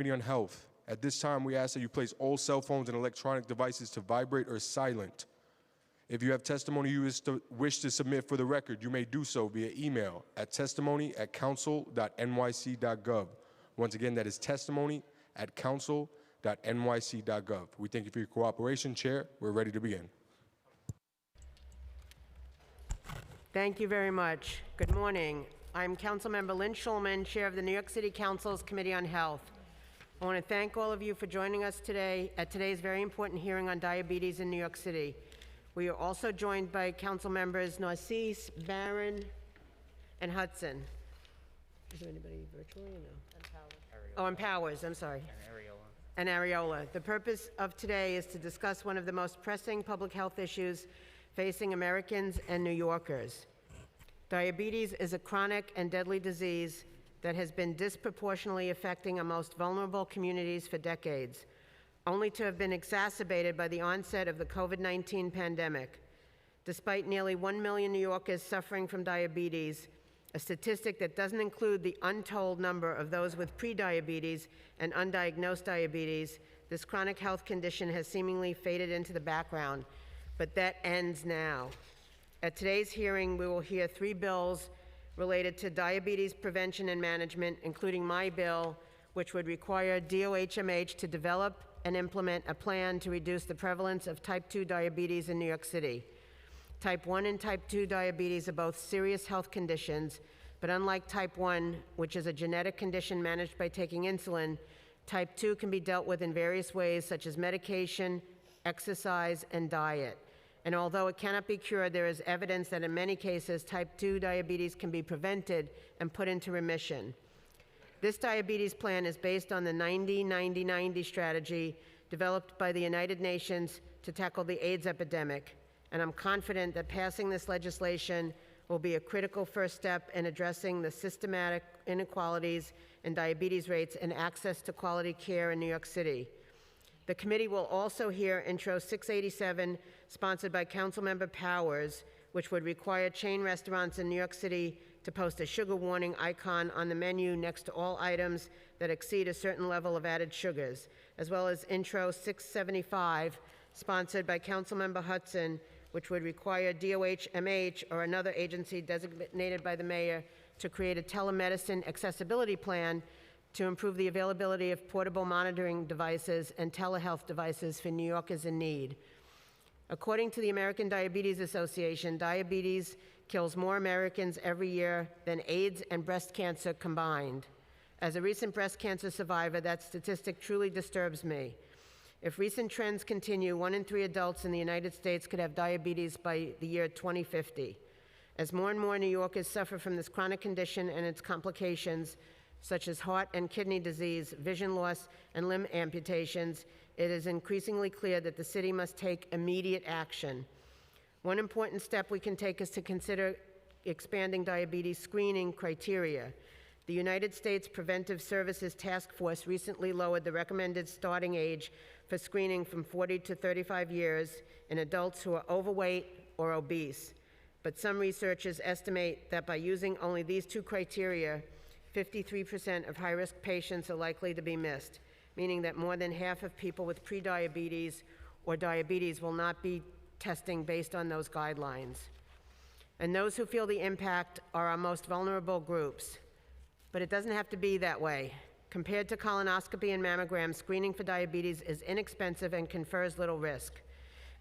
Committee on Health. At this time, we ask that you place all cell phones and electronic devices to vibrate or silent. If you have testimony you wish to submit for the record, you may do so via email at testimony@council.nyc.gov. Once again, that is testimony@council.nyc.gov. We thank you for your cooperation, Chair. We're ready to begin. Thank you very much. Good morning. I'm Councilmember Lynn Schulman, Chair of the New York City Council's Committee on Health. I want to thank all of you for joining us today at today's very important hearing on diabetes in New York City. We are also joined by Council members Narcisse, Barron, and Hudson. Is there anybody virtually or no? And Powers, I'm sorry. And Areola. The purpose of today is to discuss one of the most pressing public health issues facing Americans and New Yorkers. Diabetes is a chronic and deadly disease that has been disproportionately affecting our most vulnerable communities for decades, only to have been exacerbated by the onset of the COVID-19 pandemic. Despite nearly 1 million New Yorkers suffering from diabetes, a statistic that doesn't include the untold number of those with prediabetes and undiagnosed diabetes, this chronic health condition has seemingly faded into the background, but that ends now. At today's hearing, we will hear 3 bills related to diabetes prevention and management, including my bill, which would require DOHMH to develop and implement a plan to reduce the prevalence of type 2 diabetes in New York City. Type 1 and type 2 diabetes are both serious health conditions, but unlike type 1, which is a genetic condition managed by taking insulin, type 2 can be dealt with in various ways, such as medication, exercise, and diet. And although it cannot be cured, there is evidence that in many cases, type 2 diabetes can be prevented and put into remission. This diabetes plan is based on the 90-90-90 strategy developed by the United Nations to tackle the AIDS epidemic. And I'm confident that passing this legislation will be a critical first step in addressing the systematic inequalities in diabetes rates and access to quality care in New York City. The committee will also hear Intro 687, sponsored by Councilmember Powers, which would require chain restaurants in New York City to post a sugar warning icon on the menu next to all items that exceed a certain level of added sugars, as well as Intro 675, sponsored by Councilmember Hudson, which would require DOHMH or another agency designated by the mayor to create a telemedicine accessibility plan to improve the availability of portable monitoring devices and telehealth devices for New Yorkers in need. According to the American Diabetes Association, diabetes kills more Americans every year than AIDS and breast cancer combined. As a recent breast cancer survivor, that statistic truly disturbs me. If recent trends continue, 1 in 3 adults in the United States could have diabetes by the year 2050. As more and more New Yorkers suffer from this chronic condition and its complications, such as heart and kidney disease, vision loss, and limb amputations, it is increasingly clear that the city must take immediate action. One important step we can take is to consider expanding diabetes screening criteria. The United States Preventive Services Task Force recently lowered the recommended starting age for screening from 40 to 35 years in adults who are overweight or obese. But some researchers estimate that by using only these 2 criteria, 53% of high-risk patients are likely to be missed, meaning that more than half of people with prediabetes or diabetes will not be testing based on those guidelines. And those who feel the impact are our most vulnerable groups. But it doesn't have to be that way. Compared to colonoscopy and mammogram, screening for diabetes is inexpensive and confers little risk.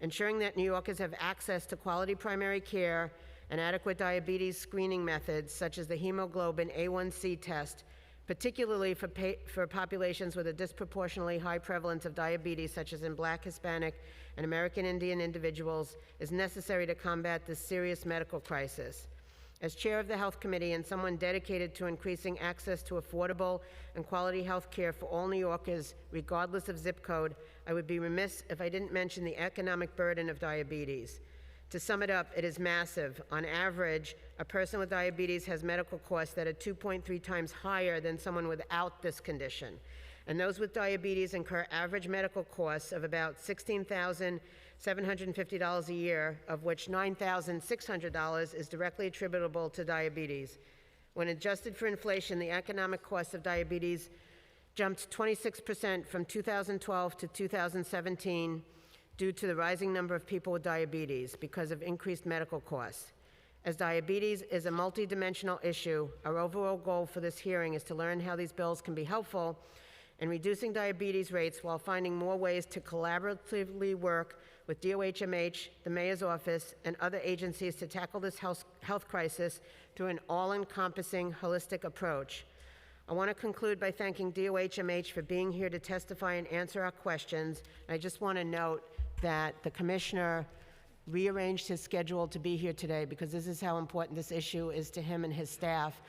Ensuring that New Yorkers have access to quality primary care and adequate diabetes screening methods, such as the hemoglobin A1C test, particularly for populations with a disproportionately high prevalence of diabetes, such as in Black, Hispanic, and American Indian individuals, is necessary to combat this serious medical crisis. As chair of the Health Committee and someone dedicated to increasing access to affordable and quality health care for all New Yorkers, regardless of zip code, I would be remiss if I didn't mention the economic burden of diabetes. To sum it up, it is massive. On average, a person with diabetes has medical costs that are 2.3 times higher than someone without this condition. And those with diabetes incur average medical costs of about $16,750 a year, of which $9,600 is directly attributable to diabetes. When adjusted for inflation, the economic cost of diabetes jumped 26% from 2012 to 2017 due to the rising number of people with diabetes because of increased medical costs. As diabetes is a multidimensional issue, our overall goal for this hearing is to learn how these bills can be helpful in reducing diabetes rates while finding more ways to collaboratively work with DOHMH, the Mayor's Office, and other agencies to tackle this health crisis through an all-encompassing, holistic approach. I want to conclude by thanking DOHMH for being here to testify and answer our questions. I just want to note that the Commissioner rearranged his schedule to be here today because this is how important this issue is to him and his staff.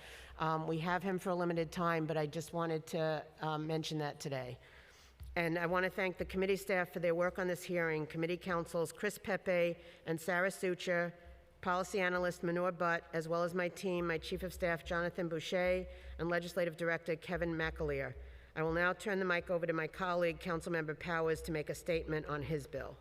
We have him for a limited time, but I just wanted to mention that today. And I want to thank the committee staff for their work on this hearing, committee counsels Chris Pepe and Sarah Sucher, policy analyst Manor Butt, as well as my team, my chief of staff Jonathan Boucher, and legislative director Kevin McAleer. I will now turn the mic over to my colleague, Councilmember Powers, to make a statement on his bill.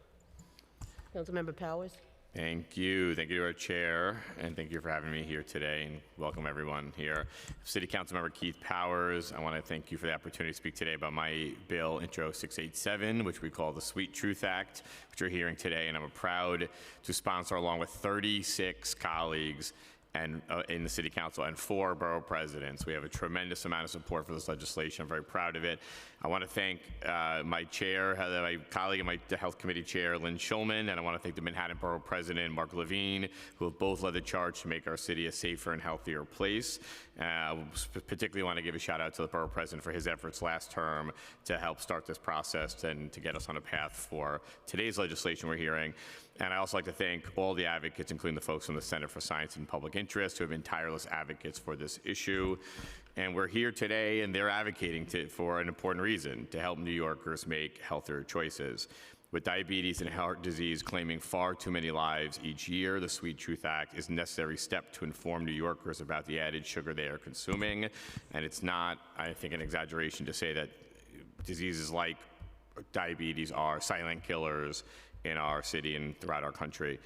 Councilmember Powers. Thank you. Thank you to our chair, and thank you for having me here today, and welcome everyone here. City Council Member Keith Powers, I want to thank you for the opportunity to speak today about my bill, Intro 687, which we call the Sweet Truth Act, which we're hearing today, and I'm proud to sponsor along with 36 colleagues and in the City Council and 4 borough presidents. We have a tremendous amount of support for this legislation. I'm very proud of it. I want to thank my chair, my colleague and my Health Committee Chair, Lynn Schulman, and I want to thank the Manhattan Borough President, Mark Levine, who have both led the charge to make our city a safer and healthier place. I particularly want to give a shout out to the Borough President for his efforts last term to help start this process and to get us on a path for today's legislation we're hearing. And I also like to thank all the advocates, including the folks from the Center for Science and Public Interest, who have been tireless advocates for this issue. And we're here today, and they're advocating for an important reason, to help New Yorkers make healthier choices. With diabetes and heart disease claiming far too many lives each year, the Sweet Truth Act is a necessary step to inform New Yorkers about the added sugar they are consuming. And it's not, I think, an exaggeration to say that diseases like diabetes are silent killers in our city and throughout our country.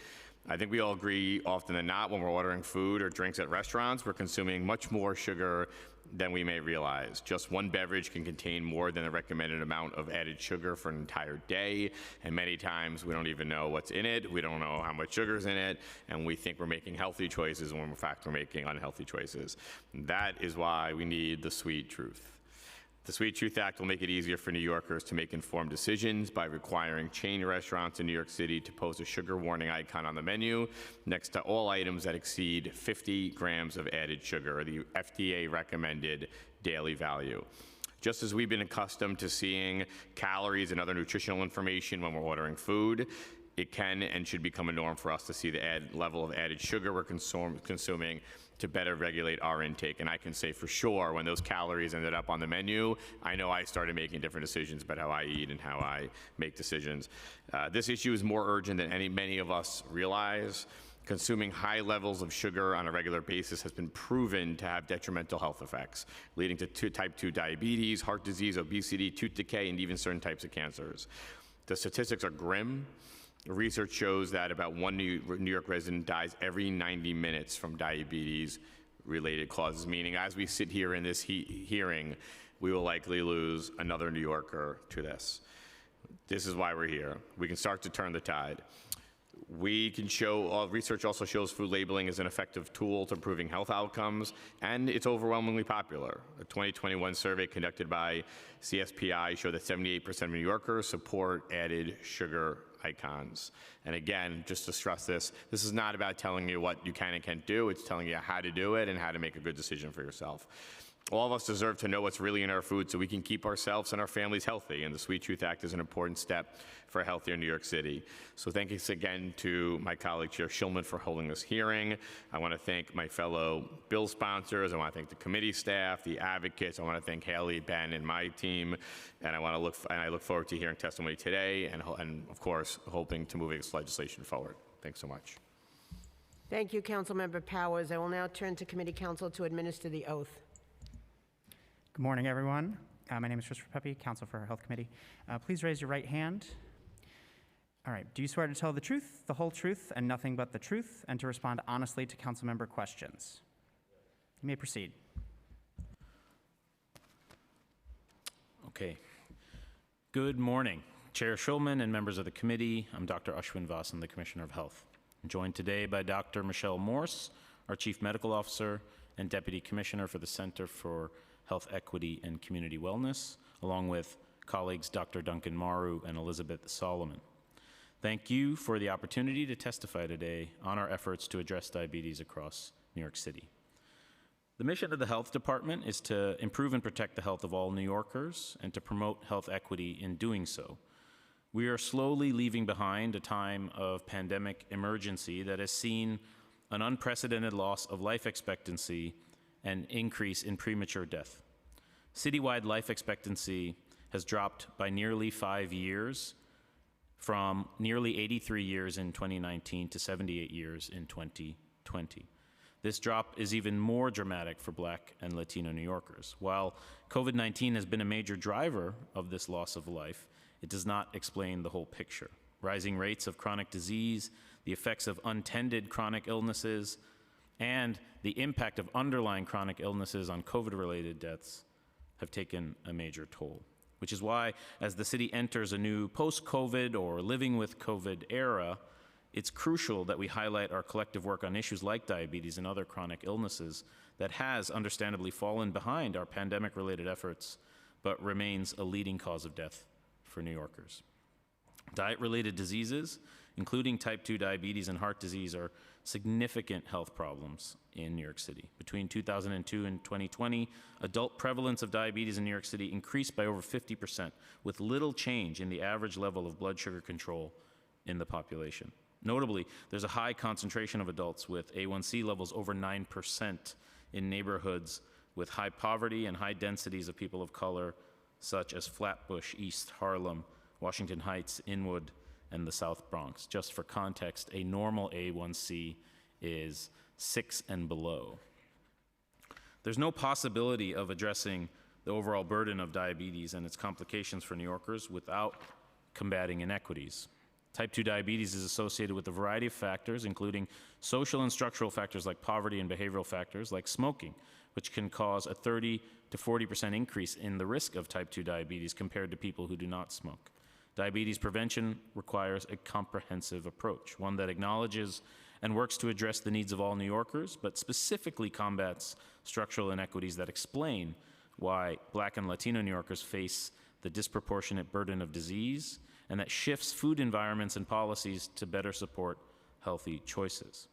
I think we all agree often than not when we're ordering food or drinks at restaurants, we're consuming much more sugar than we may realize. Just one beverage can contain more than the recommended amount of added sugar for an entire day, and many times we don't even know what's in it, we don't know how much sugar's in it, and we think we're making healthy choices when in fact we're making unhealthy choices. That is why we need the Sweet Truth. The Sweet Truth Act will make it easier for New Yorkers to make informed decisions by requiring chain restaurants in New York City to post a sugar warning icon on the menu next to all items that exceed 50 grams of added sugar, the FDA recommended daily value. Just as we've been accustomed to seeing calories and other nutritional information when we're ordering food, it can and should become a norm for us to see the level of added sugar we're consuming to better regulate our intake. And I can say for sure, when those calories ended up on the menu, I know I started making different decisions about how I eat and how I make decisions. This issue is more urgent than many of us realize. Consuming high levels of sugar on a regular basis has been proven to have detrimental health effects, leading to type 2 diabetes, heart disease, obesity, tooth decay, and even certain types of cancers. The statistics are grim. Research shows that about one New York resident dies every 90 minutes from diabetes-related causes, meaning as we sit here in this hearing, we will likely lose another New Yorker to this. This is why we're here. We can start to turn the tide. We can show, research also shows food labeling is an effective tool to improving health outcomes, and it's overwhelmingly popular. A 2021 survey conducted by CSPI showed that 78% of New Yorkers support added sugar icons. And again, just to stress this is not about telling you what you can and can't do, it's telling you how to do it and how to make a good decision for yourself. All of us deserve to know what's really in our food so we can keep ourselves and our families healthy, and the Sweet Truth Act is an important step for a healthier New York City. So thank you again to my colleague Chair Schulman for holding this hearing. I want to thank my fellow bill sponsors. I want to thank the committee staff, the advocates. I want to thank Haley, Ben, and my team. And I look forward to hearing testimony today, and of course, hoping to move this legislation forward. Thanks so much. Thank you, Councilmember Powers. I will now turn to committee counsel to administer the oath. Good morning, everyone. My name is Christopher Pepe, counsel for our Health Committee. Please raise your right hand. All right. Do you swear to tell the truth, the whole truth, and nothing but the truth, and to respond honestly to council member questions? You may proceed. Okay. Good morning, Chair Schulman and members of the committee. I'm Dr. Ashwin Vasan, the Commissioner of Health. I'm joined today by Dr. Michelle Morse, our Chief Medical Officer and Deputy Commissioner for the Center for Health Equity and Community Wellness, along with colleagues Dr. Duncan Maru and Elizabeth Solomon. Thank you for the opportunity to testify today on our efforts to address diabetes across New York City. The mission of the Health Department is to improve and protect the health of all New Yorkers and to promote health equity in doing so. We are slowly leaving behind a time of pandemic emergency that has seen an unprecedented loss of life expectancy and increase in premature death. Citywide life expectancy has dropped by nearly 5 years, from nearly 83 years in 2019 to 78 years in 2020. This drop is even more dramatic for Black and Latino New Yorkers. While COVID-19 has been a major driver of this loss of life, it does not explain the whole picture. Rising rates of chronic disease, the effects of untended chronic illnesses, and the impact of underlying chronic illnesses on COVID-related deaths have taken a major toll. Which is why, as the city enters a new post-COVID or living with COVID era, it's crucial that we highlight our collective work on issues like diabetes and other chronic illnesses that has understandably fallen behind our pandemic-related efforts, but remains a leading cause of death for New Yorkers. Diet-related diseases, including type 2 diabetes and heart disease, are significant health problems in New York City. Between 2002 and 2020, adult prevalence of diabetes in New York City increased by over 50%, with little change in the average level of blood sugar control in the population. Notably, there's a high concentration of adults with A1C levels over 9% in neighborhoods with high poverty and high densities of people of color, such as Flatbush, East Harlem, Washington Heights, Inwood, and the South Bronx. Just for context, a normal A1C is 6 and below. There's no possibility of addressing the overall burden of diabetes and its complications for New Yorkers without combating inequities. Type 2 diabetes is associated with a variety of factors, including social and structural factors like poverty and behavioral factors like smoking, which can cause a 30 to 40% increase in the risk of type 2 diabetes compared to people who do not smoke. Diabetes prevention requires a comprehensive approach, one that acknowledges and works to address the needs of all New Yorkers, but specifically combats structural inequities that explain why Black and Latino New Yorkers face the disproportionate burden of disease, and that shifts food environments and policies to better support healthy choices.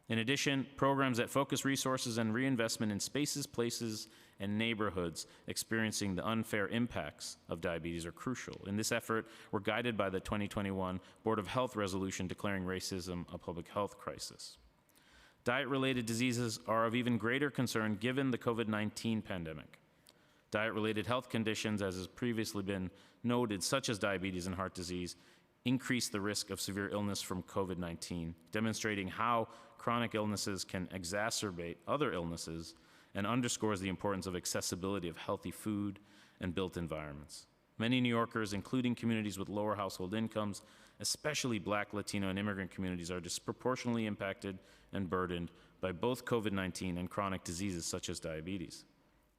In addition, programs that focus resources and reinvestment in spaces, places, and neighborhoods experiencing the unfair impacts of diabetes are crucial. In this effort, we're guided by the 2021 Board of Health resolution declaring racism a public health crisis. Diet-related diseases are of even greater concern given the COVID-19 pandemic. Diet-related health conditions, as has previously been noted, such as diabetes and heart disease, increase the risk of severe illness from COVID-19, demonstrating how chronic illnesses can exacerbate other illnesses and underscores the importance of accessibility of healthy food and built environments. Many New Yorkers, including communities with lower household incomes, especially Black, Latino, and immigrant communities, are disproportionately impacted and burdened by both COVID-19 and chronic diseases such as diabetes.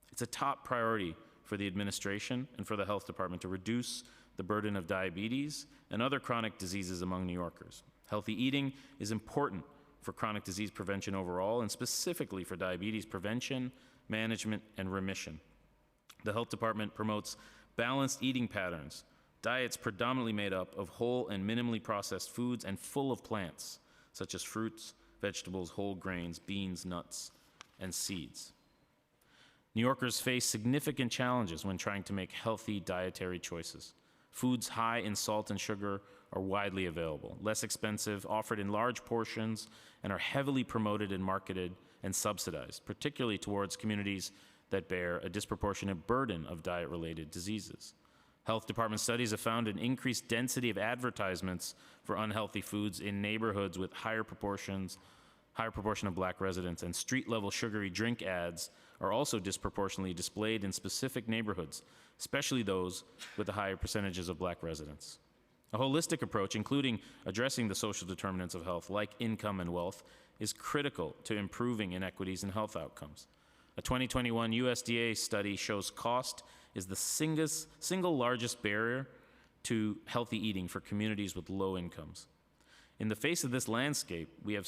It's a top priority for the administration and for the health department to reduce the burden of diabetes and other chronic diseases among New Yorkers. Healthy eating is important for chronic disease prevention overall, and specifically for diabetes prevention, management, and remission. The health department promotes balanced eating patterns, diets predominantly made up of whole and minimally processed foods and full of plants, such as fruits, vegetables, whole grains, beans, nuts, and seeds. New Yorkers face significant challenges when trying to make healthy dietary choices. Foods high in salt and sugar are widely available, less expensive, offered in large portions, and are heavily promoted and marketed and subsidized, particularly towards communities that bear a disproportionate burden of diet-related diseases. Health department studies have found an increased density of advertisements for unhealthy foods in neighborhoods with higher proportion of Black residents, and street-level sugary drink ads are also disproportionately displayed in specific neighborhoods, especially those with the higher percentages of Black residents. A holistic approach, including addressing the social determinants of health, like income and wealth, is critical to improving inequities in health outcomes. A 2021 USDA study shows cost is the single largest barrier to healthy eating for communities with low incomes. In the face of this landscape, we have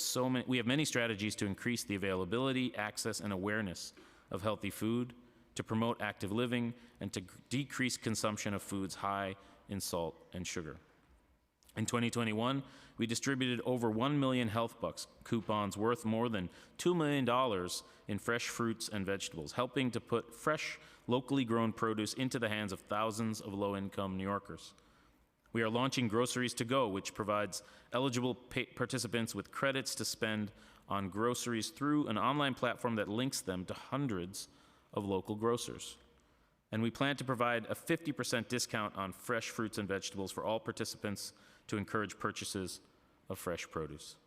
many strategies to increase the availability, access, and awareness of healthy food, to promote active living, and to decrease consumption of foods high in salt and sugar. In 2021, we distributed over 1 million Health Bucks coupons worth more than $2 million in fresh fruits and vegetables, helping to put fresh, locally grown produce into the hands of thousands of low-income New Yorkers. We are launching Groceries to Go, which provides eligible participants with credits to spend on groceries through an online platform that links them to hundreds of local grocers. And we plan to provide a 50% discount on fresh fruits and vegetables for all participants to encourage purchases of fresh produce.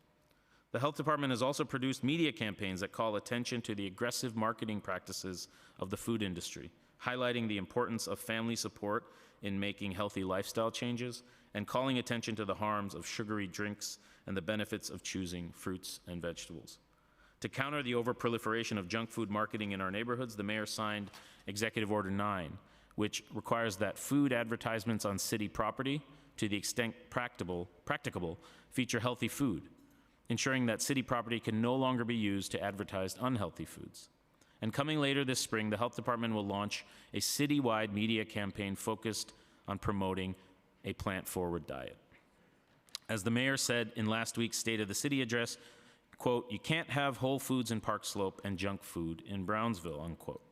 The Health Department has also produced media campaigns that call attention to the aggressive marketing practices of the food industry, highlighting the importance of family support in making healthy lifestyle changes and calling attention to the harms of sugary drinks and the benefits of choosing fruits and vegetables. To counter the overproliferation of junk food marketing in our neighborhoods, the mayor signed Executive Order 9, which requires that food advertisements on city property, to the extent practicable, feature healthy food, ensuring that city property can no longer be used to advertise unhealthy foods. And coming later this spring, the Health Department will launch a citywide media campaign focused on promoting a plant-forward diet. As the mayor said in last week's State of the City address, quote, "You can't have Whole Foods in Park Slope and junk food in Brownsville," unquote.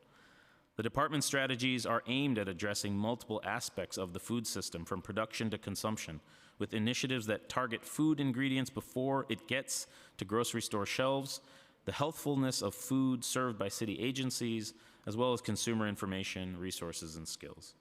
The department's strategies are aimed at addressing multiple aspects of the food system, from production to consumption, with initiatives that target food ingredients before it gets to grocery store shelves, the healthfulness of food served by city agencies, as well as consumer information, resources, and skills.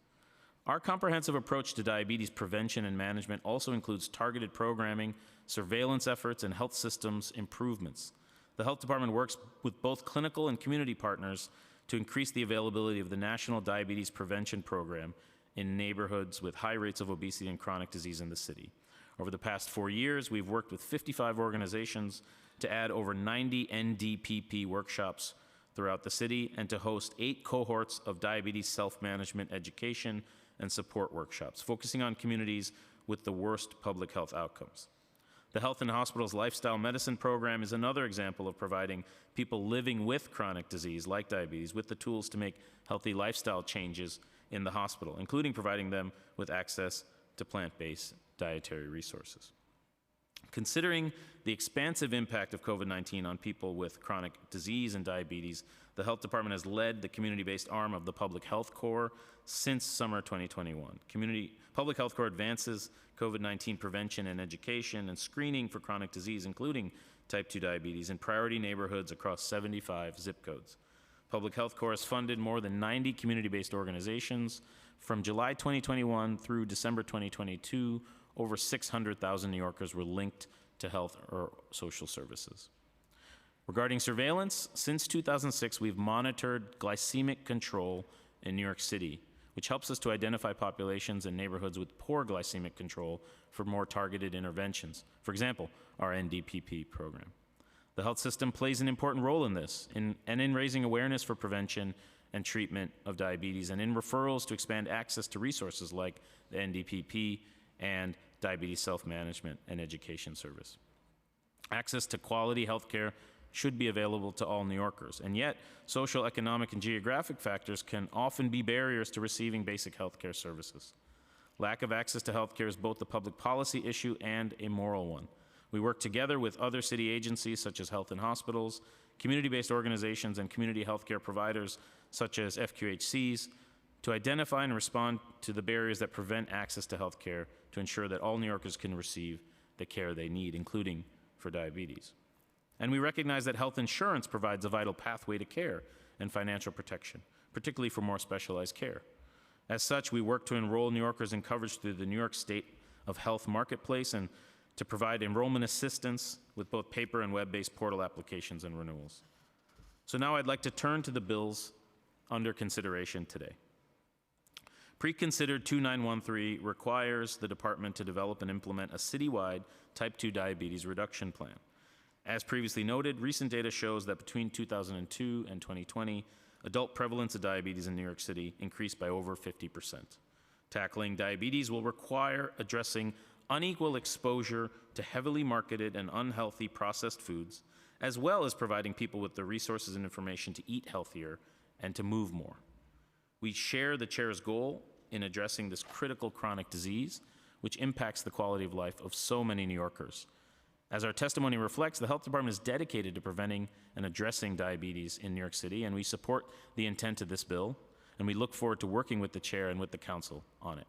Our comprehensive approach to diabetes prevention and management also includes targeted programming, surveillance efforts, and health systems improvements. The Health Department works with both clinical and community partners to increase the availability of the National Diabetes Prevention Program in neighborhoods with high rates of obesity and chronic disease in the city. Over the past 4 years, we've worked with 55 organizations to add over 90 NDPP workshops throughout the city and to host 8 cohorts of diabetes self-management education and support workshops, focusing on communities with the worst public health outcomes. The Health and Hospitals Lifestyle Medicine Program is another example of providing people living with chronic disease like diabetes with the tools to make healthy lifestyle changes in the hospital, including providing them with access to plant-based dietary resources. Considering the expansive impact of COVID-19 on people with chronic disease and diabetes, the Health Department has led the community-based arm of the Public Health Corps since summer 2021. Public Health Corps advances COVID-19 prevention and education and screening for chronic disease, including type 2 diabetes, in priority neighborhoods across 75 zip codes. Public Health Corps has funded more than 90 community-based organizations. From July 2021 through December 2022, over 600,000 New Yorkers were linked to health or social services. Regarding surveillance, since 2006, we've monitored glycemic control in New York City, which helps us to identify populations and neighborhoods with poor glycemic control for more targeted interventions. For example, our NDPP program. The health system plays an important role in this, in raising awareness for prevention and treatment of diabetes, and in referrals to expand access to resources like the NDPP and Diabetes Self-Management and Education Service. Access to quality health care should be available to all New Yorkers, and yet social, economic, and geographic factors can often be barriers to receiving basic health care services. Lack of access to health care is both a public policy issue and a moral one. We work together with other city agencies such as Health and Hospitals, community-based organizations, and community healthcare providers such as FQHCs to identify and respond to the barriers that prevent access to health care to ensure that all New Yorkers can receive the care they need, including for diabetes. And we recognize that health insurance provides a vital pathway to care and financial protection, particularly for more specialized care. As such, we work to enroll New Yorkers in coverage through the New York State of Health Marketplace and to provide enrollment assistance with both paper and web-based portal applications and renewals. So now I'd like to turn to the bills under consideration today. Pre-considered 2913 requires the department to develop and implement a citywide type 2 diabetes reduction plan. As previously noted, recent data shows that between 2002 and 2020, adult prevalence of diabetes in New York City increased by over 50%. Tackling diabetes will require addressing unequal exposure to heavily marketed and unhealthy processed foods, as well as providing people with the resources and information to eat healthier and to move more. We share the chair's goal in addressing this critical chronic disease, which impacts the quality of life of so many New Yorkers. As our testimony reflects, the Health Department is dedicated to preventing and addressing diabetes in New York City, and we support the intent of this bill, and we look forward to working with the chair and with the council on it.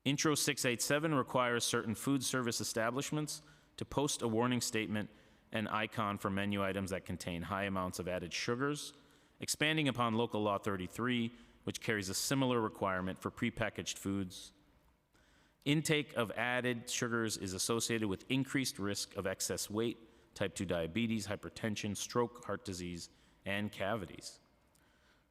Intro 687 requires certain food service establishments to post a warning statement and icon for menu items that contain high amounts of added sugars, expanding upon Local Law 33, which carries a similar requirement for prepackaged foods. Intake of added sugars is associated with increased risk of excess weight, type 2 diabetes, hypertension, stroke, heart disease, and cavities.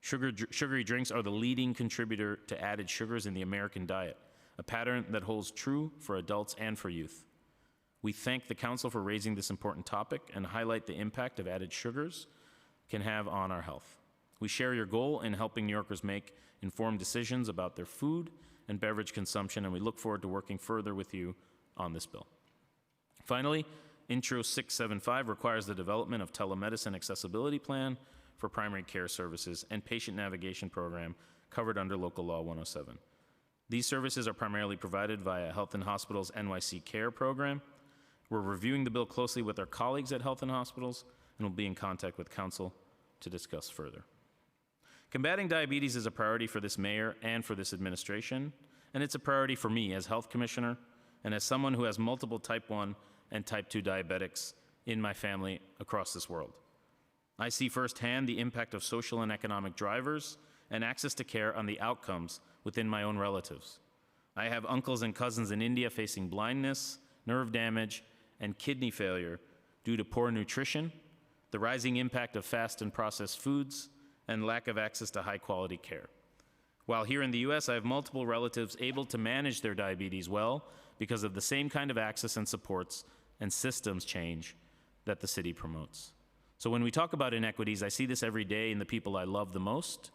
Sugary drinks are the leading contributor to added sugars in the American diet, a pattern that holds true for adults and for youth. We thank the council for raising this important topic and highlight the impact of added sugars can have on our health. We share your goal in helping New Yorkers make informed decisions about their food and beverage consumption, and we look forward to working further with you on this bill. Finally, Intro 675 requires the development of telemedicine accessibility plan for primary care services and patient navigation program covered under Local Law 107. These services are primarily provided via Health and Hospitals NYC Care program. We're reviewing the bill closely with our colleagues at Health and Hospitals, and will be in contact with council to discuss further. Combating diabetes is a priority for this mayor and for this administration, and it's a priority for me as health commissioner and as someone who has multiple type 1 and type 2 diabetics in my family across this world. I see firsthand the impact of social and economic drivers and access to care on the outcomes within my own relatives. I have uncles and cousins in India facing blindness, nerve damage, and kidney failure due to poor nutrition, the rising impact of fast and processed foods, and lack of access to high-quality care. While here in the US, I have multiple relatives able to manage their diabetes well because of the same kind of access and supports and systems change that the city promotes. So when we talk about inequities, I see this every day in the people I love the most,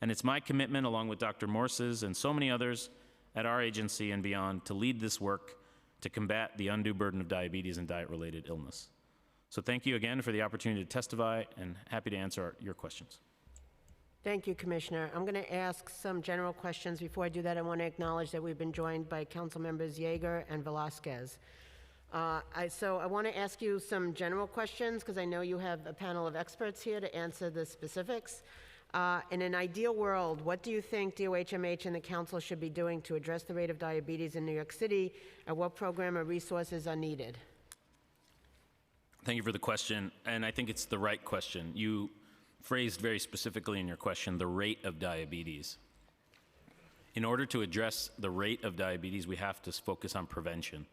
and it's my commitment, along with Dr. Morse's and so many others at our agency and beyond, to lead this work to combat the undue burden of diabetes and diet-related illness. So thank you again for the opportunity to testify, and happy to answer your questions. Thank you, Commissioner. I'm going to ask some general questions. Before I do that, I want to acknowledge that we've been joined by Council Members Yeager and Velasquez. So I want to ask you some general questions because I know you have a panel of experts here to answer the specifics. In an ideal world, what do you think DOHMH and the council should be doing to address the rate of diabetes in New York City, and what program or resources are needed? Thank you for the question, and I think it's the right question. You phrased very specifically in your question the rate of diabetes. In order to address the rate of diabetes, we have to focus on prevention.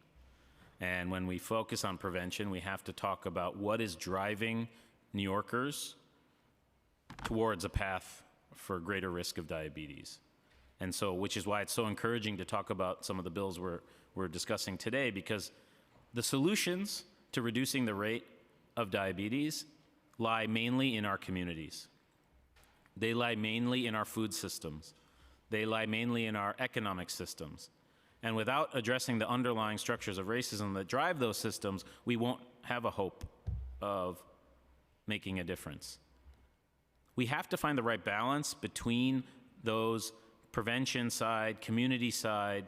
And when we focus on prevention, we have to talk about what is driving New Yorkers towards a path for greater risk of diabetes. And so, which is why it's so encouraging to talk about some of the bills we're discussing today, because the solutions to reducing the rate of diabetes lie mainly in our communities. They lie mainly in our food systems. They lie mainly in our economic systems. And without addressing the underlying structures of racism that drive those systems, we won't have a hope of making a difference. We have to find the right balance between those prevention side, community side,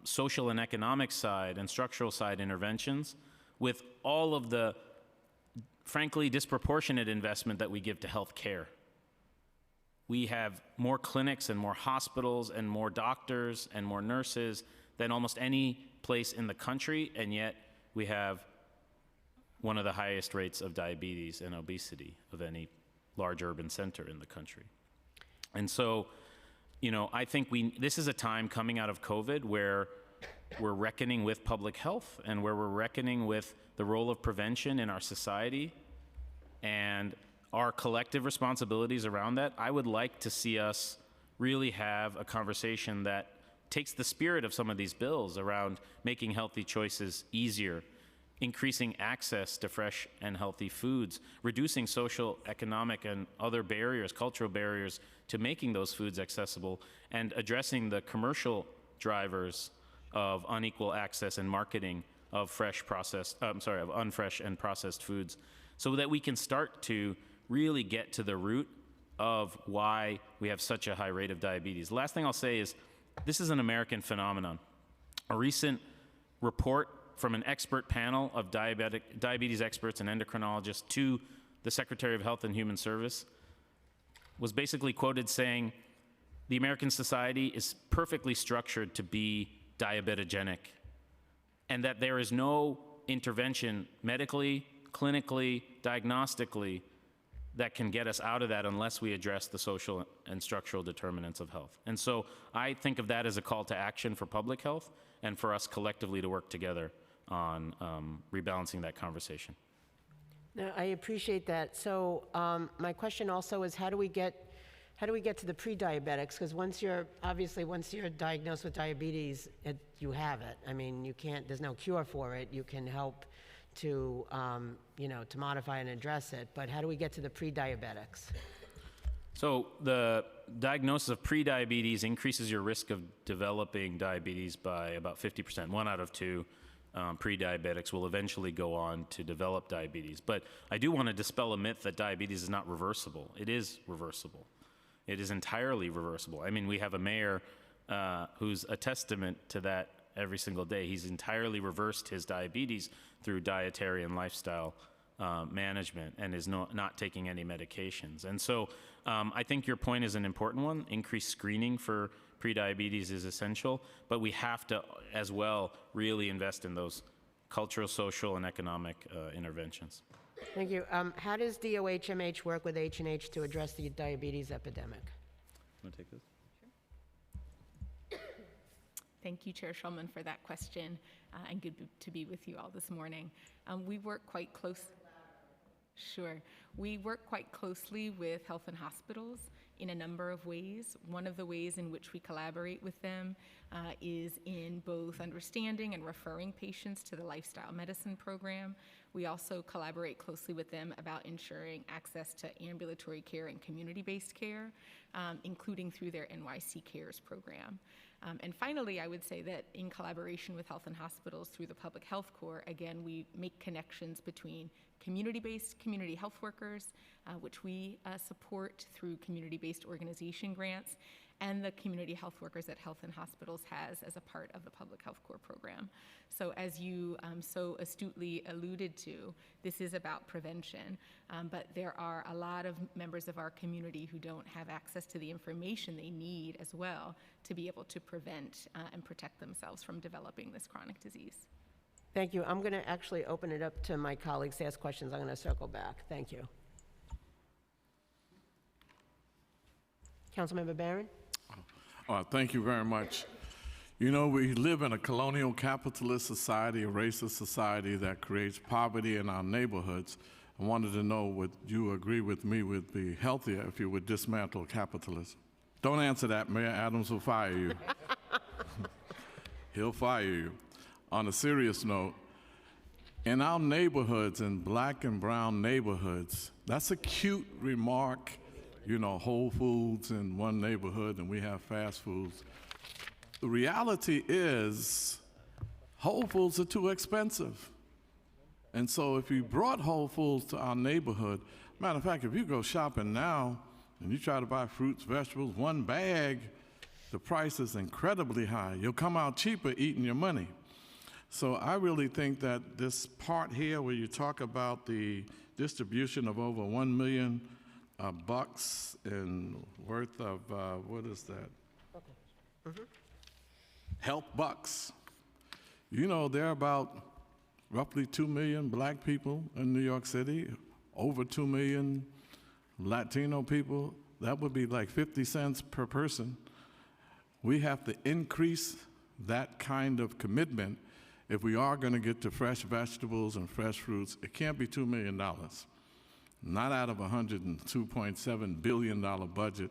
social and economic side, and structural side interventions with all of the, frankly, disproportionate investment that we give to health care. We have more clinics and more hospitals and more doctors and more nurses than almost any place in the country, and yet we have one of the highest rates of diabetes and obesity of any large urban center in the country. And so, you know, I think this is a time coming out of COVID where we're reckoning with public health and where we're reckoning with the role of prevention in our society and our collective responsibilities around that. I would like to see us really have a conversation that takes the spirit of some of these bills around making healthy choices easier, increasing access to fresh and healthy foods, reducing social, economic, and other barriers, cultural barriers to making those foods accessible, and addressing the commercial drivers of unequal access and marketing of unfresh and processed foods, so that we can start to really get to the root of why we have such a high rate of diabetes. The last thing I'll say is this is an American phenomenon. A recent report from an expert panel of diabetes experts and endocrinologists to the Secretary of Health and Human Service was basically quoted saying, the American society is perfectly structured to be diabetogenic, and that there is no intervention medically, clinically, diagnostically that can get us out of that unless we address the social and structural determinants of health. And so I think of that as a call to action for public health and for us collectively to work together on rebalancing that conversation. No, I appreciate that. So my question also is, how do we get to the pre-diabetics? Because once you're diagnosed with diabetes, you have it. I mean, you can't, there's no cure for it. You can help to, to modify and address it. But how do we get to the pre-diabetics? So the diagnosis of prediabetes increases your risk of developing diabetes by about 50%. 1 out of 2 pre-diabetics will eventually go on to develop diabetes. But I do want to dispel a myth that diabetes is not reversible. It is reversible. It is entirely reversible. I mean, we have a mayor who's a testament to that every single day. He's entirely reversed his diabetes through dietary and lifestyle management and is not taking any medications. And so I think your point is an important one. Increased screening for prediabetes is essential, but we have to as well really invest in those cultural, social, and economic interventions. Thank you. How does DOHMH work with H&H to address the diabetes epidemic? Want to take this? Thank you, Chair Schulman, for that question, and good to be with you all this morning. We work quite close. Sure. We work quite closely with health and hospitals in a number of ways. One of the ways in which we collaborate with them is in both understanding and referring patients to the lifestyle medicine program. We also collaborate closely with them about ensuring access to ambulatory care and community-based care, including through their NYC Cares program. And finally, I would say that in collaboration with health and hospitals through the Public Health Corps, again, we make connections between community-based community health workers, which we support through community-based organization grants, and the community health workers that Health and Hospitals has as a part of the Public Health Corps program. So as you so astutely alluded to, this is about prevention, but there are a lot of members of our community who don't have access to the information they need as well to be able to prevent and protect themselves from developing this chronic disease. Thank you. I'm going to actually open it up to my colleagues to ask questions. I'm going to circle back. Thank you. Councilmember Barron? Thank you very much. You know, we live in a colonial capitalist society, a racist society that creates poverty in our neighborhoods. I wanted to know, would you agree with me would be healthier if you would dismantle capitalism? Don't answer that, Mayor Adams will fire you. He'll fire you. On a serious note, in our neighborhoods, in black and brown neighborhoods, that's a cute remark. You know, Whole Foods in one neighborhood and we have fast foods. The reality is Whole Foods are too expensive. And so if you brought Whole Foods to our neighborhood, matter of fact, if you go shopping now and you try to buy fruits, vegetables, one bag, the price is incredibly high. You'll come out cheaper eating your money. So I really think that this part here where you talk about the distribution of over 1 million bucks in worth of, what is that? Okay. Health bucks. You know, there are about roughly 2 million black people in New York City, over 2 million Latino people. That would be like 50 cents per person. We have to increase that kind of commitment if we are going to get to fresh vegetables and fresh fruits. It can't be $2 million. Not out of a $102.7 billion budget.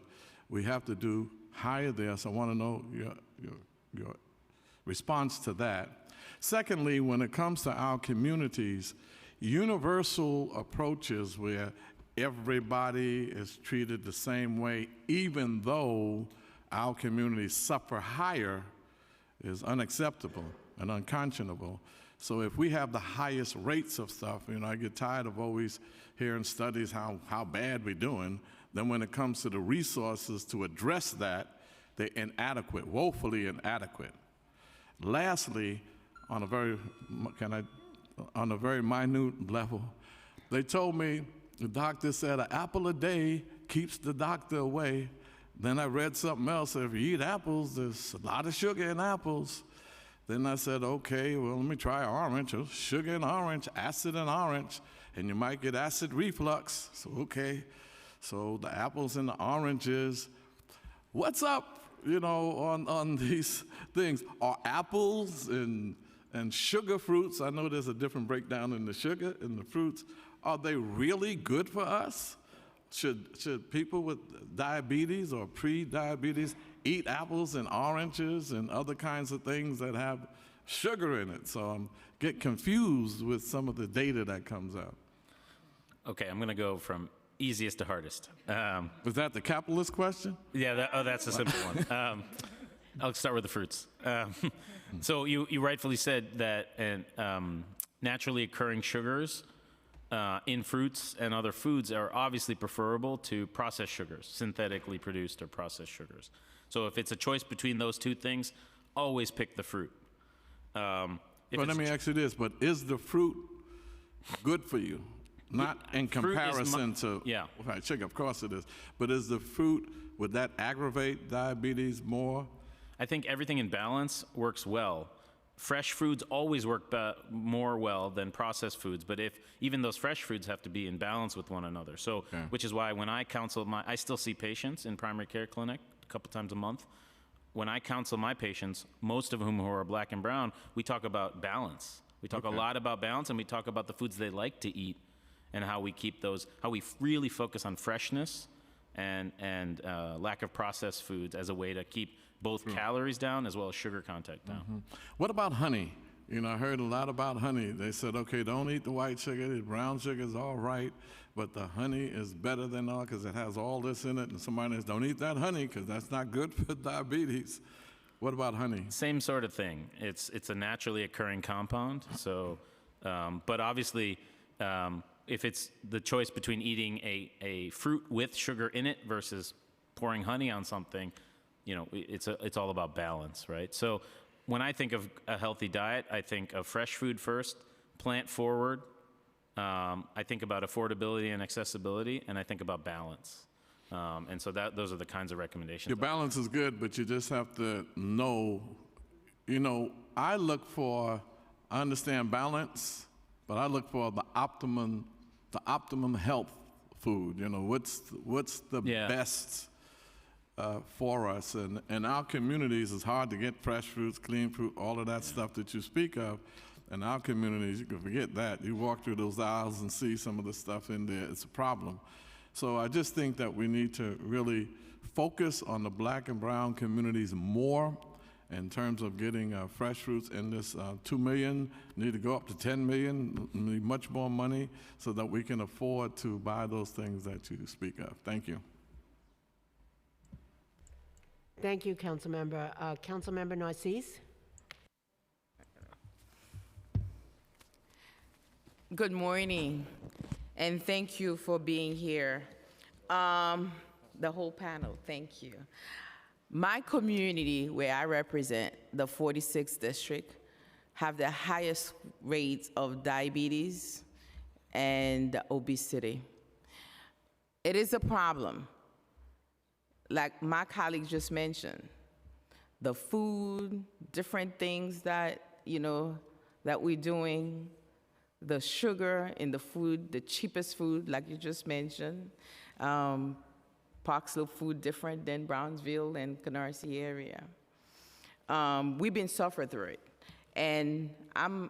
We have to do higher there. So I want to know your response to that. Secondly, when it comes to our communities, universal approaches where everybody is treated the same way, even though our communities suffer higher, is unacceptable and unconscionable. So if we have the highest rates of stuff, I get tired of always hearing studies how bad we're doing. Then when it comes to the resources to address that, they're inadequate, woefully inadequate. Lastly, on a very minute level, they told me, the doctor said, an apple a day keeps the doctor away. Then I read something else, if you eat apples, there's a lot of sugar in apples. Then I said, okay, well, let me try orange. Oh, sugar in orange, acid in orange, and you might get acid reflux. So, okay, so the apples and the oranges. What's up, on these things? Are apples and sugar fruits, I know there's a different breakdown in the sugar and the fruits, are they really good for us? Should people with diabetes or pre-diabetes eat apples and oranges and other kinds of things that have sugar in it? So I get confused with some of the data that comes out. Okay, I'm going to go from easiest to hardest. Was that the capitalist question? Yeah, that's a simple one. I'll start with the fruits. So you rightfully said that naturally occurring sugars in fruits and other foods are obviously preferable to processed sugars, synthetically produced or processed sugars. So if it's a choice between those two things, always pick the fruit. But let me ask you this, but is the fruit good for you? Not in comparison to right, sugar, of course it is. But is the fruit, would that aggravate diabetes more? I think everything in balance works well. Fresh foods always work more well than processed foods, but even those fresh foods have to be in balance with one another. So, which is why when I counsel I still see patients in primary care clinic a couple times a month. When I counsel my patients, most of whom who are black and brown, we talk about balance. We talk a lot about balance, and we talk about the foods they like to eat and how we keep those, how we really focus on freshness and lack of processed foods as a way to keep both calories down as well as sugar content down. What about honey? I heard a lot about honey. They said, okay, don't eat the white sugar. The brown sugar is all right, but the honey is better than all because it has all this in it. And somebody says, don't eat that honey because that's not good for diabetes. What about honey? Same sort of thing. It's a naturally occurring compound. So, but obviously, if it's the choice between eating a fruit with sugar in it versus pouring honey on something, it's all about balance, right? So when I think of a healthy diet, I think of fresh food first, plant forward. I think about affordability and accessibility, and I think about balance. And so those are the kinds of recommendations. Your balance is good, but you just have to know, I understand balance, but I look for the optimum health food. What's the best for us. And in our communities, it's hard to get fresh fruits, clean fruit, all of that stuff that you speak of. In our communities, you can forget that. You walk through those aisles and see some of the stuff in there. It's a problem. So I just think that we need to really focus on the black and brown communities more in terms of getting fresh fruits. And this 2 million need to go up to 10 million, need much more money so that we can afford to buy those things that you speak of. Thank you. Thank you, Councilmember. Councilmember Narcisse? Good morning, and thank you for being here. The whole panel, thank you. My community, where I represent, the 46th district, have the highest rates of diabetes and obesity. It is a problem. Like my colleague just mentioned, the food, different things that, that we're doing, the sugar in the food, the cheapest food, like you just mentioned. Park Slope food different than Brownsville and Canarsie area. We've been suffering through it. And I'm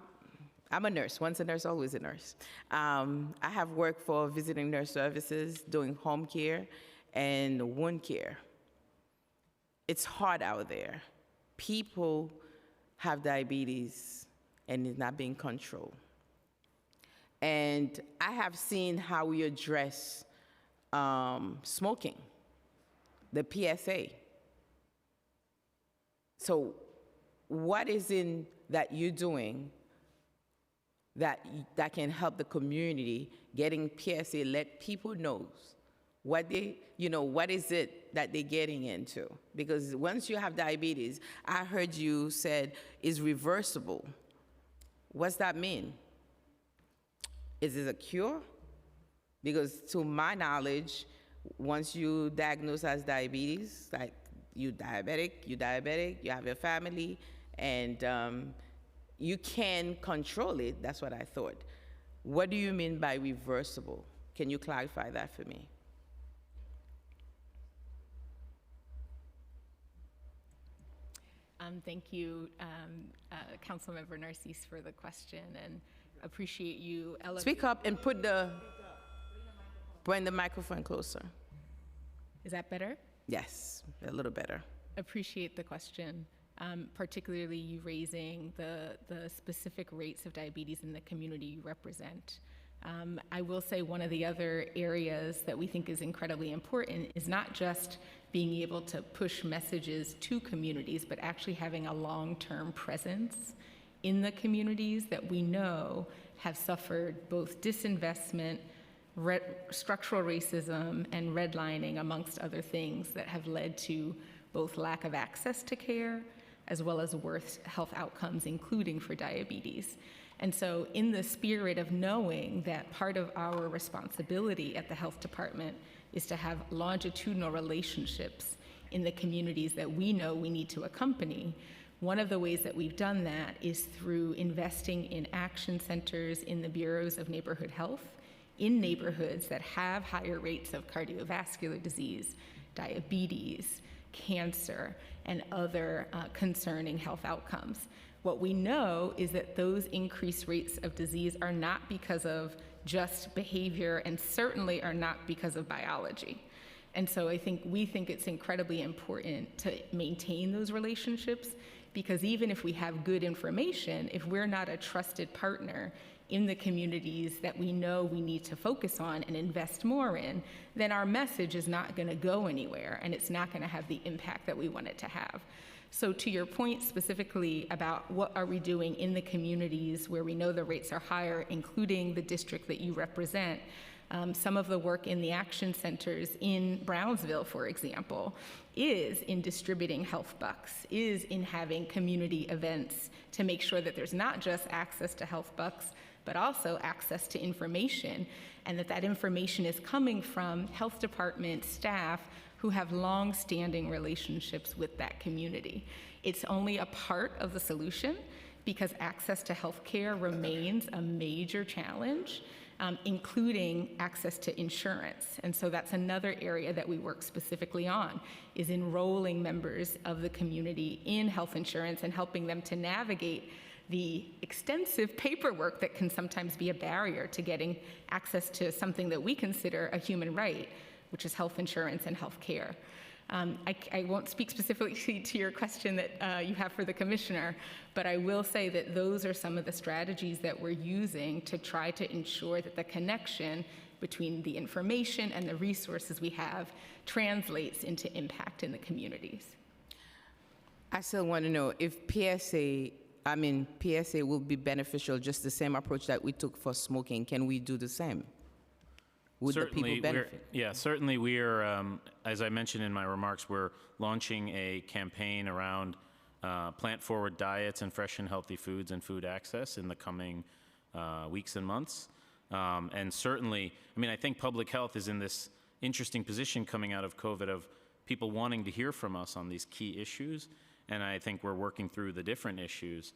a nurse, once a nurse, always a nurse. I have worked for visiting nurse services, doing home care and wound care. It's hard out there. People have diabetes and is not being controlled. And I have seen how we address smoking, the PSA. So what is in that you're doing that can help the community getting PSA, let people know what they, what is it that they're getting into? Because once you have diabetes, I heard you said is reversible. What's that mean? Is it a cure? Because to my knowledge, once you diagnose as diabetes, like you diabetic, you have your family, and you can control it. That's what I thought. What do you mean by reversible? Can you clarify that for me? Thank you, Councilmember Narcisse, for the question, and appreciate you elevating. Speak up and bring the microphone closer. Is that better? Yes, a little better. Appreciate the question, particularly you raising the specific rates of diabetes in the community you represent. I will say one of the other areas that we think is incredibly important is not just being able to push messages to communities, but actually having a long-term presence in the communities that we know have suffered both disinvestment, structural racism, and redlining, amongst other things that have led to both lack of access to care as well as worse health outcomes, including for diabetes. And so in the spirit of knowing that part of our responsibility at the health department is to have longitudinal relationships in the communities that we know we need to accompany, one of the ways that we've done that is through investing in action centers in the bureaus of neighborhood health in neighborhoods that have higher rates of cardiovascular disease, diabetes, cancer, and other concerning health outcomes. What we know is that those increased rates of disease are not because of just behavior, and certainly are not because of biology. And so we think it's incredibly important to maintain those relationships, because even if we have good information, if we're not a trusted partner in the communities that we know we need to focus on and invest more in, then our message is not going to go anywhere, and it's not going to have the impact that we want it to have. So to your point specifically about what are we doing in the communities where we know the rates are higher, including the district that you represent, some of the work in the action centers in Brownsville, for example, is in distributing health bucks, is in having community events to make sure that there's not just access to health bucks, but also access to information, and that information is coming from health department staff who have long-standing relationships with that community. It's only a part of the solution, because access to health care remains a major challenge, including access to insurance. And so that's another area that we work specifically on, is enrolling members of the community in health insurance and helping them to navigate the extensive paperwork that can sometimes be a barrier to getting access to something that we consider a human right, which is health insurance and health care. I won't speak specifically to your question that you have for the commissioner, but I will say that those are some of the strategies that we're using to try to ensure that the connection between the information and the resources we have translates into impact in the communities. I still want to know if PSA will be beneficial, just the same approach that we took for smoking. Can we do the same? Would the people benefit? Certainly we're, as I mentioned in my remarks, we're launching a campaign around plant-forward diets and fresh and healthy foods and food access in the coming weeks and months. And certainly, I think public health is in this interesting position coming out of COVID of people wanting to hear from us on these key issues. And I think we're working through the different issues,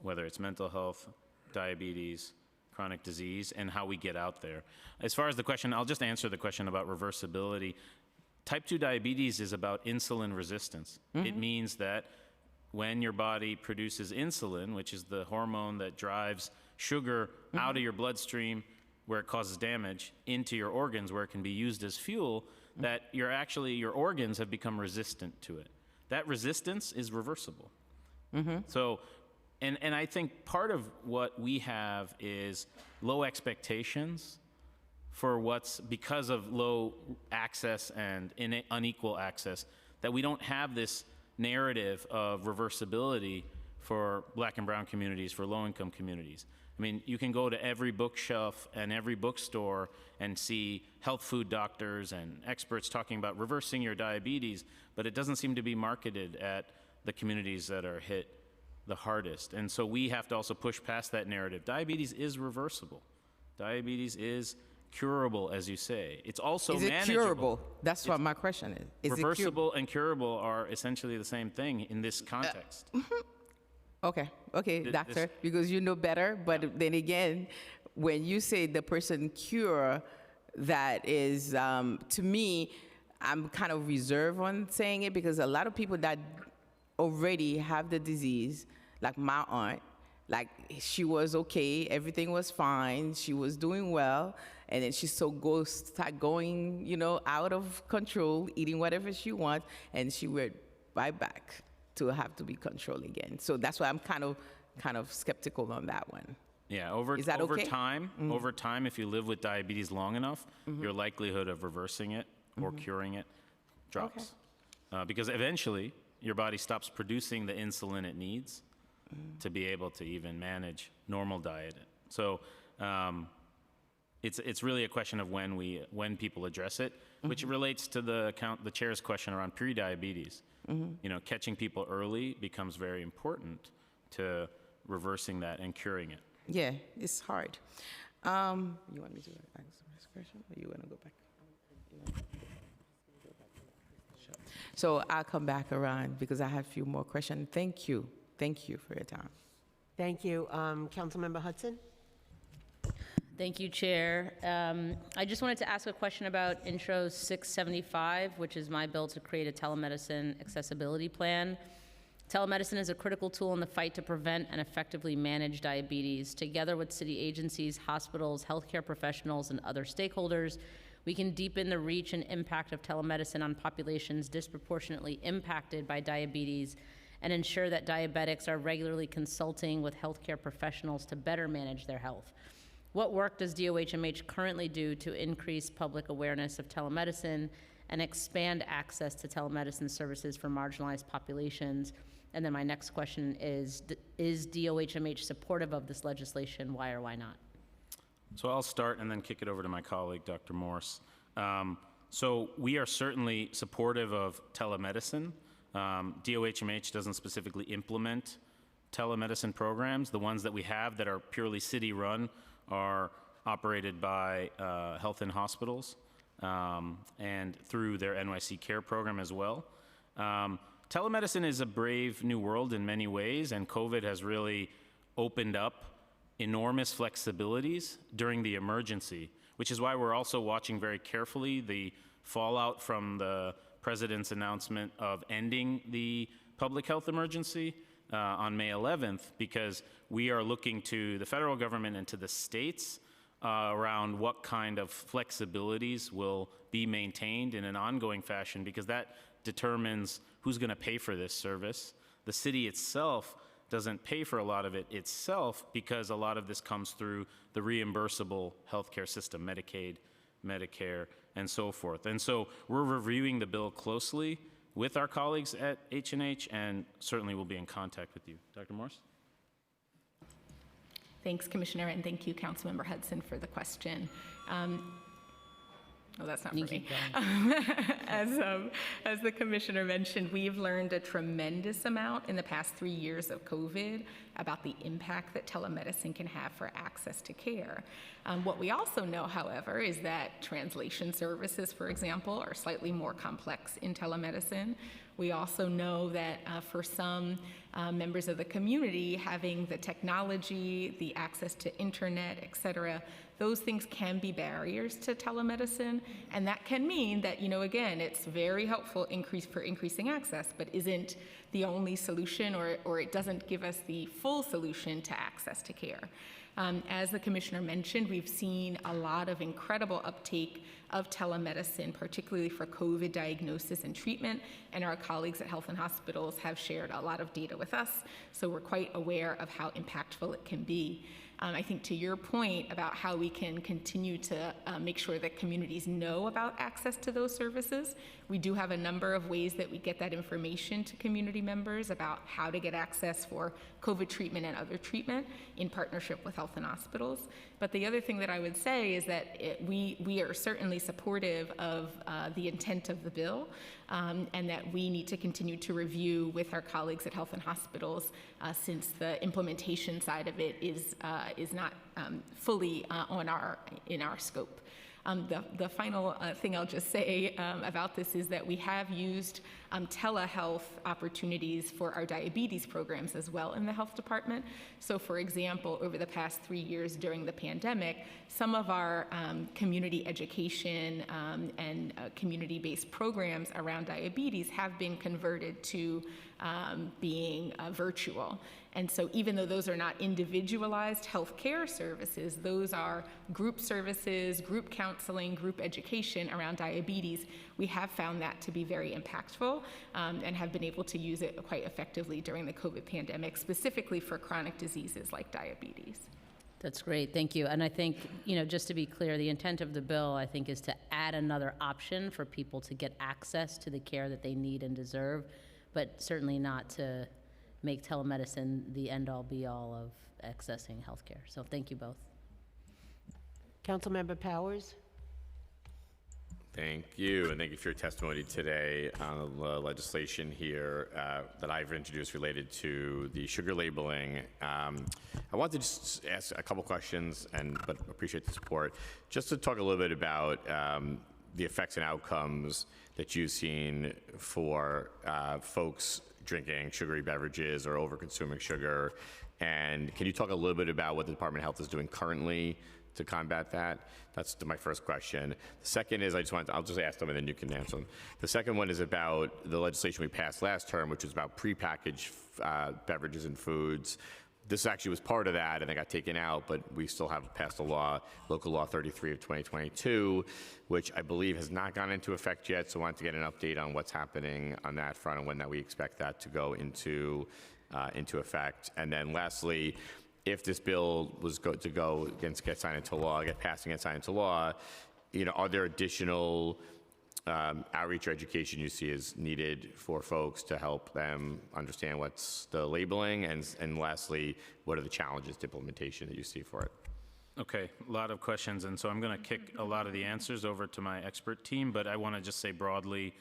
whether it's mental health, diabetes, chronic disease, and how we get out there. As far as the question, I'll just answer the question about reversibility. Type 2 diabetes is about insulin resistance. It means that when your body produces insulin, which is the hormone that drives sugar out of your bloodstream where it causes damage into your organs where it can be used as fuel, that your organs have become resistant to it. That resistance is reversible. So And I think part of what we have is low expectations for because of low access and unequal access, that we don't have this narrative of reversibility for Black and brown communities, for low-income communities. I mean, you can go to every bookshelf and every bookstore and see health food doctors and experts talking about reversing your diabetes, but it doesn't seem to be marketed at the communities that are hit the hardest. And so we have to also push past that narrative. Diabetes is reversible. Diabetes is curable, as you say. It's also manageable. Is it curable? That's what my question is. Is it reversible and curable are essentially the same thing in this context. Okay, doctor, because you know better, but then again, when you say the person cure, that is, to me, I'm kind of reserved on saying it, because a lot of people that already have the disease, like my aunt, like she was okay, everything was fine, she was doing well, and then she start going, out of control, eating whatever she wants, and she went right back to have to be controlled again. So that's why I'm kind of skeptical on that one. Yeah, over time, if you live with diabetes long enough, your likelihood of reversing it or curing it drops. Because eventually, your body stops producing the insulin it needs to be able to even manage normal diet. So it's really a question of when people address it, which relates to the chair's question around prediabetes. Catching people early becomes very important to reversing that and curing it. Yeah, it's hard. You want me to ask the next question, or you want to go back? Sure. So I'll come back around because I have a few more questions. Thank you for your time. Thank you. Councilmember Hudson? Thank you, Chair. I just wanted to ask a question about Intro 675, which is my bill to create a telemedicine accessibility plan. Telemedicine is a critical tool in the fight to prevent and effectively manage diabetes. Together with city agencies, hospitals, healthcare professionals, and other stakeholders, we can deepen the reach and impact of telemedicine on populations disproportionately impacted by diabetes and ensure that diabetics are regularly consulting with healthcare professionals to better manage their health. What work does DOHMH currently do to increase public awareness of telemedicine and expand access to telemedicine services for marginalized populations? And then my next question is DOHMH supportive of this legislation? Why or why not? So I'll start and then kick it over to my colleague, Dr. Morse. So we are certainly supportive of telemedicine. DOHMH doesn't specifically implement telemedicine programs. The ones that we have that are purely city-run are operated by health and hospitals and through their NYC Care program as well. Telemedicine is a brave new world in many ways, and COVID has really opened up enormous flexibilities during the emergency, which is why we're also watching very carefully the fallout from the president's announcement of ending the public health emergency on May 11th, because we are looking to the federal government and to the states around what kind of flexibilities will be maintained in an ongoing fashion, because that determines who's going to pay for this service. The city itself doesn't pay for a lot of it itself because a lot of this comes through the reimbursable healthcare system, Medicaid, Medicare, and so forth. And so we're reviewing the bill closely with our colleagues at H&H, and certainly we'll be in contact with you. Dr. Morse? Thanks, Commissioner, and thank you, Councilmember Hudson, for the question. Oh, that's not for me. As the Commissioner mentioned, we've learned a tremendous amount in the past 3 years of COVID about the impact that telemedicine can have for access to care. What we also know, however, is that translation services, for example, are slightly more complex in telemedicine. We also know that for some members of the community, having the technology, the access to internet, et cetera, those things can be barriers to telemedicine, and that can mean that, again, it's very helpful for increasing access, but isn't the only solution, or it doesn't give us the full solution to access to care. As the commissioner mentioned, we've seen a lot of incredible uptake of telemedicine, particularly for COVID diagnosis and treatment, and our colleagues at Health and Hospitals have shared a lot of data with us, so we're quite aware of how impactful it can be. I think to your point about how we can continue to make sure that communities know about access to those services, we do have a number of ways that we get that information to community members about how to get access for COVID treatment and other treatment in partnership with Health and Hospitals. But the other thing that I would say is that we are certainly supportive of the intent of the bill, and that we need to continue to review with our colleagues at Health and Hospitals since the implementation side of it is not fully in our scope. The final thing I'll just say about this is that we have used telehealth opportunities for our diabetes programs as well in the health department. So for example, over the past 3 years during the pandemic, some of our community education and community-based programs around diabetes have been converted to being virtual. And so even though those are not individualized healthcare services, those are group services, group counseling, group education around diabetes. We have found that to be very impactful and have been able to use it quite effectively during the COVID pandemic, specifically for chronic diseases like diabetes. That's great, thank you. And I think, just to be clear, the intent of the bill, I think, is to add another option for people to get access to the care that they need and deserve, but certainly not to make telemedicine the end-all, be-all of accessing healthcare. So thank you both. Councilmember Powers? Thank you, and thank you for your testimony today on the legislation here that I've introduced related to the sugar labeling. I want to just ask a couple questions, but appreciate the support. Just to talk a little bit about the effects and outcomes that you've seen for folks drinking sugary beverages or over-consuming sugar. And can you talk a little bit about what the Department of Health is doing currently to combat that? That's my first question. The second is, I'll just ask them and then you can answer them. The second one is about the legislation we passed last term, which was about prepackaged beverages and foods. This actually was part of that, and it got taken out, but we still have passed a law, Local Law 33 of 2022, which I believe has not gone into effect yet, so I wanted to get an update on what's happening on that front and when that we expect that to go into effect. And then lastly, if this bill was to go against, get signed into law, get passed and get signed into law, are there additional outreach or education you see is needed for folks to help them understand what's the labeling? And lastly, what are the challenges to implementation that you see for it? Okay, a lot of questions, and so I'm going to kick a lot of the answers over to my expert team, but I want to just say broadly,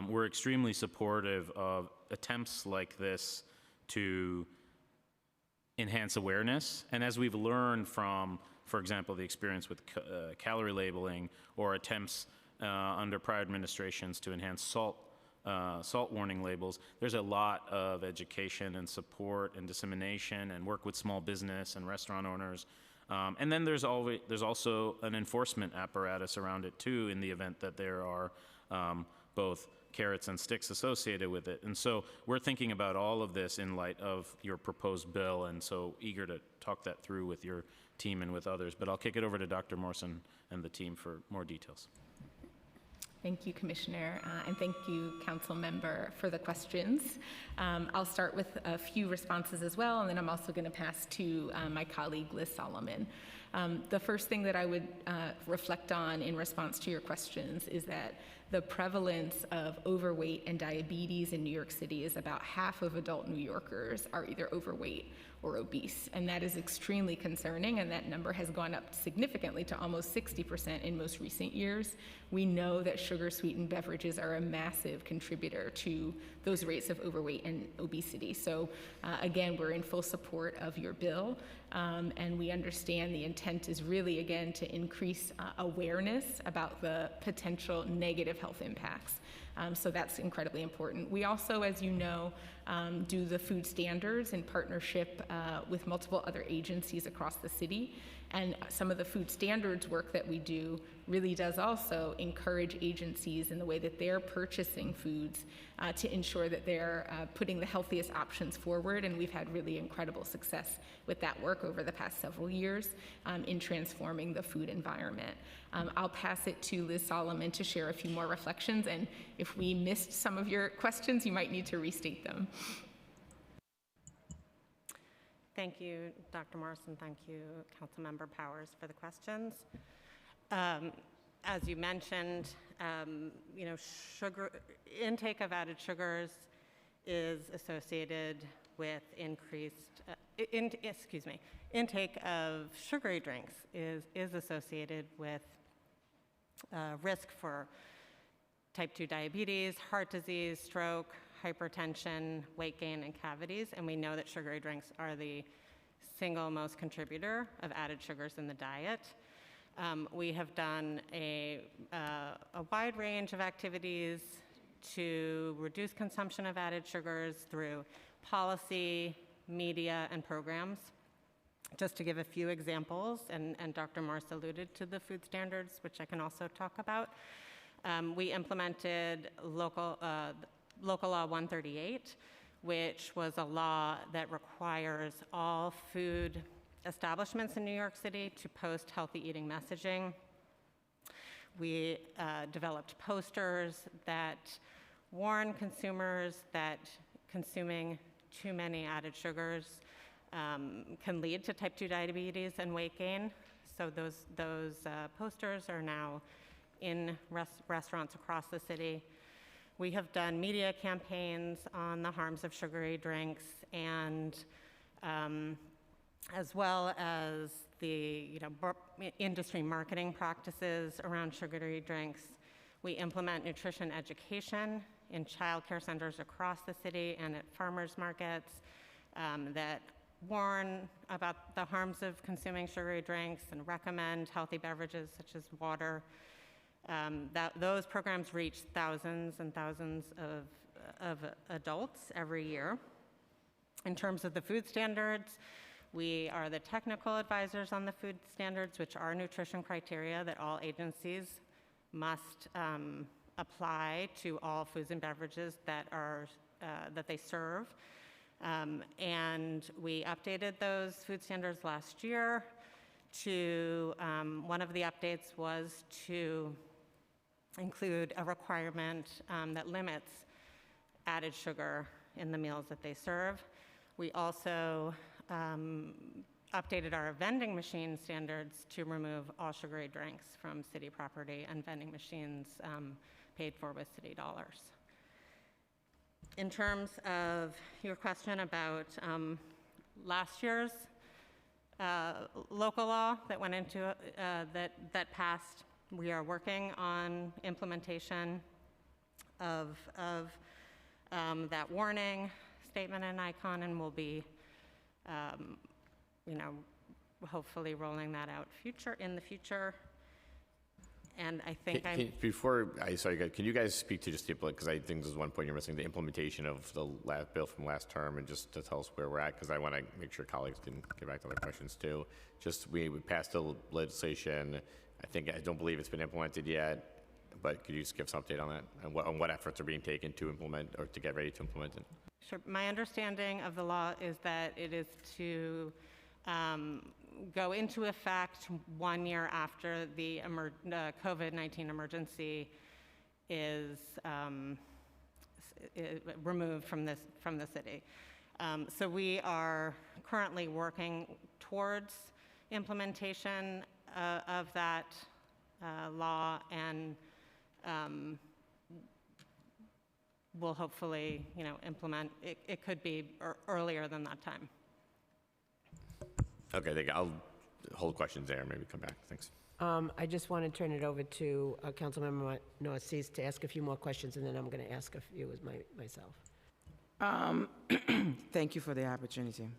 we're extremely supportive of attempts like this to enhance awareness. And as we've learned from, for example, the experience with calorie labeling or attempts under prior administrations to enhance salt warning labels, there's a lot of education and support and dissemination and work with small business and restaurant owners. And then there's also an enforcement apparatus around it too, in the event that there are both carrots and sticks associated with it. And so we're thinking about all of this in light of your proposed bill, and so eager to talk that through with your team and with others. But I'll kick it over to Dr. Morrison and the team for more details. Thank you, Commissioner, and thank you, Council Member, for the questions. I'll start with a few responses as well, and then I'm also going to pass to my colleague, Liz Solomon. The first thing that I would reflect on in response to your questions is that the prevalence of overweight and diabetes in New York City is about half of adult New Yorkers are either overweight or obese, and that is extremely concerning, and that number has gone up significantly to almost 60% in most recent years. We know that sugar-sweetened beverages are a massive contributor to those rates of overweight and obesity. So again, we're in full support of your bill, and we understand the intent is really, again, to increase awareness about the potential negative health impacts. So that's incredibly important. We also, as you know, do the food standards in partnership with multiple other agencies across the city. And some of the food standards work that we do really does also encourage agencies in the way that they're purchasing foods to ensure that they're putting the healthiest options forward. And we've had really incredible success with that work over the past several years in transforming the food environment. I'll pass it to Liz Solomon to share a few more reflections. And if we missed some of your questions, you might need to restate them. Thank you, Dr. Morrison. Thank you, Councilmember Powers, for the questions. As you mentioned, intake of added sugars is associated with increased, intake of sugary drinks is associated with risk for type 2 diabetes, heart disease, stroke, hypertension, weight gain, and cavities. And we know that sugary drinks are the single most contributor of added sugars in the diet. We have done a wide range of activities to reduce consumption of added sugars through policy, media, and programs. Just to give a few examples, and Dr. Morse alluded to the food standards, which I can also talk about. We implemented local Law 138, which was a law that requires all food establishments in New York City to post healthy eating messaging. We developed posters that warn consumers that consuming too many added sugars can lead to type 2 diabetes and weight gain. So those posters are now in restaurants across the city. We have done media campaigns on the harms of sugary drinks, and as well as the industry marketing practices around sugary drinks. We implement nutrition education in child care centers across the city and at farmers markets that warn about the harms of consuming sugary drinks and recommend healthy beverages such as water. Those programs reach thousands and thousands of adults every year. In terms of the food standards, we are the technical advisors on the food standards, which are nutrition criteria that all agencies must apply to all foods and beverages that they serve. And we updated those food standards last year to, one of the updates was to include a requirement that limits added sugar in the meals that they serve. We also updated our vending machine standards to remove all sugary drinks from city property and vending machines paid for with city dollars. In terms of your question about last year's local law that went into that passed, we are working on implementation of that warning statement and icon, and we'll be, hopefully rolling that out in the future. And I think can you guys speak to just the, because I think this is one point you're missing, the implementation of the bill from last term, and just to tell us where we're at, because I want to make sure colleagues can get back to other questions too. Just, we passed the legislation. I don't believe it's been implemented yet, but could you just give us an update on that, and what efforts are being taken to implement or to get ready to implement it? Sure. My understanding of the law is that it is to go into effect 1 year after the COVID-19 emergency is removed from the city. So we are currently working towards implementation of that law, and we'll hopefully, implement. It could be earlier than that time. Okay, thank you. I'll hold questions there and maybe come back. Thanks. I just want to turn it over to Councilmember Narcisse to ask a few more questions, and then I'm going to ask a few myself. Thank you for the opportunity.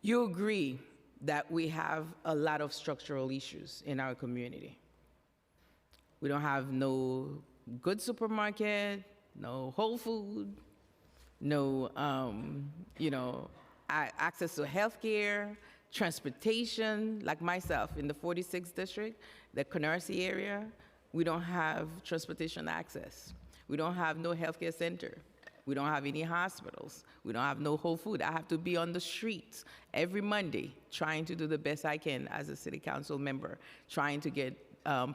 You agree that we have a lot of structural issues in our community. We don't have no good supermarket, no Whole Food, no, access to health care, transportation, like myself in the 46th district, the Canarsie area, we don't have transportation access. We don't have no healthcare center. We don't have any hospitals. We don't have no Whole Food. I have to be on the streets every Monday trying to do the best I can as a city council member, trying to get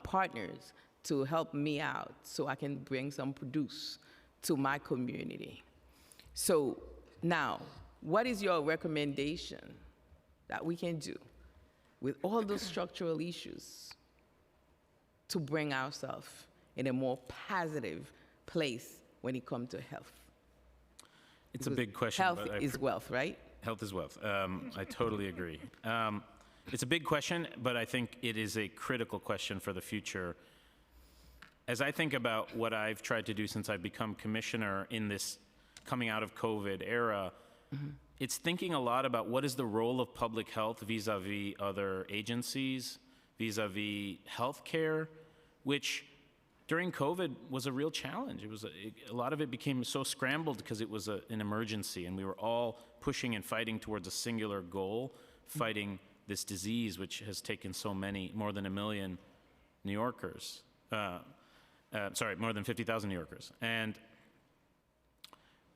partners to help me out so I can bring some produce to my community. So now, what is your recommendation that we can do with all those structural issues to bring ourselves in a more positive place when it comes to health? It's a big question. Health but is wealth, right? Health is wealth. I totally agree. It's a big question, but I think it is a critical question for the future. As I think about what I've tried to do since I've become commissioner in this coming out of COVID era, it's thinking a lot about what is the role of public health vis-a-vis other agencies, vis-a-vis healthcare, which during COVID was a real challenge. It was a lot of it became so scrambled because it was an emergency, and we were all pushing and fighting towards a singular goal, fighting this disease, which has taken so many, more than 1 million New Yorkers. More than 50,000 New Yorkers. And,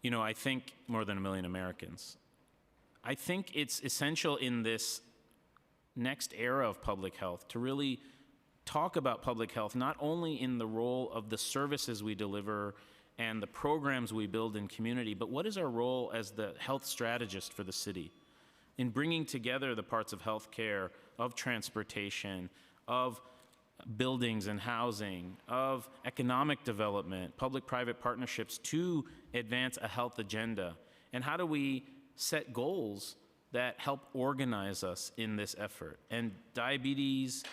you know, I think more than 1 million Americans. I think it's essential in this next era of public health to really talk about public health, not only in the role of the services we deliver and the programs we build in community, but what is our role as the health strategist for the city in bringing together the parts of healthcare, of transportation, of buildings and housing, of economic development, public-private partnerships to advance a health agenda? And how do we set goals that help organize us in this effort? And diabetes,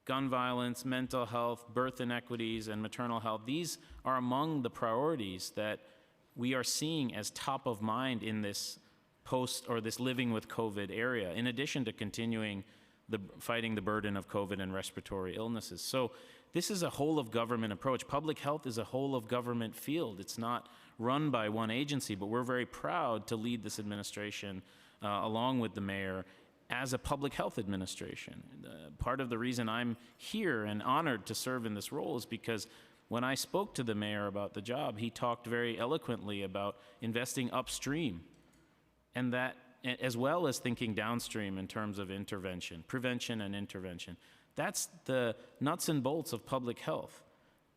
gun violence, mental health, birth inequities, and maternal health, these are among the priorities that we are seeing as top of mind in this this living with COVID area, in addition to continuing fighting the burden of COVID and respiratory illnesses. So this is a whole of government approach. Public health is a whole of government field. It's not run by one agency, but we're very proud to lead this administration along with the mayor as a public health administration. Part of the reason I'm here and honored to serve in this role is because when I spoke to the mayor about the job, he talked very eloquently about investing upstream, and that, as well as thinking downstream in terms of intervention, prevention and intervention. That's the nuts and bolts of public health,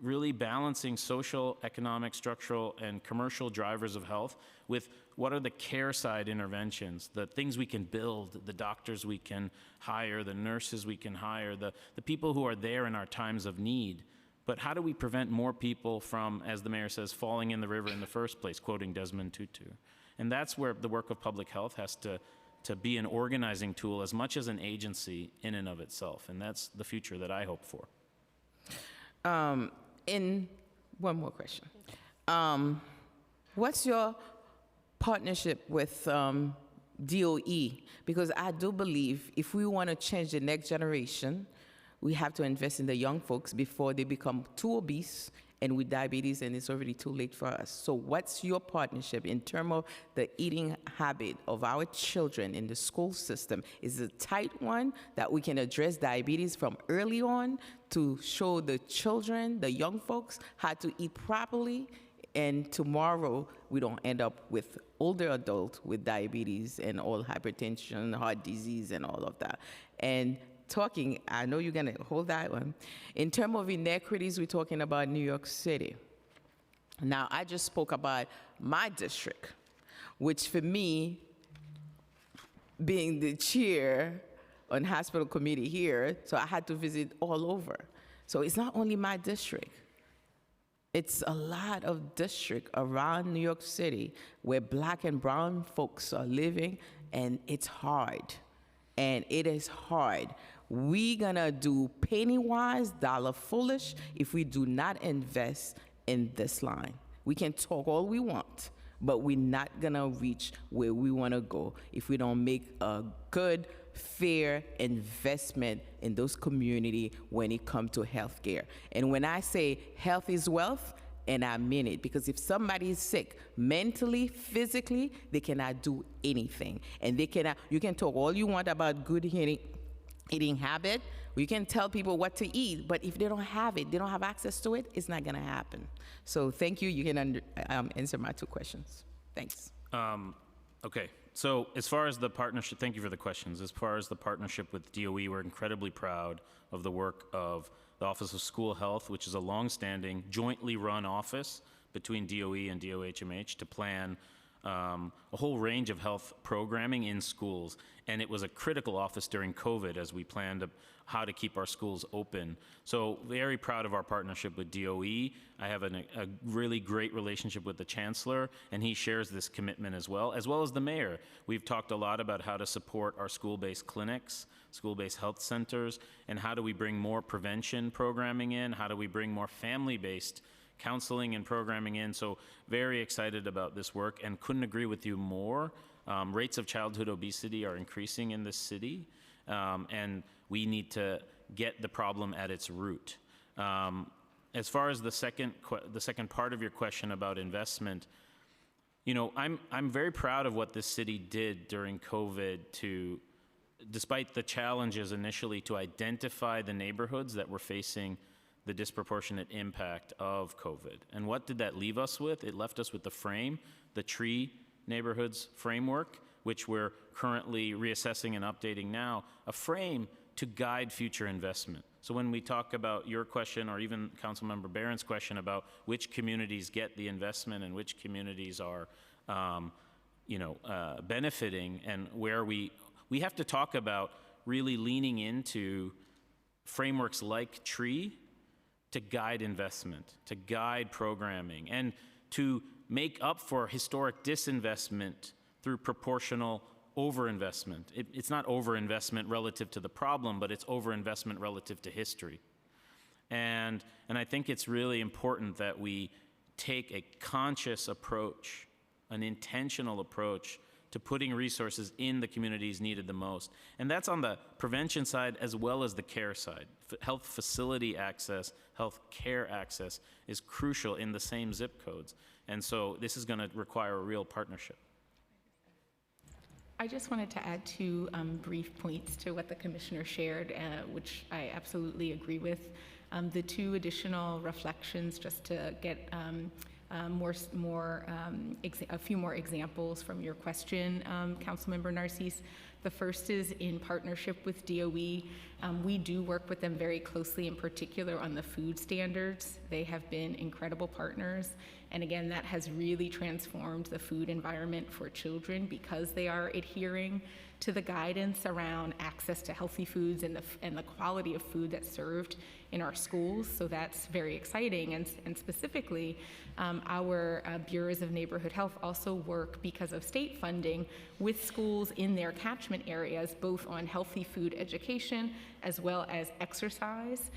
really balancing social, economic, structural, and commercial drivers of health with what are the care side interventions, the things we can build, the doctors we can hire, the nurses we can hire, the people who are there in our times of need. But how do we prevent more people from, as the mayor says, falling in the river in the first place, quoting Desmond Tutu? And that's where the work of public health has to be an organizing tool as much as an agency in and of itself. And that's the future that I hope for. One more question. What's your partnership with DOE? Because I do believe if we want to change the next generation, we have to invest in the young folks before they become too obese and with diabetes, and it's already too late for us. So what's your partnership in terms of the eating habit of our children in the school system? Is it a tight one that we can address diabetes from early on to show the children, the young folks, how to eat properly, and tomorrow we don't end up with older adults with diabetes and all hypertension, heart disease, and all of that. And talking, I know you're gonna hold that one. In terms of inequities, we're talking about New York City. Now, I just spoke about my district, which for me, being the chair on hospital committee here, so I had to visit all over. So it's not only my district. It's a lot of districts around New York City where Black and brown folks are living, and it's hard. And it is hard. We're gonna do penny wise, dollar foolish if we do not invest in this line. We can talk all we want, but we're not gonna reach where we wanna go if we don't make a good, fair investment in those communities when it comes to healthcare. And when I say health is wealth, and I mean it, because if somebody is sick mentally, physically, they cannot do anything. And they cannot, you can talk all you want about good eating habit, you can tell people what to eat, but if they don't have it, they don't have access to it, it's not gonna happen. So thank you, you can answer my 2 questions. Thanks. Okay, so as far as the partnership, thank you for the questions. As far as the partnership with DOE, we're incredibly proud of the work of the Office of School Health, which is a longstanding jointly run office between DOE and DOHMH to plan a whole range of health programming in schools. And it was a critical office during COVID as we planned how to keep our schools open. So very proud of our partnership with DOE. I have a really great relationship with the chancellor, and he shares this commitment as well as the mayor. We've talked a lot about how to support our school-based clinics, school-based health centers, and how do we bring more prevention programming in, how do we bring more family-based counseling and programming in. So very excited about this work and couldn't agree with you more. Rates of childhood obesity are increasing in this city, and we need to get the problem at its root. As far as the second part of your question about investment, you know, I'm very proud of what this city did during COVID to, despite the challenges initially, to identify the neighborhoods that were facing the disproportionate impact of COVID. And what did that leave us with? It left us with the frame, the TREE neighborhoods framework, which we're currently reassessing and updating now, a frame to guide future investment. So when we talk about your question, or even Councilmember Barron's question about which communities get the investment and which communities are, benefiting, and where we have to talk about really leaning into frameworks like TREE to guide investment, to guide programming, and to make up for historic disinvestment through proportional overinvestment. It's not overinvestment relative to the problem, but it's overinvestment relative to history. And I think it's really important that we take a conscious approach, an intentional approach to putting resources in the communities needed the most. And that's on the prevention side as well as the care side. Health facility access, health care access is crucial in the same zip codes. And so this is going to require a real partnership. I just wanted to add 2 brief points to what the commissioner shared, which I absolutely agree with. The 2 additional reflections, just to get a few more examples from your question, Councilmember Narcisse. The first is in partnership with DOE. We do work with them very closely, in particular on the food standards. They have been incredible partners. And again, that has really transformed the food environment for children because they are adhering to the guidance around access to healthy foods and the quality of food that's served in our schools. So that's very exciting. And specifically, our Bureaus of Neighborhood Health also work, because of state funding, with schools in their catchment areas, both on healthy food education as well as exercise,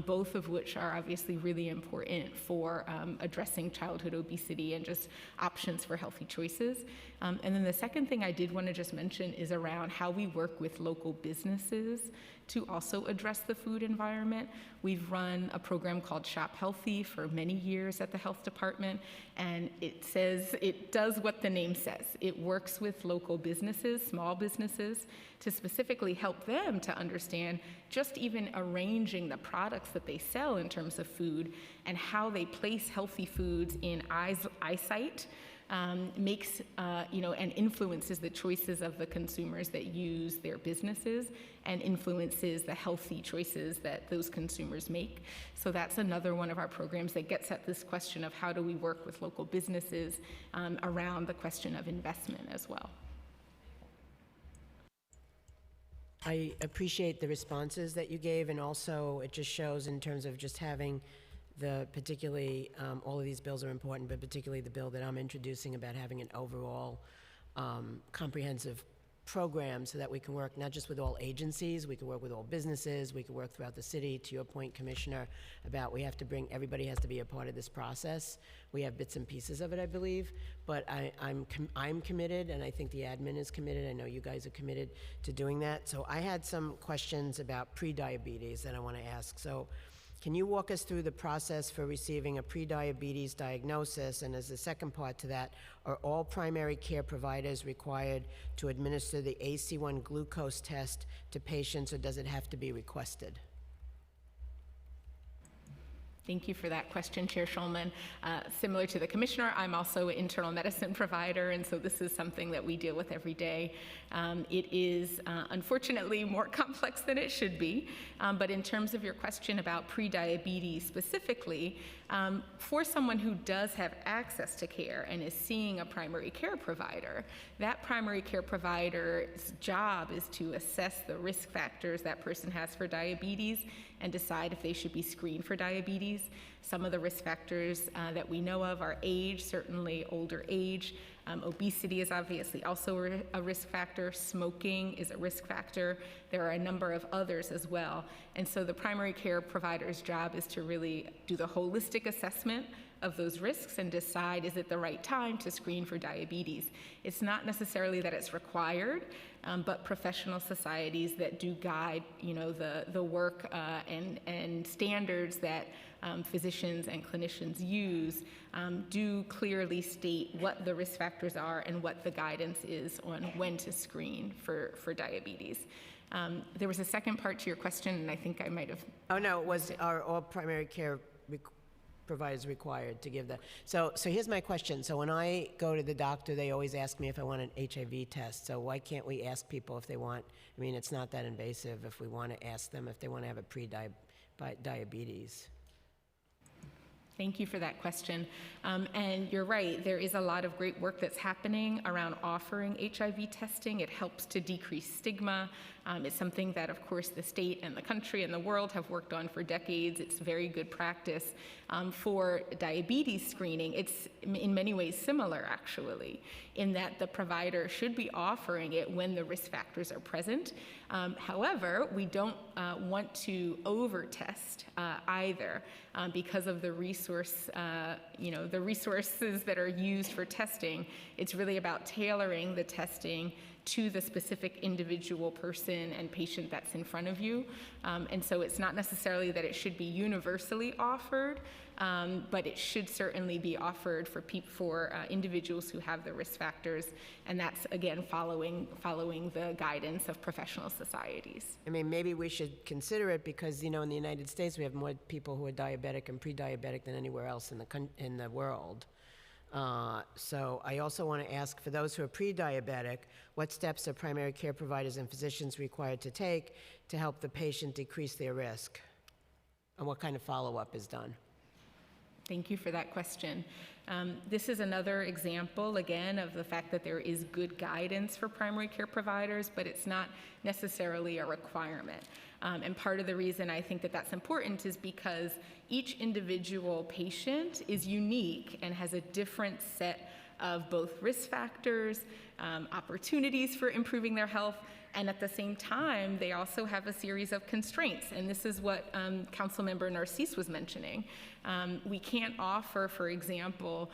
both of which are obviously really important for addressing childhood obesity and just options for healthy choices. And then the second thing I did want to just mention is around how we work with local businesses to also address the food environment. We've run a program called Shop Healthy for many years at the health department, and it does what the name says. It works with local businesses, small businesses, to specifically help them to understand just even arranging the products that they sell in terms of food and how they place healthy foods in eyesight. Makes, and influences the choices of the consumers that use their businesses and influences the healthy choices that those consumers make. So that's another one of our programs that gets at this question of how do we work with local businesses around the question of investment as well. I appreciate the responses that you gave, and also it just shows in terms of just having particularly, all of these bills are important, but particularly the bill that I'm introducing about having an overall comprehensive program so that we can work not just with all agencies, we can work with all businesses, we can work throughout the city. To your point, Commissioner, about everybody has to be a part of this process. We have bits and pieces of it, I believe, but I'm committed, and I think the admin is committed. I know you guys are committed to doing that. So I had some questions about pre-diabetes that I want to ask. So Can you walk us through the process for receiving a prediabetes diagnosis? And as a second part to that, are all primary care providers required to administer the AC1 glucose test to patients, or does it have to be requested? Thank you for that question, Chair Schulman. Similar to the Commissioner, I'm also an internal medicine provider, and so this is something that we deal with every day. It is unfortunately more complex than it should be, but in terms of your question about prediabetes specifically, for someone who does have access to care and is seeing a primary care provider, that primary care provider's job is to assess the risk factors that person has for diabetes and decide if they should be screened for diabetes. Some of the risk factors that we know of are age, certainly older age. Obesity is obviously also a risk factor. Smoking is a risk factor. There are a number of others as well. And so the primary care provider's job is to really do the holistic assessment of those risks and decide, is it the right time to screen for diabetes? It's not necessarily that it's required, but professional societies that do guide, the work and standards that physicians and clinicians use do clearly state what the risk factors are and what the guidance is on when to screen for diabetes. There was a second part to your question, and I think I might have. Oh, no, are all primary care providers required to give that? So here's my question. So when I go to the doctor, they always ask me if I want an HIV test. So why can't we ask people if they want? I mean, it's not that invasive if we want to ask them if they want to have a pre-diabetes. Thank you for that question. And you're right, there is a lot of great work that's happening around offering HIV testing. It helps to decrease stigma. It's something that, of course, the state and the country and the world have worked on for decades. It's very good practice. For diabetes screening, it's in many ways similar, actually, in that the provider should be offering it when the risk factors are present. However, we don't want to over-test either because of the resources that are used for testing. It's really about tailoring the testing to the specific individual person and patient that's in front of you. And so it's not necessarily that it should be universally offered, but it should certainly be offered for individuals who have the risk factors. And that's, again, following the guidance of professional societies. I mean, maybe we should consider it because, in the United States, we have more people who are diabetic and pre-diabetic than anywhere else in the world. So I also want to ask, for those who are pre-diabetic, what steps are primary care providers and physicians required to take to help the patient decrease their risk? And what kind of follow-up is done? Thank you for that question. This is another example, again, of the fact that there is good guidance for primary care providers, but it's not necessarily a requirement. And part of the reason I think that that's important is because each individual patient is unique and has a different set of both risk factors, opportunities for improving their health, and at the same time, they also have a series of constraints. And this is what Councilmember Narcisse was mentioning. We can't offer, for example,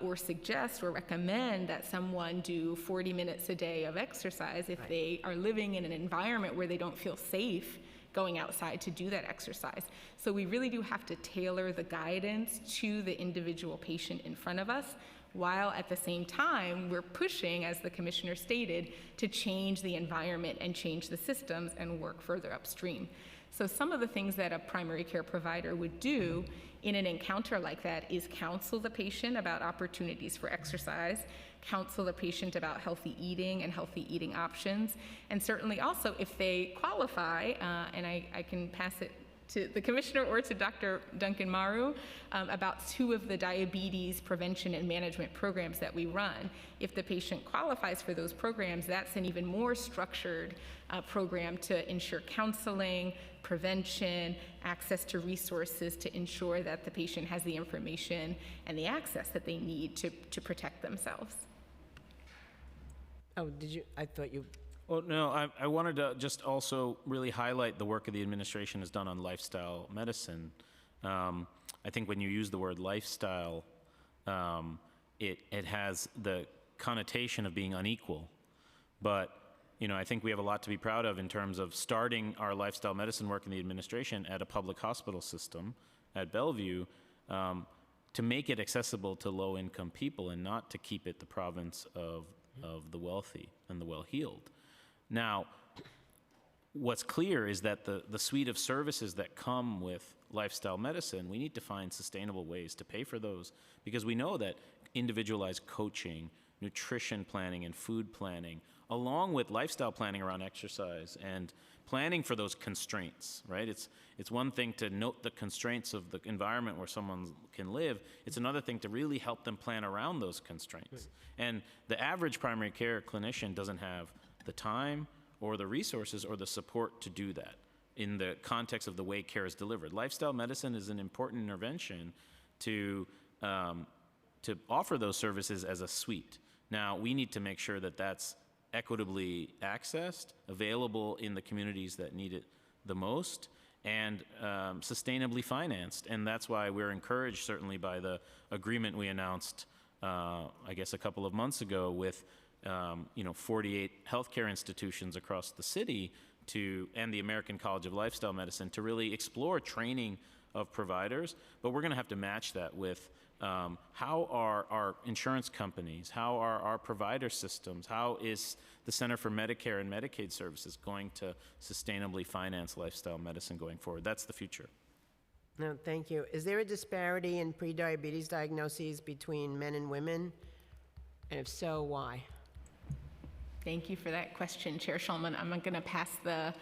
or suggest or recommend that someone do 40 minutes a day of exercise if they are living in an environment where they don't feel safe going outside to do that exercise. So we really do have to tailor the guidance to the individual patient in front of us, while at the same time, we're pushing, as the Commissioner stated, to change the environment and change the systems and work further upstream. So some of the things that a primary care provider would do in an encounter like that is counsel the patient about opportunities for exercise, counsel the patient about healthy eating and healthy eating options, and certainly also, if they qualify, and I can pass it to the Commissioner or to Dr. Duncan Maru about 2 of the diabetes prevention and management programs that we run. If the patient qualifies for those programs, that's an even more structured program to ensure counseling, prevention, access to resources to ensure that the patient has the information and the access that they need to protect themselves. Oh, I thought you... Well, no, I wanted to just also really highlight the work that the administration has done on lifestyle medicine. I think when you use the word lifestyle, it has the connotation of being unequal. But I think we have a lot to be proud of in terms of starting our lifestyle medicine work in the administration at a public hospital system at Bellevue, to make it accessible to low-income people and not to keep it the province of the wealthy and the well-heeled. Now, what's clear is that the suite of services that come with lifestyle medicine, we need to find sustainable ways to pay for those, because we know that individualized coaching, nutrition planning, and food planning, along with lifestyle planning around exercise and planning for those constraints, right? It's one thing to note the constraints of the environment where someone can live. It's another thing to really help them plan around those constraints. And the average primary care clinician doesn't have the time or the resources or the support to do that in the context of the way care is delivered. Lifestyle medicine is an important intervention to offer those services as a suite. Now, we need to make sure that that's equitably accessed, available in the communities that need it the most, and sustainably financed. And that's why we're encouraged, certainly, by the agreement we announced, I guess, a couple of months ago with 48 healthcare institutions across the city and the American College of Lifestyle Medicine to really explore training of providers. But we're going to have to match that with how are our insurance companies, how are our provider systems, how is the Center for Medicare and Medicaid Services going to sustainably finance lifestyle medicine going forward? That's the future. No, thank you. Is there a disparity in prediabetes diagnoses between men and women? And if so, why? Thank you for that question, Chair Schulman. I'm going to pass the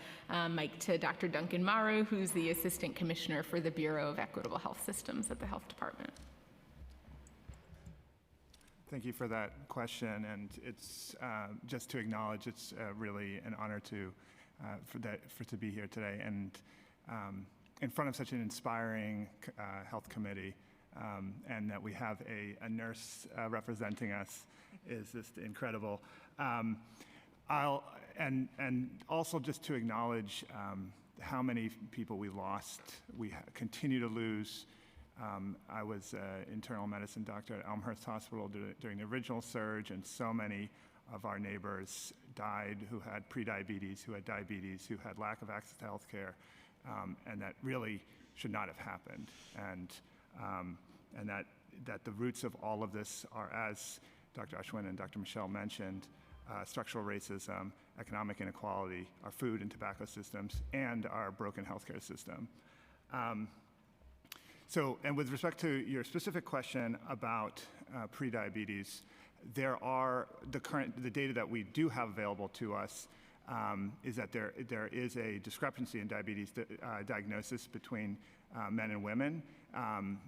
mic to Dr. Duncan Maru, who's the Assistant Commissioner for the Bureau of Equitable Health Systems at the Health Department. Thank you for that question, and it's just to acknowledge it's really an honor to be here today and in front of such an inspiring health committee, and that we have a nurse representing us is just incredible. And also just to acknowledge how many people we lost, we continue to lose. I was an internal medicine doctor at Elmhurst Hospital during the original surge, and so many of our neighbors died who had prediabetes, who had diabetes, who had lack of access to health care, and that really should not have happened. And that the roots of all of this are, as Dr. Ashwin and Dr. Michelle mentioned, structural racism, economic inequality, our food and tobacco systems, and our broken healthcare system. And with respect to your specific question about prediabetes, the data that we do have available to us is that there is a discrepancy in diabetes diagnosis between men and women,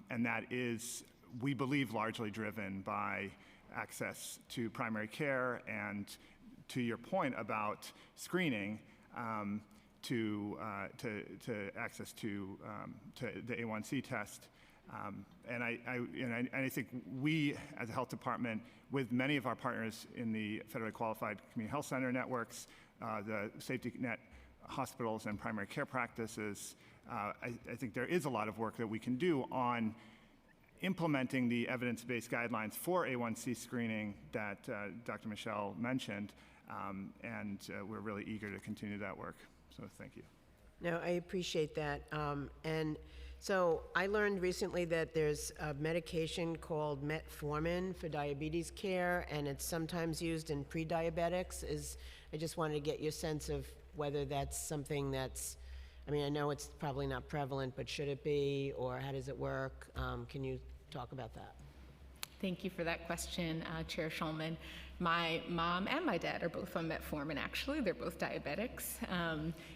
and that is, we believe, largely driven by access to primary care and, to your point about screening, to access to the A1C test. And I think we, as a health department, with many of our partners in the federally qualified community health center networks, the safety net hospitals and primary care practices, I think there is a lot of work that we can do on implementing the evidence-based guidelines for A1C screening that Dr. Michelle mentioned, and we're really eager to continue that work. So thank you. No, I appreciate that. And so I learned recently that there's a medication called metformin for diabetes care, and it's sometimes used in pre-diabetics. I just wanted to get your sense of whether that's something that's, I mean, I know it's probably not prevalent, but should it be, or how does it work? Can you talk about that? Thank you for that question, Chair Schulman. My mom and my dad are both on metformin, actually. They're both diabetics.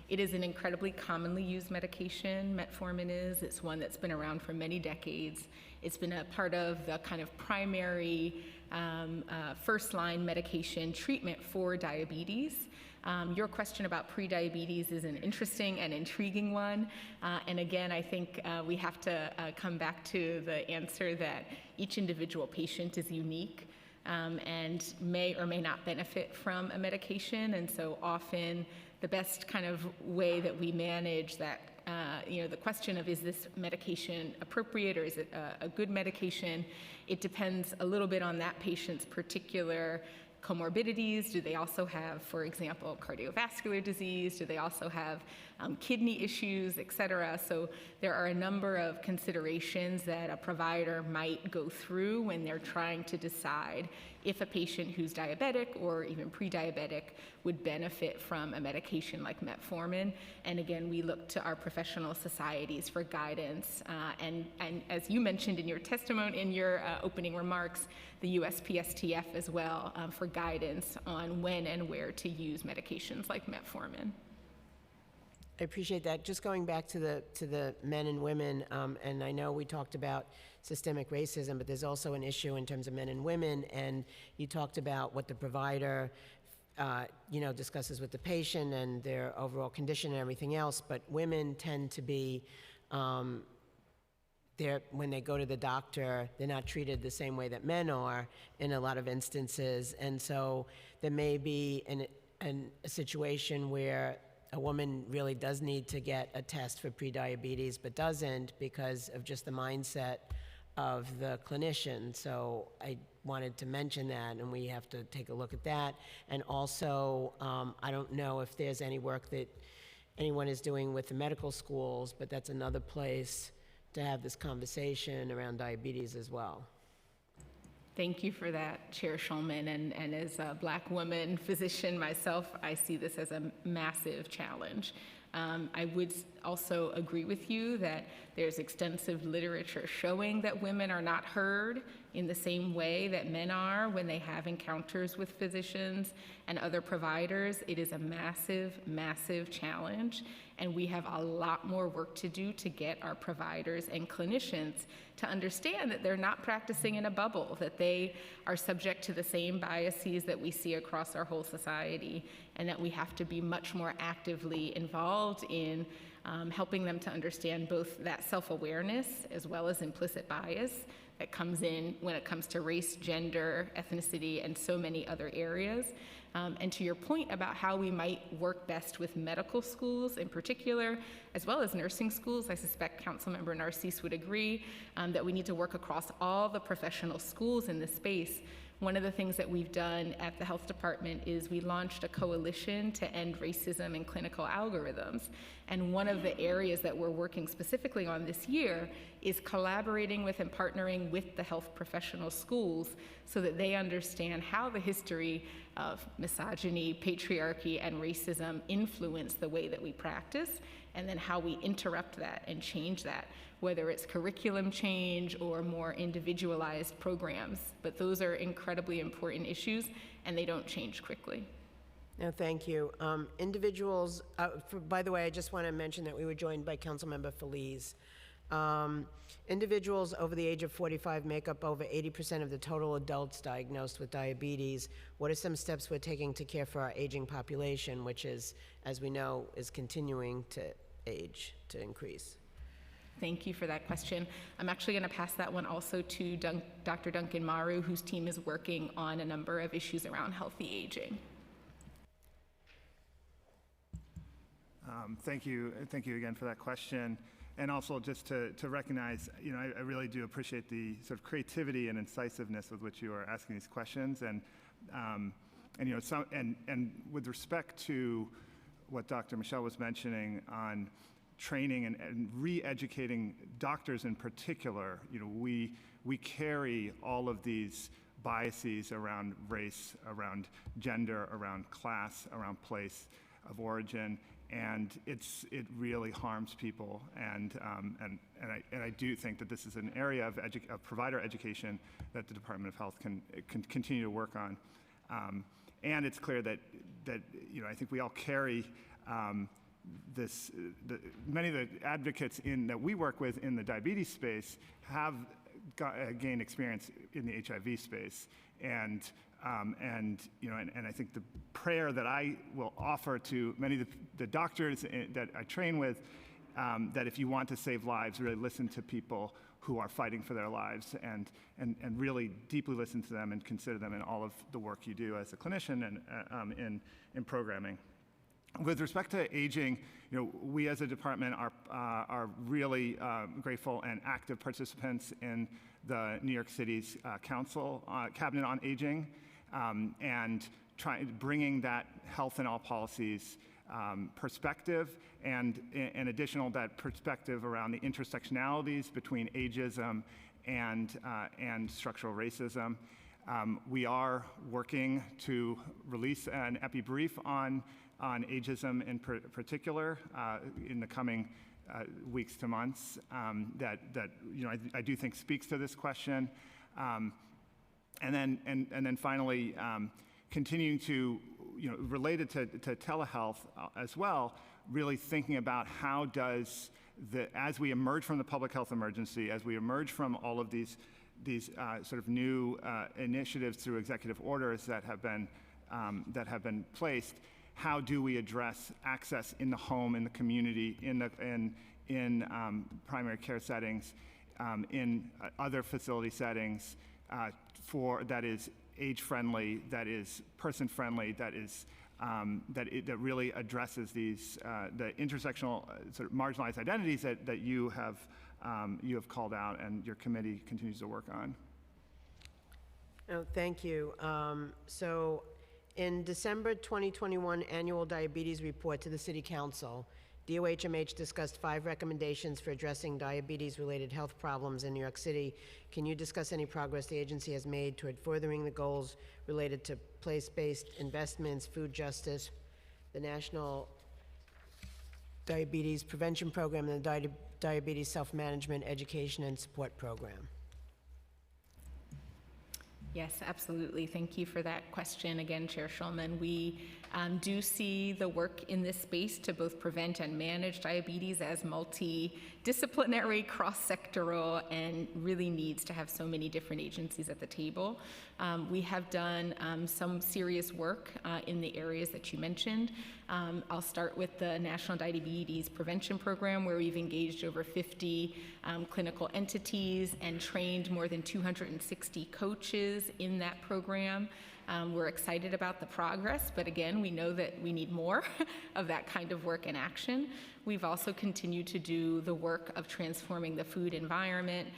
It is an incredibly commonly used medication, metformin is. It's one that's been around for many decades. It's been a part of the kind of primary first-line medication treatment for diabetes. Your question about prediabetes is an interesting and intriguing one. And again, I think we have to come back to the answer that each individual patient is unique and may or may not benefit from a medication. And so often the best kind of way that we manage that, the question of is this medication appropriate or is it a good medication, it depends a little bit on that patient's particular comorbidities? Do they also have, for example, cardiovascular disease? Do they also have kidney issues, et cetera? So there are a number of considerations that a provider might go through when they're trying to decide if a patient who's diabetic or even pre-diabetic would benefit from a medication like metformin. And again, we look to our professional societies for guidance. And as you mentioned in your testimony, in your opening remarks, the USPSTF as well for guidance on when and where to use medications like metformin. I appreciate that. Just going back to the men and women, and I know we talked about systemic racism, but there's also an issue in terms of men and women, and you talked about what the provider discusses with the patient and their overall condition and everything else, but women tend to be, when they go to the doctor, they're not treated the same way that men are in a lot of instances, and so there may be a situation where a woman really does need to get a test for prediabetes, but doesn't because of just the mindset of the clinician. So I wanted to mention that, and we have to take a look at that. And also, I don't know if there's any work that anyone is doing with the medical schools, but that's another place to have this conversation around diabetes as well. Thank you for that, Chair Schulman. And as a Black woman physician myself, I see this as a massive challenge. I would also agree with you that there's extensive literature showing that women are not heard in the same way that men are when they have encounters with physicians and other providers. It is a massive, massive challenge, and we have a lot more work to do to get our providers and clinicians to understand that they're not practicing in a bubble, that they are subject to the same biases that we see across our whole society, and that we have to be much more actively involved in helping them to understand both that self-awareness as well as implicit bias that comes in when it comes to race, gender, ethnicity, and so many other areas. And to your point about how we might work best with medical schools in particular, as well as nursing schools, I suspect Councilmember Narcisse would agree that we need to work across all the professional schools in this space. One of the things that we've done at the health department is we launched a coalition to end racism in clinical algorithms. And one of the areas that we're working specifically on this year is collaborating with and partnering with the health professional schools so that they understand how the history of misogyny, patriarchy, and racism influence the way that we practice, and then how we interrupt that and change that, whether it's curriculum change or more individualized programs. But those are incredibly important issues, and they don't change quickly. No, thank you. Individuals, by the way, I just want to mention that we were joined by Councilmember Feliz. Individuals over the age of 45 make up over 80% of the total adults diagnosed with diabetes. What are some steps we're taking to care for our aging population, which is, as we know, is continuing to age, to increase? Thank you for that question. I'm actually going to pass that one also to Dr. Duncan Maru, whose team is working on a number of issues around healthy aging. Thank you again for that question. And also just to recognize, I really do appreciate the sort of creativity and incisiveness with which you are asking these questions. And with respect to what Dr. Michelle was mentioning on training and re-educating doctors in particular, we carry all of these biases around race, around gender, around class, around place of origin, and it really harms people. And I do think that this is an area of provider education that the Department of Health can continue to work on. And it's clear that I think we all carry many of the advocates that we work with in the diabetes space have gained experience in the HIV space, and I think the prayer that I will offer to many of the doctors that I train with, that if you want to save lives, really listen to people who are fighting for their lives, and really deeply listen to them and consider them in all of the work you do as a clinician and in programming. With respect to aging, we as a department are really grateful and active participants in the New York City's Cabinet on Aging. and bringing that health in all policies perspective and in additional that perspective around the intersectionalities between ageism and structural racism. We are working to release an epi-brief on ageism in particular in the coming weeks to months that I do think speaks to this question. And then finally, continuing to, related to telehealth as well, really thinking about how does as we emerge from the public health emergency, as we emerge from all of these sort of new initiatives through executive orders that have been placed, how do we address access in the home, in the community, in primary care settings, in other facility settings, that is age-friendly, that is person-friendly, that really addresses these the intersectional sort of marginalized identities that you have called out and your committee continues to work on. Oh, thank you. So in December 2021 annual diabetes report to the City Council, DOHMH discussed 5 recommendations for addressing diabetes-related health problems in New York City. Can you discuss any progress the agency has made toward furthering the goals related to place-based investments, food justice, the National Diabetes Prevention Program, and the Diabetes Self-Management Education and Support Program? Yes, absolutely. Thank you for that question again, Chair Schulman. We do see the work in this space to both prevent and manage diabetes as multidisciplinary, cross-sectoral, and really needs to have so many different agencies at the table. We have done some serious work in the areas that you mentioned. I'll start with the National Diabetes Prevention Program, where we've engaged over 50 clinical entities and trained more than 260 coaches in that program. We're excited about the progress, but again, we know that we need more of that kind of work and action. We've also continued to do the work of transforming the food environment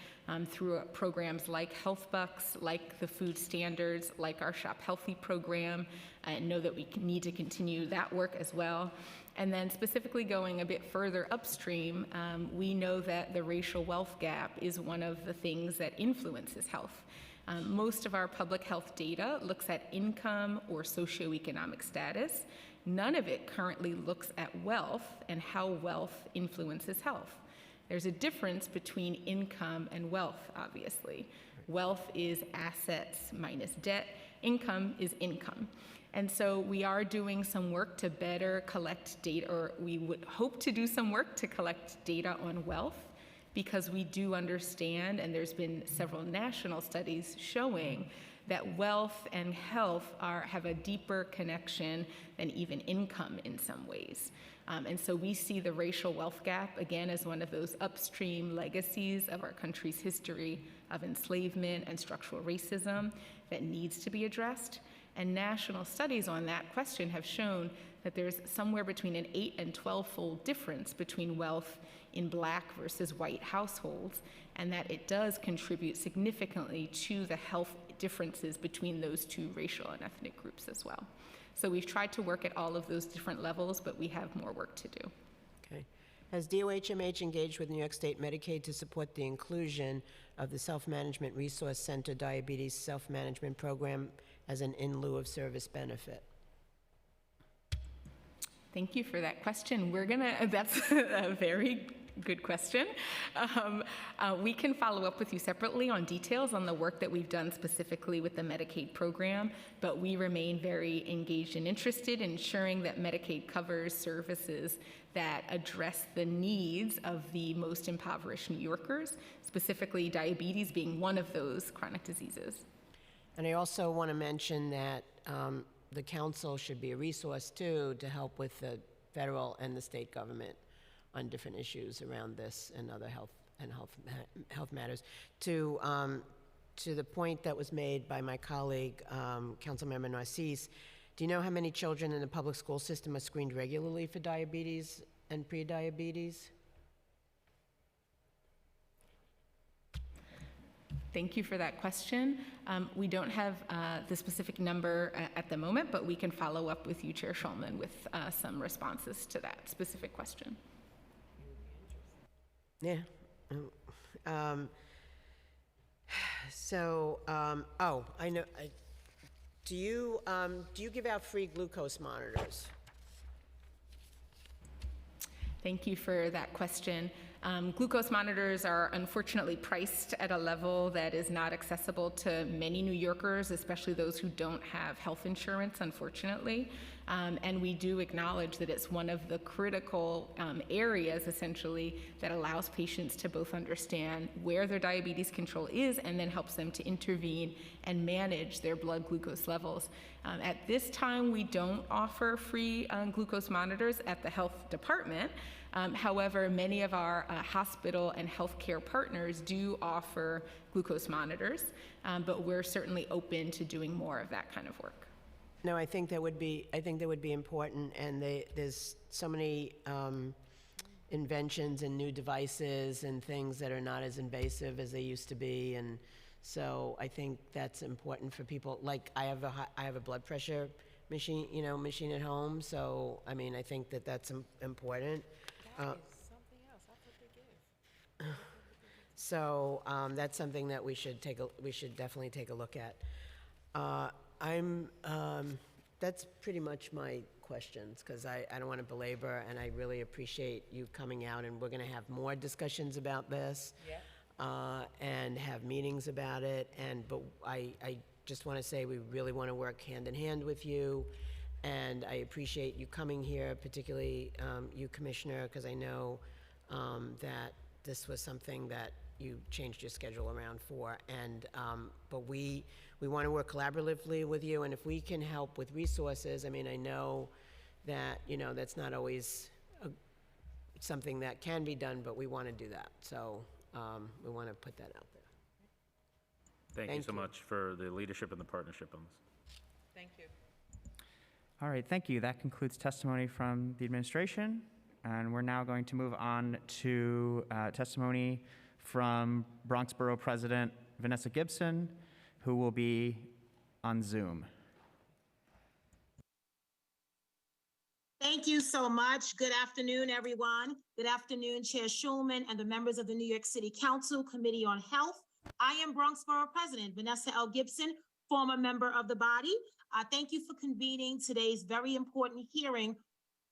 through programs like Health Bucks, like the food standards, like our Shop Healthy program, and know that we need to continue that work as well. And then specifically going a bit further upstream, we know that the racial wealth gap is one of the things that influences health. Most of our public health data looks at income or socioeconomic status. None of it currently looks at wealth and how wealth influences health. There's a difference between income and wealth, obviously. Wealth is assets minus debt. Income is income. And so we are doing some work to better collect data, or we would hope to do some work to collect data on wealth, because we do understand, and there's been several national studies showing that wealth and health have a deeper connection than even income in some ways. And so we see the racial wealth gap, again, as one of those upstream legacies of our country's history of enslavement and structural racism that needs to be addressed. And national studies on that question have shown that there's somewhere between an 8 and 12-fold difference between wealth in Black versus white households, and that it does contribute significantly to the health differences between those two racial and ethnic groups as well. So we've tried to work at all of those different levels, but we have more work to do. Okay. Has DOHMH engaged with New York State Medicaid to support the inclusion of the Self-Management Resource Center Diabetes Self-Management Program as an in lieu of service benefit? Thank you for that question. That's a very good question. We can follow up with you separately on details on the work that we've done specifically with the Medicaid program, but we remain very engaged and interested in ensuring that Medicaid covers services that address the needs of the most impoverished New Yorkers, specifically diabetes being one of those chronic diseases. And I also want to mention that the council should be a resource too to help with the federal and the state government on different issues around this and other health matters. To the point that was made by my colleague, Councilmember Narcisse, do you know how many children in the public school system are screened regularly for diabetes and prediabetes? Thank you for that question. We don't have the specific number at the moment, but we can follow up with you, Chair Schulman, with some responses to that specific question. Yeah. I know. Do you give out free glucose monitors? Thank you for that question. Glucose monitors are unfortunately priced at a level that is not accessible to many New Yorkers, especially those who don't have health insurance, unfortunately. And we do acknowledge that it's one of the critical areas, essentially, that allows patients to both understand where their diabetes control is and then helps them to intervene and manage their blood glucose levels. At this time, we don't offer free glucose monitors at the health department. However, many of our hospital and healthcare partners do offer glucose monitors, but we're certainly open to doing more of that kind of work. No, I think that would be important, and there's so many inventions and new devices and things that are not as invasive as they used to be, and so I think that's important for people. Like I have a blood pressure machine at home, so I mean I think that that's important. So that's something that we should definitely take a look at. That's pretty much my questions, because I don't want to belabor, and I really appreciate you coming out, and we're going to have more discussions about this, and have meetings about it, but I just want to say we really want to work hand in hand with you, and I appreciate you coming here, particularly you, Commissioner, because I know that this was something that you changed your schedule around for, and but we want to work collaboratively with you, and if we can help with resources, I mean, I know that, that's not always something that can be done, but we want to do that, so we want to put that out there. Thank you so much for the leadership and the partnership on this. Thank you. All right, thank you. That concludes testimony from the administration, and we're now going to move on to testimony from Bronx Borough President Vanessa Gibson, who will be on Zoom. Thank you so much. Good afternoon, everyone. Good afternoon, Chair Schulman and the members of the New York City Council Committee on Health. I am Bronx Borough President Vanessa L. Gibson, former member of the body. Thank you for convening today's very important hearing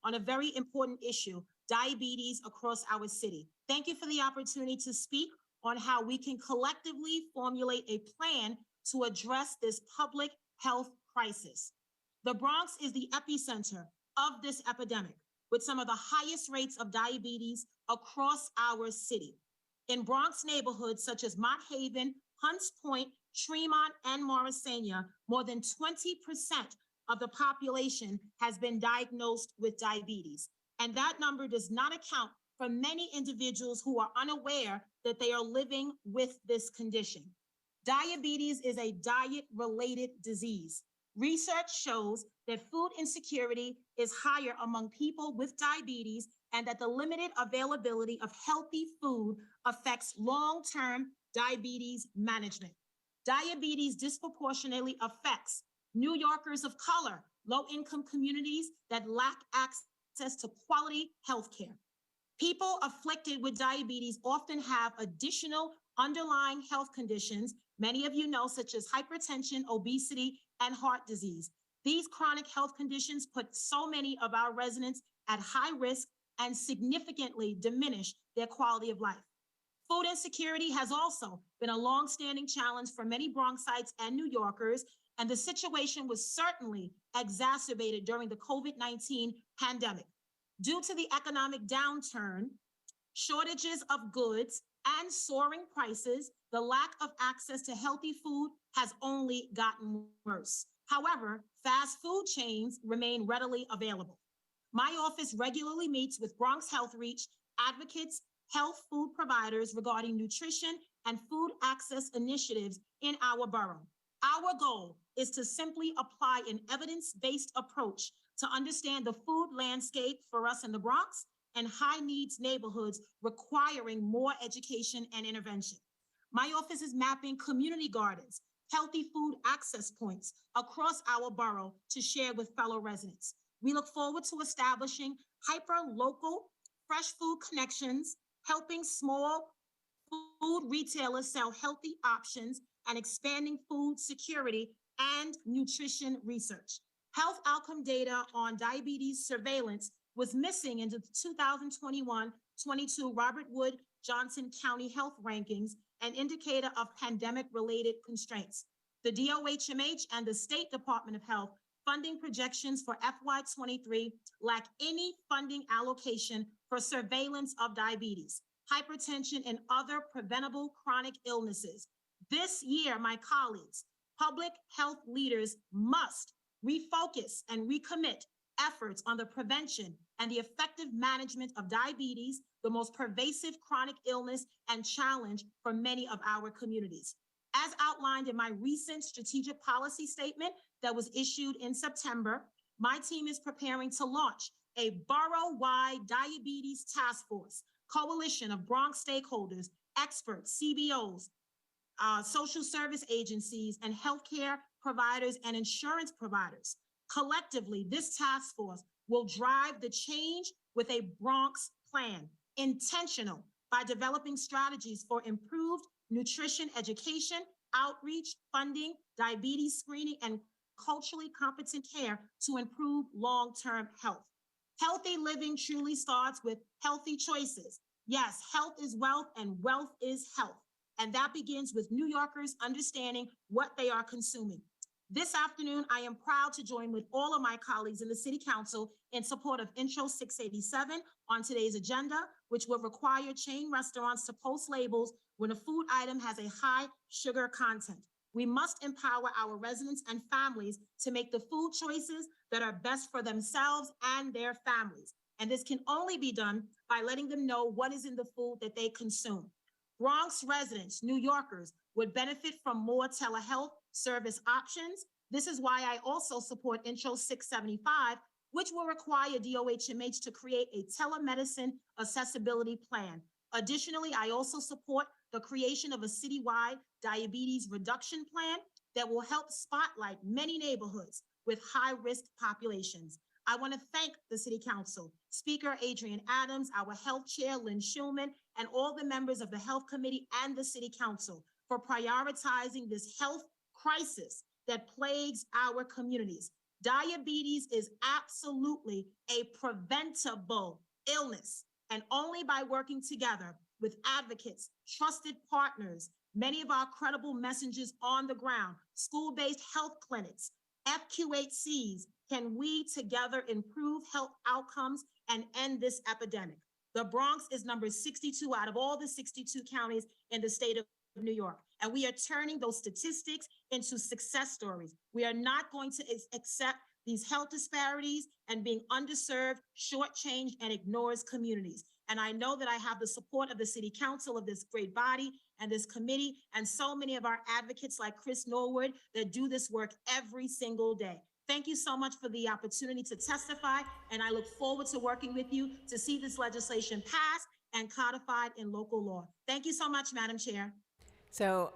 on a very important issue, diabetes across our city. Thank you for the opportunity to speak on how we can collectively formulate a plan to address this public health crisis. The Bronx is the epicenter of this epidemic, with some of the highest rates of diabetes across our city. In Bronx neighborhoods such as Mott Haven, Hunts Point, Tremont, and Morrisania, more than 20% of the population has been diagnosed with diabetes. And that number does not account for many individuals who are unaware that they are living with this condition. Diabetes is a diet-related disease. Research shows that food insecurity is higher among people with diabetes, and that the limited availability of healthy food affects long-term diabetes management. Diabetes disproportionately affects New Yorkers of color, low-income communities that lack access to quality health care. People afflicted with diabetes often have additional underlying health conditions, many of you know, such as hypertension, obesity, and heart disease. These chronic health conditions put so many of our residents at high risk and significantly diminish their quality of life. Food insecurity has also been a long-standing challenge for many Bronxites and New Yorkers, and the situation was certainly exacerbated during the COVID-19 pandemic. Due to the economic downturn, shortages of goods, and soaring prices, the lack of access to healthy food has only gotten worse. However, fast food chains remain readily available. My office regularly meets with Bronx Health Reach advocates, health food providers regarding nutrition and food access initiatives in our borough. Our goal is to simply apply an evidence-based approach to understand the food landscape for us in the Bronx and high needs neighborhoods requiring more education and intervention. My office is mapping community gardens, healthy food access points across our borough to share with fellow residents. We look forward to establishing hyper-local fresh food connections, helping small food retailers sell healthy options, and expanding food security and nutrition research. Health outcome data on diabetes surveillance was missing in the 2021-22 Robert Wood Johnson County Health Rankings, an indicator of pandemic-related constraints. The DOHMH and the State Department of Health funding projections for FY23 lack any funding allocation for surveillance of diabetes, hypertension, and other preventable chronic illnesses. This year, my colleagues, public health leaders must refocus and recommit efforts on the prevention and the effective management of diabetes, the most pervasive chronic illness and challenge for many of our communities. As outlined in my recent strategic policy statement that was issued in September, my team is preparing to launch a borough-wide diabetes task force, coalition of Bronx stakeholders, experts, CBOs, social service agencies, and healthcare providers and insurance providers. Collectively, this task force will drive the change with a Bronx plan, intentional by developing strategies for improved nutrition education, outreach, funding, diabetes screening, and culturally competent care to improve long-term health. Healthy living truly starts with healthy choices. Yes, health is wealth and wealth is health. And that begins with New Yorkers understanding what they are consuming. This afternoon, I am proud to join with all of my colleagues in the City Council in support of Intro 687 on today's agenda, which will require chain restaurants to post labels when a food item has a high sugar content. We must empower our residents and families to make the food choices that are best for themselves and their families. And this can only be done by letting them know what is in the food that they consume. Bronx residents, New Yorkers, would benefit from more telehealth service options. This is why I also support Intro 675, which will require DOHMH to create a telemedicine accessibility plan. Additionally, I also support the creation of a citywide diabetes reduction plan that will help spotlight many neighborhoods with high-risk populations. I want to thank the City Council, Speaker Adrian Adams, our Health Chair Lynn Schulman, and all the members of the Health Committee and the City Council for prioritizing this health crisis that plagues our communities. Diabetes is absolutely a preventable illness, and only by working together with advocates, trusted partners, many of our credible messengers on the ground, school-based health clinics, FQHCs, can we together improve health outcomes and end this epidemic. The Bronx is number 62 out of all the 62 counties in the state of New York, and we are turning those statistics into success stories. We are not going to accept these health disparities and being underserved, shortchanged, and ignores communities. And I know that I have the support of the City Council, of this great body and this committee, and so many of our advocates like Chris Norwood that do this work every single day. Thank you so much for the opportunity to testify, and I look forward to working with you to see this legislation passed and codified in local law. Thank you so much, Madam Chair. So,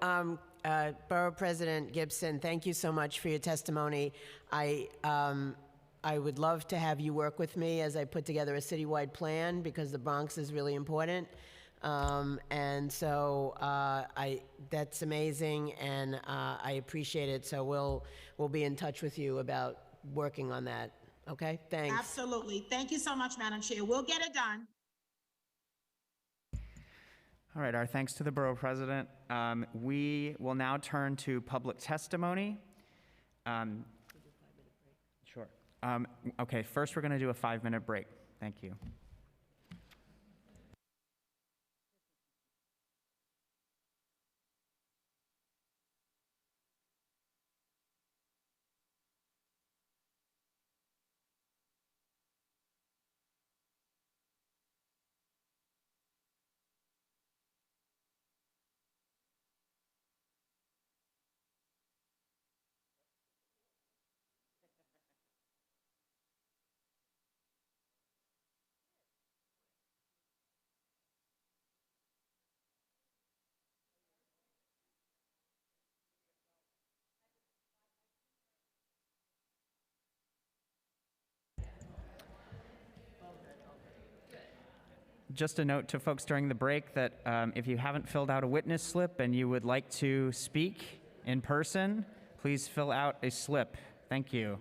Borough President Gibson, thank you so much for your testimony. I would love to have you work with me as I put together a citywide plan because the Bronx is really important. And so that's amazing, and I appreciate it. So we'll be in touch with you about working on that. Okay, thanks. Absolutely. Thank you so much, Madam Chair. We'll get it done. All right, our thanks to the Borough President. We will now turn to public testimony. Sure. Okay, first we're going to do a 5-minute break. Thank you. Just a note to folks during the break that if you haven't filled out a witness slip and you would like to speak in person, please fill out a slip. Thank you.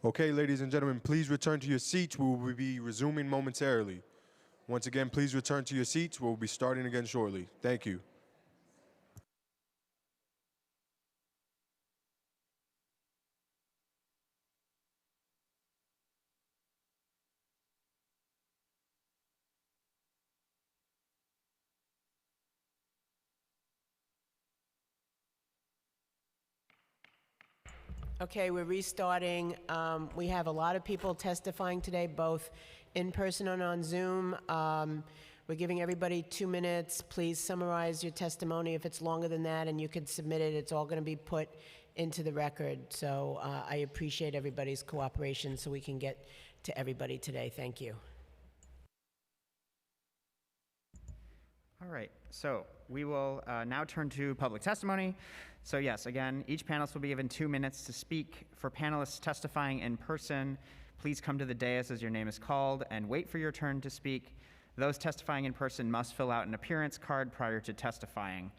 Okay, ladies and gentlemen, please return to your seats. We will be resuming momentarily. Once again, please return to your seats. We'll be starting again shortly. Thank you. Okay, we're restarting. We have a lot of people testifying today, both in person and on Zoom. We're giving everybody 2 minutes. Please summarize your testimony. If it's longer than that and you can submit it, it's all going to be put into the record. So I appreciate everybody's cooperation so we can get to everybody today. Thank you. All right, so we will now turn to public testimony. So yes, again, each panelist will be given 2 minutes to speak. For panelists testifying in person, please come to the dais as your name is called and wait for your turn to speak. Those testifying in person must fill out an appearance card prior to testifying.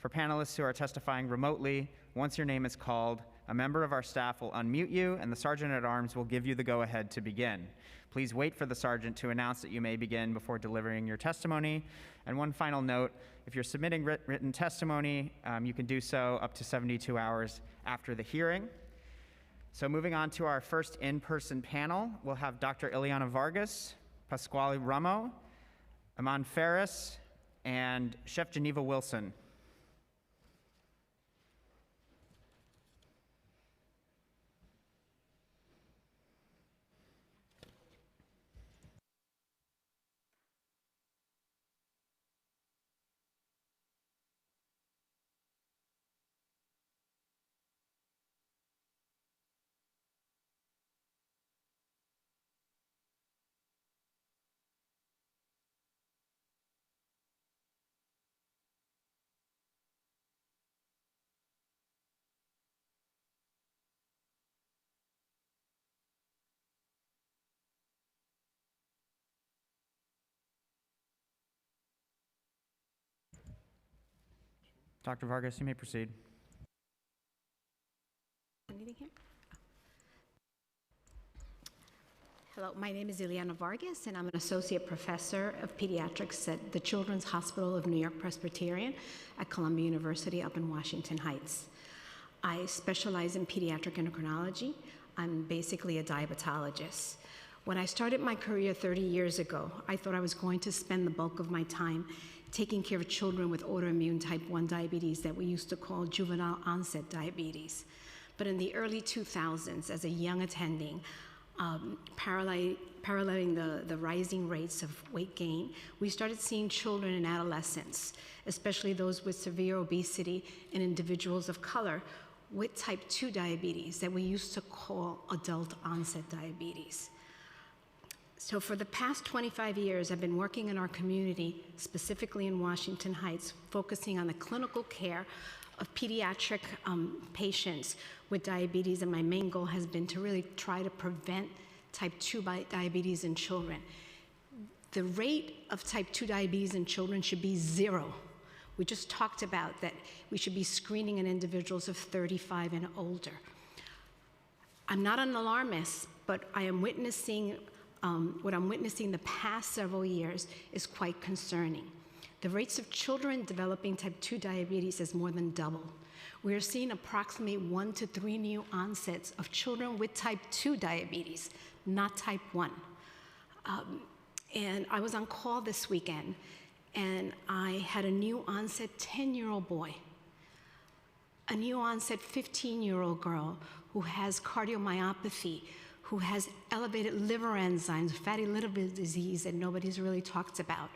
For panelists who are testifying remotely, once your name is called, a member of our staff will unmute you and the Sergeant at Arms will give you the go-ahead to begin. Please wait for the Sergeant to announce that you may begin before delivering your testimony. And one final note, if you're submitting written testimony, you can do so up to 72 hours after the hearing. So moving on to our first in-person panel, we'll have Dr. Ileana Vargas, Pasquale Ramo, Aman Ferris, and Chef Geneva Wilson. Dr. Vargas, you may proceed. Anything here? Hello, my name is Ileana Vargas, and I'm an associate professor of pediatrics at the Children's Hospital of New York Presbyterian at Columbia University up in Washington Heights. I specialize in pediatric endocrinology. I'm basically a diabetologist. When I started my career 30 years ago, I thought I was going to spend the bulk of my time taking care of children with autoimmune type 1 diabetes that we used to call juvenile onset diabetes. But in the early 2000s, as a young attending, paralleling the rising rates of weight gain, we started seeing children and adolescents, especially those with severe obesity and individuals of color with type 2 diabetes that we used to call adult onset diabetes. So for the past 25 years, I've been working in our community, specifically in Washington Heights, focusing on the clinical care of pediatric patients with diabetes, and my main goal has been to really try to prevent type 2 diabetes in children. The rate of type 2 diabetes in children should be 0. We just talked about that we should be screening in individuals of 35 and older. I'm not an alarmist, but I am witnessing what I'm witnessing the past several years is quite concerning. The rates of children developing type 2 diabetes has more than doubled. We are seeing approximately 1 to 3 new onsets of children with type 2 diabetes, not type 1. And I was on call this weekend, and I had a new onset 10-year-old boy, a new onset 15-year-old girl who has cardiomyopathy, who has elevated liver enzymes, fatty liver disease that nobody's really talked about.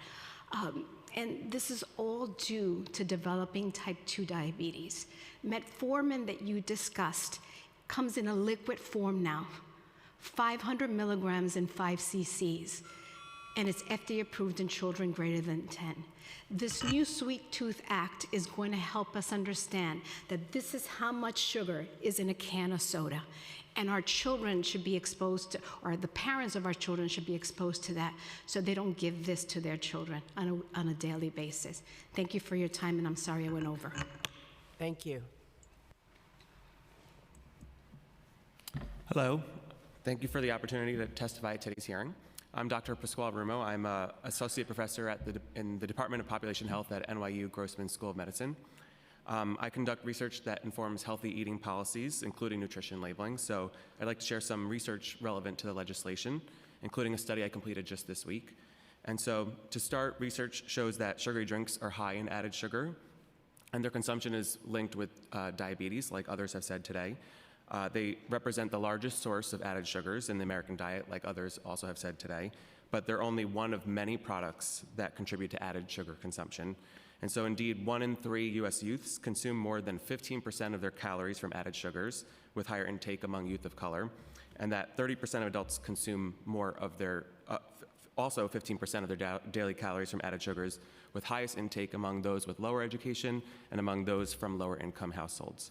And this is all due to developing type 2 diabetes. Metformin that you discussed comes in a liquid form now, 500 milligrams in 5 cc's, and it's FDA approved in children greater than 10. This new Sweet Tooth Act is going to help us understand that this is how much sugar is in a can of soda. And our children should be exposed to, or the parents of our children should be exposed to that so they don't give this to their children on a daily basis. Thank you for your time, and I'm sorry I went over. Thank you. Hello, Thank you for the opportunity to testify at today's hearing. I'm Dr. Pasquale Rumo. I'm an associate professor in the Department of Population Health at NYU Grossman School of Medicine. I conduct research that informs healthy eating policies, including nutrition labeling. So I'd like to share some research relevant to the legislation, including a study I completed just this week. And so to start, research shows that sugary drinks are high in added sugar, and their consumption is linked with diabetes, like others have said today. They represent the largest source of added sugars in the American diet, like others also have said today, but they're only one of many products that contribute to added sugar consumption. And so indeed, 1 in 3 US youths consume more than 15% of their calories from added sugars, with higher intake among youth of color, and that 30% of adults consume more of their, also 15% of their daily calories from added sugars, with highest intake among those with lower education and among those from lower income households.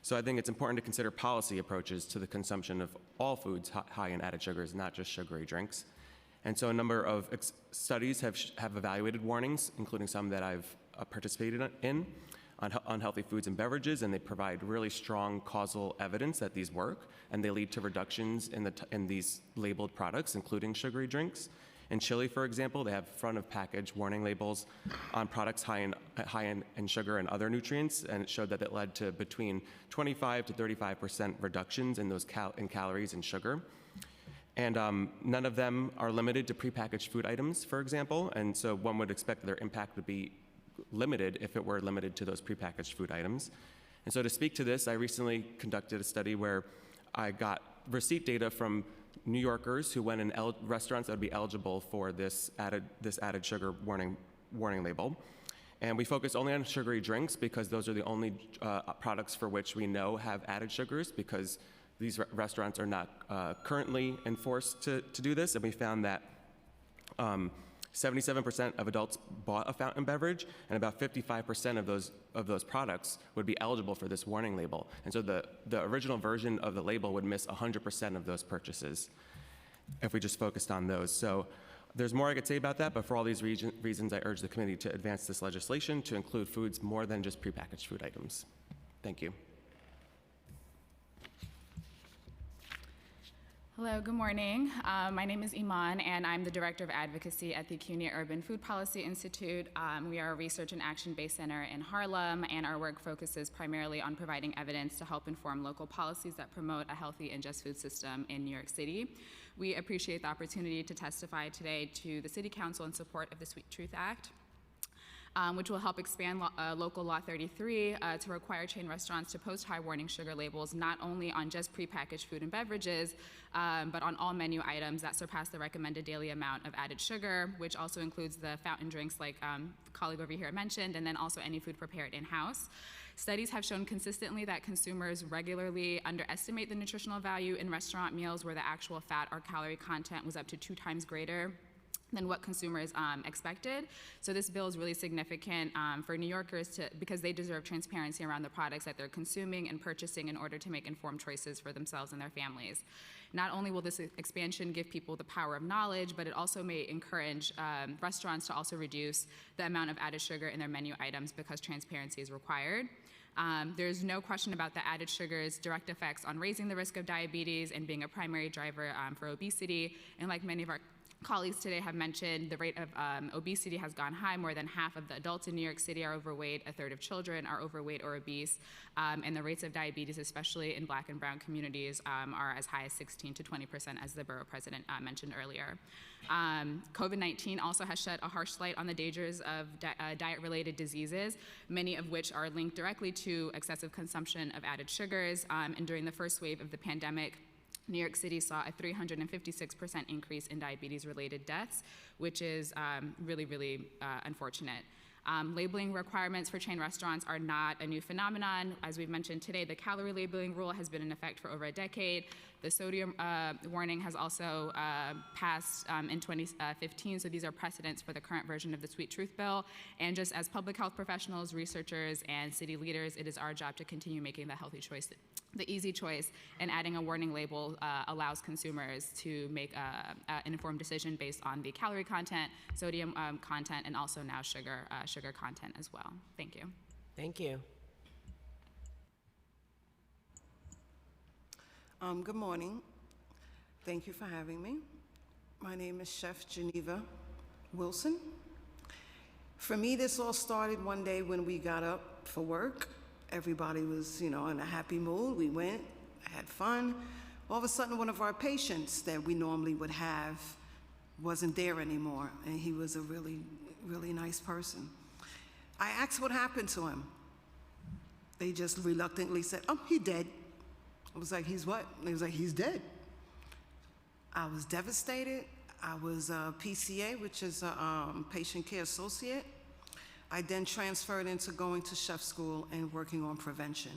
So I think it's important to consider policy approaches to the consumption of all foods high in added sugars, not just sugary drinks. And so a number of studies have evaluated warnings, including some that I've participated in, on unhealthy foods and beverages, and they provide really strong causal evidence that these work, and they lead to reductions in these labeled products, including sugary drinks. In Chile, for example, they have front-of-package warning labels on products high in sugar and other nutrients, and it showed that it led to between 25 to 35% reductions in those in calories and sugar. And none of them are limited to prepackaged food items, for example, and so one would expect their impact would be limited if it were limited to those prepackaged food items. And so to speak to this, I recently conducted a study where I got receipt data from New Yorkers who went in restaurants that would be eligible for this added sugar warning label. And we focused only on sugary drinks because those are the only products for which we know have added sugars, because these restaurants are not currently enforced to do this. And we found that 77% of adults bought a fountain beverage, and about 55% of those products would be eligible for this warning label. And so the original version of the label would miss 100% of those purchases if we just focused on those. So there's more I could say about that, but for all these reasons, I urge the committee to advance this legislation to include foods more than just prepackaged food items. Thank you. Hello, good morning. My name is Iman, and I'm the Director of Advocacy at the CUNY Urban Food Policy Institute. We are a research and action-based center in Harlem, and our work focuses primarily on providing evidence to help inform local policies that promote a healthy and just food system in New York City. We appreciate the opportunity to testify today to the City Council in support of the Sweet Truth Act, which will help expand Local Law 33 to require chain restaurants to post high warning sugar labels not only on just prepackaged food and beverages, but on all menu items that surpass the recommended daily amount of added sugar, which also includes the fountain drinks like the colleague over here mentioned, and then also any food prepared in-house. Studies have shown consistently that consumers regularly underestimate the nutritional value in restaurant meals where the actual fat or calorie content was up to 2 times greater than what consumers expected. So this bill is really significant for New Yorkers because they deserve transparency around the products that they're consuming and purchasing in order to make informed choices for themselves and their families. Not only will this expansion give people the power of knowledge, but it also may encourage restaurants to also reduce the amount of added sugar in their menu items because transparency is required. There's no question about the added sugar's direct effects on raising the risk of diabetes and being a primary driver for obesity. And like many of our colleagues today have mentioned, the rate of obesity has gone high. More than half of the adults in New York City are overweight, a third of children are overweight or obese, and the rates of diabetes, especially in Black and brown communities, are as high as 16 to 20%, as the borough president mentioned earlier. COVID-19 also has shed a harsh light on the dangers of diet-related diseases, many of which are linked directly to excessive consumption of added sugars, and during the first wave of the pandemic, New York City saw a 356% increase in diabetes-related deaths, which is really, really unfortunate. Labeling requirements for chain restaurants are not a new phenomenon. As we've mentioned today, the calorie labeling rule has been in effect for over a decade. The sodium warning has also passed in 2015, so these are precedents for the current version of the Sweet Truth Bill. And just as public health professionals, researchers, and city leaders, it is our job to continue making the healthy choice, the easy choice, and adding a warning label allows consumers to make an informed decision based on the calorie content, sodium content, and also now sugar content as well. Thank you. Thank you. Good morning. Thank you for having me. My name is Chef Geneva Wilson. For me, this all started one day when we got up for work. Everybody was, in a happy mood. We went, had fun. All of a sudden, one of our patients that we normally would have wasn't there anymore, and he was a really, really nice person. I asked what happened to him. They just reluctantly said, "Oh, he's dead." I was like, "He's what?" And he was like, "He's dead." I was devastated. I was a PCA, which is a patient care associate. I then transferred into going to chef school and working on prevention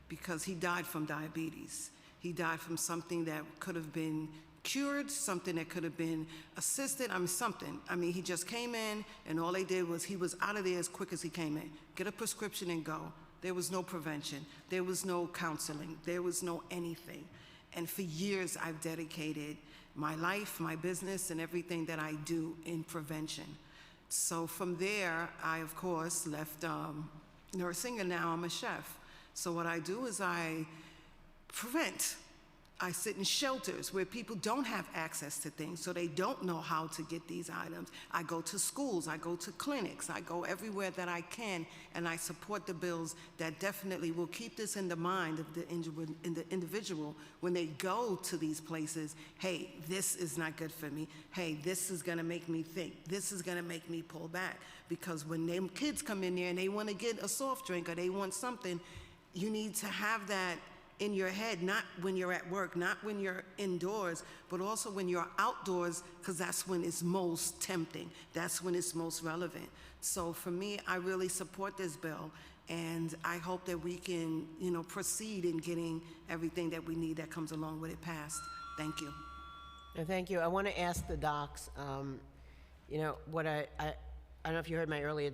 because he died from diabetes. He died from something that could have been cured, something that could have been assisted, something. He just came in and all they did was he was out of there as quick as he came in. Get a prescription and go. There was no prevention. There was no counseling. There was no anything. And for years, I've dedicated my life, my business, and everything that I do in prevention. So from there, I, of course, left nursing, and now I'm a chef. So what I do is I prevent. I sit in shelters where people don't have access to things, so they don't know how to get these items. I go to schools, I go to clinics, I go everywhere that I can, and I support the bills that definitely will keep this in the mind of the individual when they go to these places. Hey, this is not good for me. Hey, this is gonna make me think. This is gonna make me pull back. Because when them kids come in there and they wanna get a soft drink or they want something, you need to have that in your head, not when you're at work, not when you're indoors, but also when you're outdoors, because that's when it's most tempting. That's when it's most relevant. So for me, I really support this bill, and I hope that we can, proceed in getting everything that we need that comes along with it passed. Thank you. Thank you. I want to ask the docs, what I don't know if you heard my earlier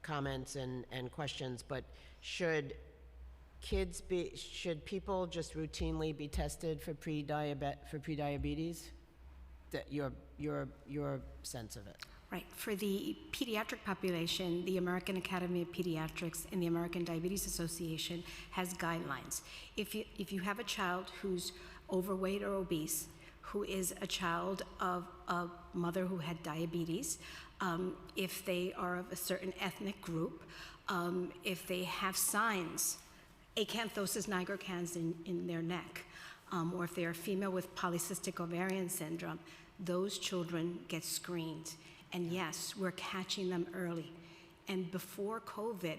comments and questions, but should people just routinely be tested for prediabetes? Your sense of it. Right. For the pediatric population, the American Academy of Pediatrics and the American Diabetes Association has guidelines. If you have a child who's overweight or obese, who is a child of a mother who had diabetes, if they are of a certain ethnic group, if they have signs, acanthosis nigricans in their neck, or if they're a female with polycystic ovarian syndrome, those children get screened. And yes, we're catching them early. And before COVID,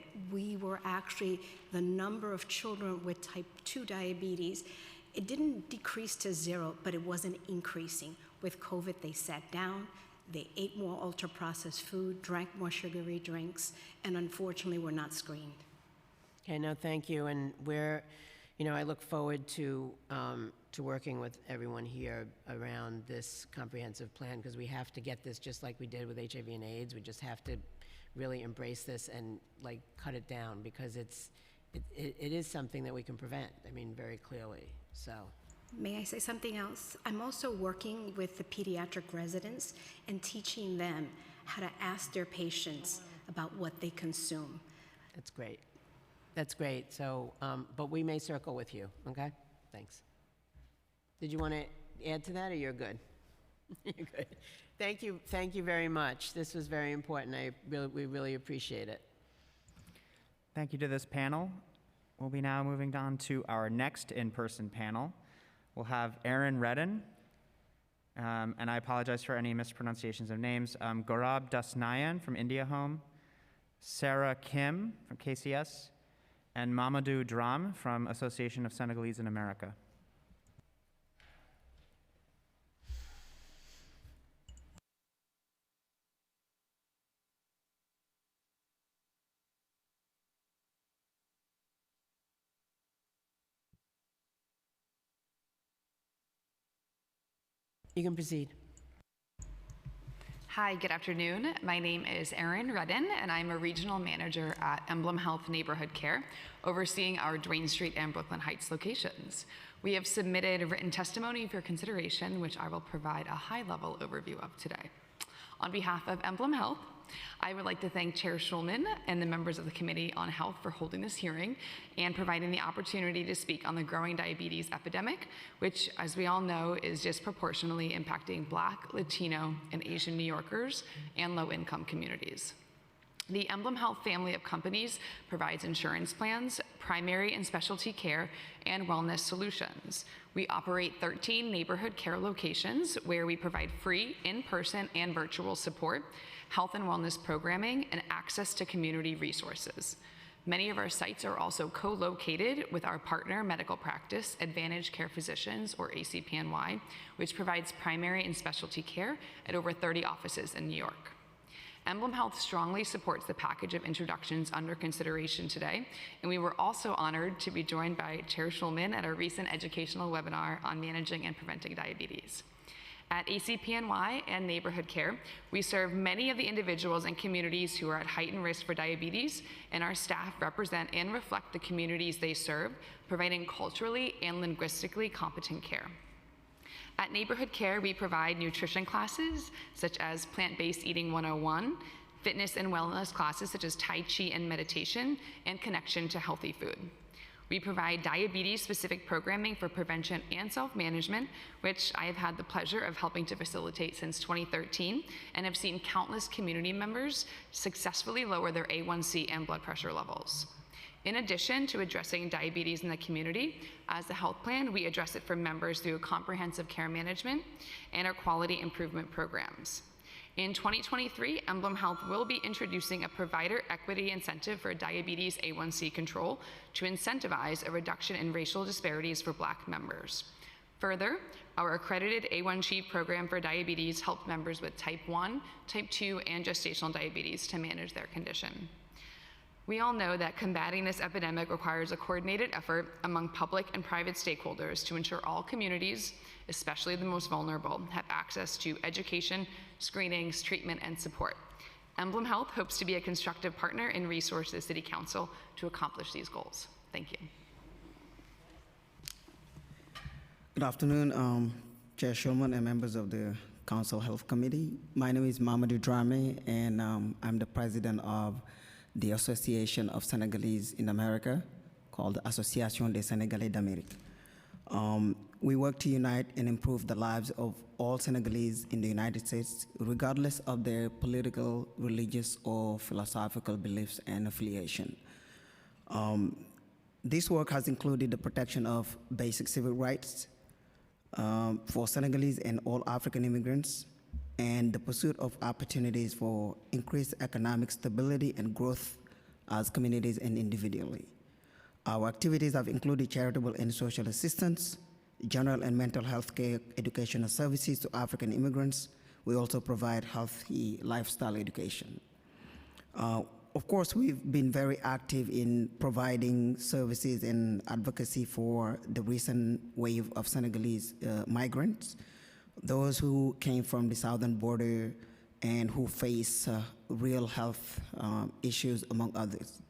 the number of children with type 2 diabetes, it didn't decrease to 0, but it wasn't increasing. With COVID, they sat down, they ate more ultra-processed food, drank more sugary drinks, and unfortunately were not screened. Okay, no, thank you. And I look forward to working with everyone here around this comprehensive plan, because we have to get this just like we did with HIV and AIDS. We just have to really embrace this and cut it down, because it is something that we can prevent, very clearly, so. May I say something else? I'm also working with the pediatric residents and teaching them how to ask their patients about what they consume. That's great. That's great. So, but we may circle with you, okay? Thanks. Did you want to add to that, or you're good? You're good. Thank you very much. This was very important. We really appreciate it. Thank you to this panel. We'll be now moving on to our next in-person panel. We'll have Aaron Redden, and I apologize for any mispronunciations of names, Gaurab Dasnayan from India Home, Sarah Kim from KCS, and Mamadou Dram from Association of Senegalese in America. You can proceed. Hi, good afternoon. My name is Erin Redden, and I'm a regional manager at Emblem Health Neighborhood Care, overseeing our Duane Street and Brooklyn Heights locations. We have submitted a written testimony for consideration, which I will provide a high-level overview of today. On behalf of Emblem Health, I would like to thank Chair Schulman and the members of the Committee on Health for holding this hearing and providing the opportunity to speak on the growing diabetes epidemic, which, as we all know, is disproportionately impacting Black, Latino, and Asian New Yorkers and low-income communities. The Emblem Health family of companies provides insurance plans, primary and specialty care, and wellness solutions. We operate 13 neighborhood care locations where we provide free in-person and virtual support, health and wellness programming, and access to community resources. Many of our sites are also co-located with our partner medical practice, Advantage Care Physicians, or ACPNY, which provides primary and specialty care at over 30 offices in New York. Emblem Health strongly supports the package of introductions under consideration today, and we were also honored to be joined by Chair Schulman at our recent educational webinar on managing and preventing diabetes. At ACPNY and Neighborhood Care, we serve many of the individuals and communities who are at heightened risk for diabetes, and our staff represent and reflect the communities they serve, providing culturally and linguistically competent care. At Neighborhood Care, we provide nutrition classes such as Plant-Based Eating 101, fitness and wellness classes such as Tai Chi and meditation, and connection to healthy food. We provide diabetes-specific programming for prevention and self-management, which I have had the pleasure of helping to facilitate since 2013, and have seen countless community members successfully lower their A1C and blood pressure levels. In addition to addressing diabetes in the community, as a health plan, we address it for members through comprehensive care management and our quality improvement programs. In 2023, Emblem Health will be introducing a provider equity incentive for diabetes A1C control to incentivize a reduction in racial disparities for Black members. Further, our accredited A1C program for diabetes helps members with type 1, type 2, and gestational diabetes to manage their condition. We all know that combating this epidemic requires a coordinated effort among public and private stakeholders to ensure all communities, especially the most vulnerable, have access to education, screenings, treatment, and support. Emblem Health hopes to be a constructive partner and resource to the City Council to accomplish these goals. Thank you. Good afternoon, Chair Schulman and members of the Council Health Committee. My name is Mamadou Dramé, and I'm the president of the Association of Senegalese in America, called Association des Sénégalais d'Amérique. We work to unite and improve the lives of all Senegalese in the United States, regardless of their political, religious, or philosophical beliefs and affiliation. This work has included the protection of basic civil rights for Senegalese and all African immigrants, and the pursuit of opportunities for increased economic stability and growth as communities and individually. Our activities have included charitable and social assistance, general and mental health care educational services to African immigrants. We also provide healthy lifestyle education. Of course, we've been very active in providing services and advocacy for the recent wave of Senegalese migrants, those who came from the southern border and who face real health issues, among others.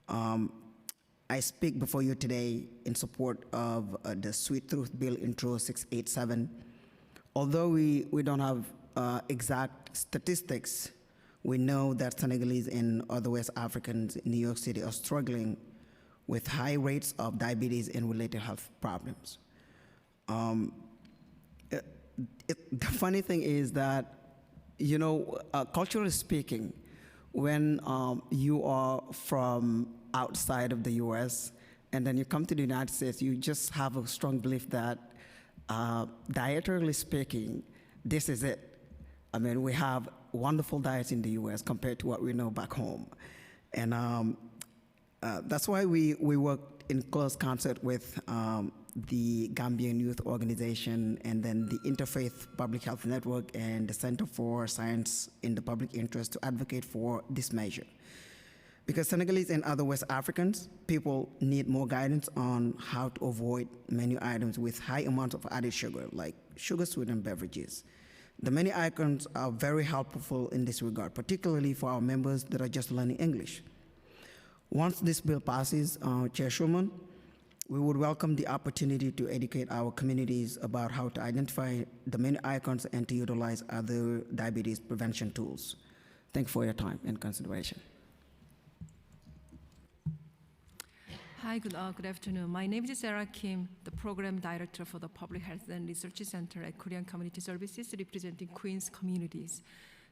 I speak before you today in support of the Sweet Truth Bill Intro 687. Although we don't have exact statistics, we know that Senegalese and other West Africans in New York City are struggling with high rates of diabetes and related health problems. The funny thing is that, you know, culturally speaking, when you are from outside of the US and then you come to the United States, you just have a strong belief that, dietarily speaking, this is it. I mean, we have wonderful diets in the US compared to what we know back home. And that's why we worked in close concert with the Gambian Youth Organization, and then the Interfaith Public Health Network and the Center for Science in the Public Interest to advocate for this measure. Because Senegalese and other West Africans, people need more guidance on how to avoid menu items with high amounts of added sugar, like sugar-sweetened beverages. The menu icons are very helpful in this regard, particularly for our members that are just learning English. Once this bill passes, Chair Schulman, We would welcome the opportunity to educate our communities about how to identify the many icons and to utilize other diabetes prevention tools. Thank you for your time and consideration. Hi, good afternoon. My name is Sarah Kim, the Program Director for the Public Health and Research Center at Korean Community Services, representing Queens communities.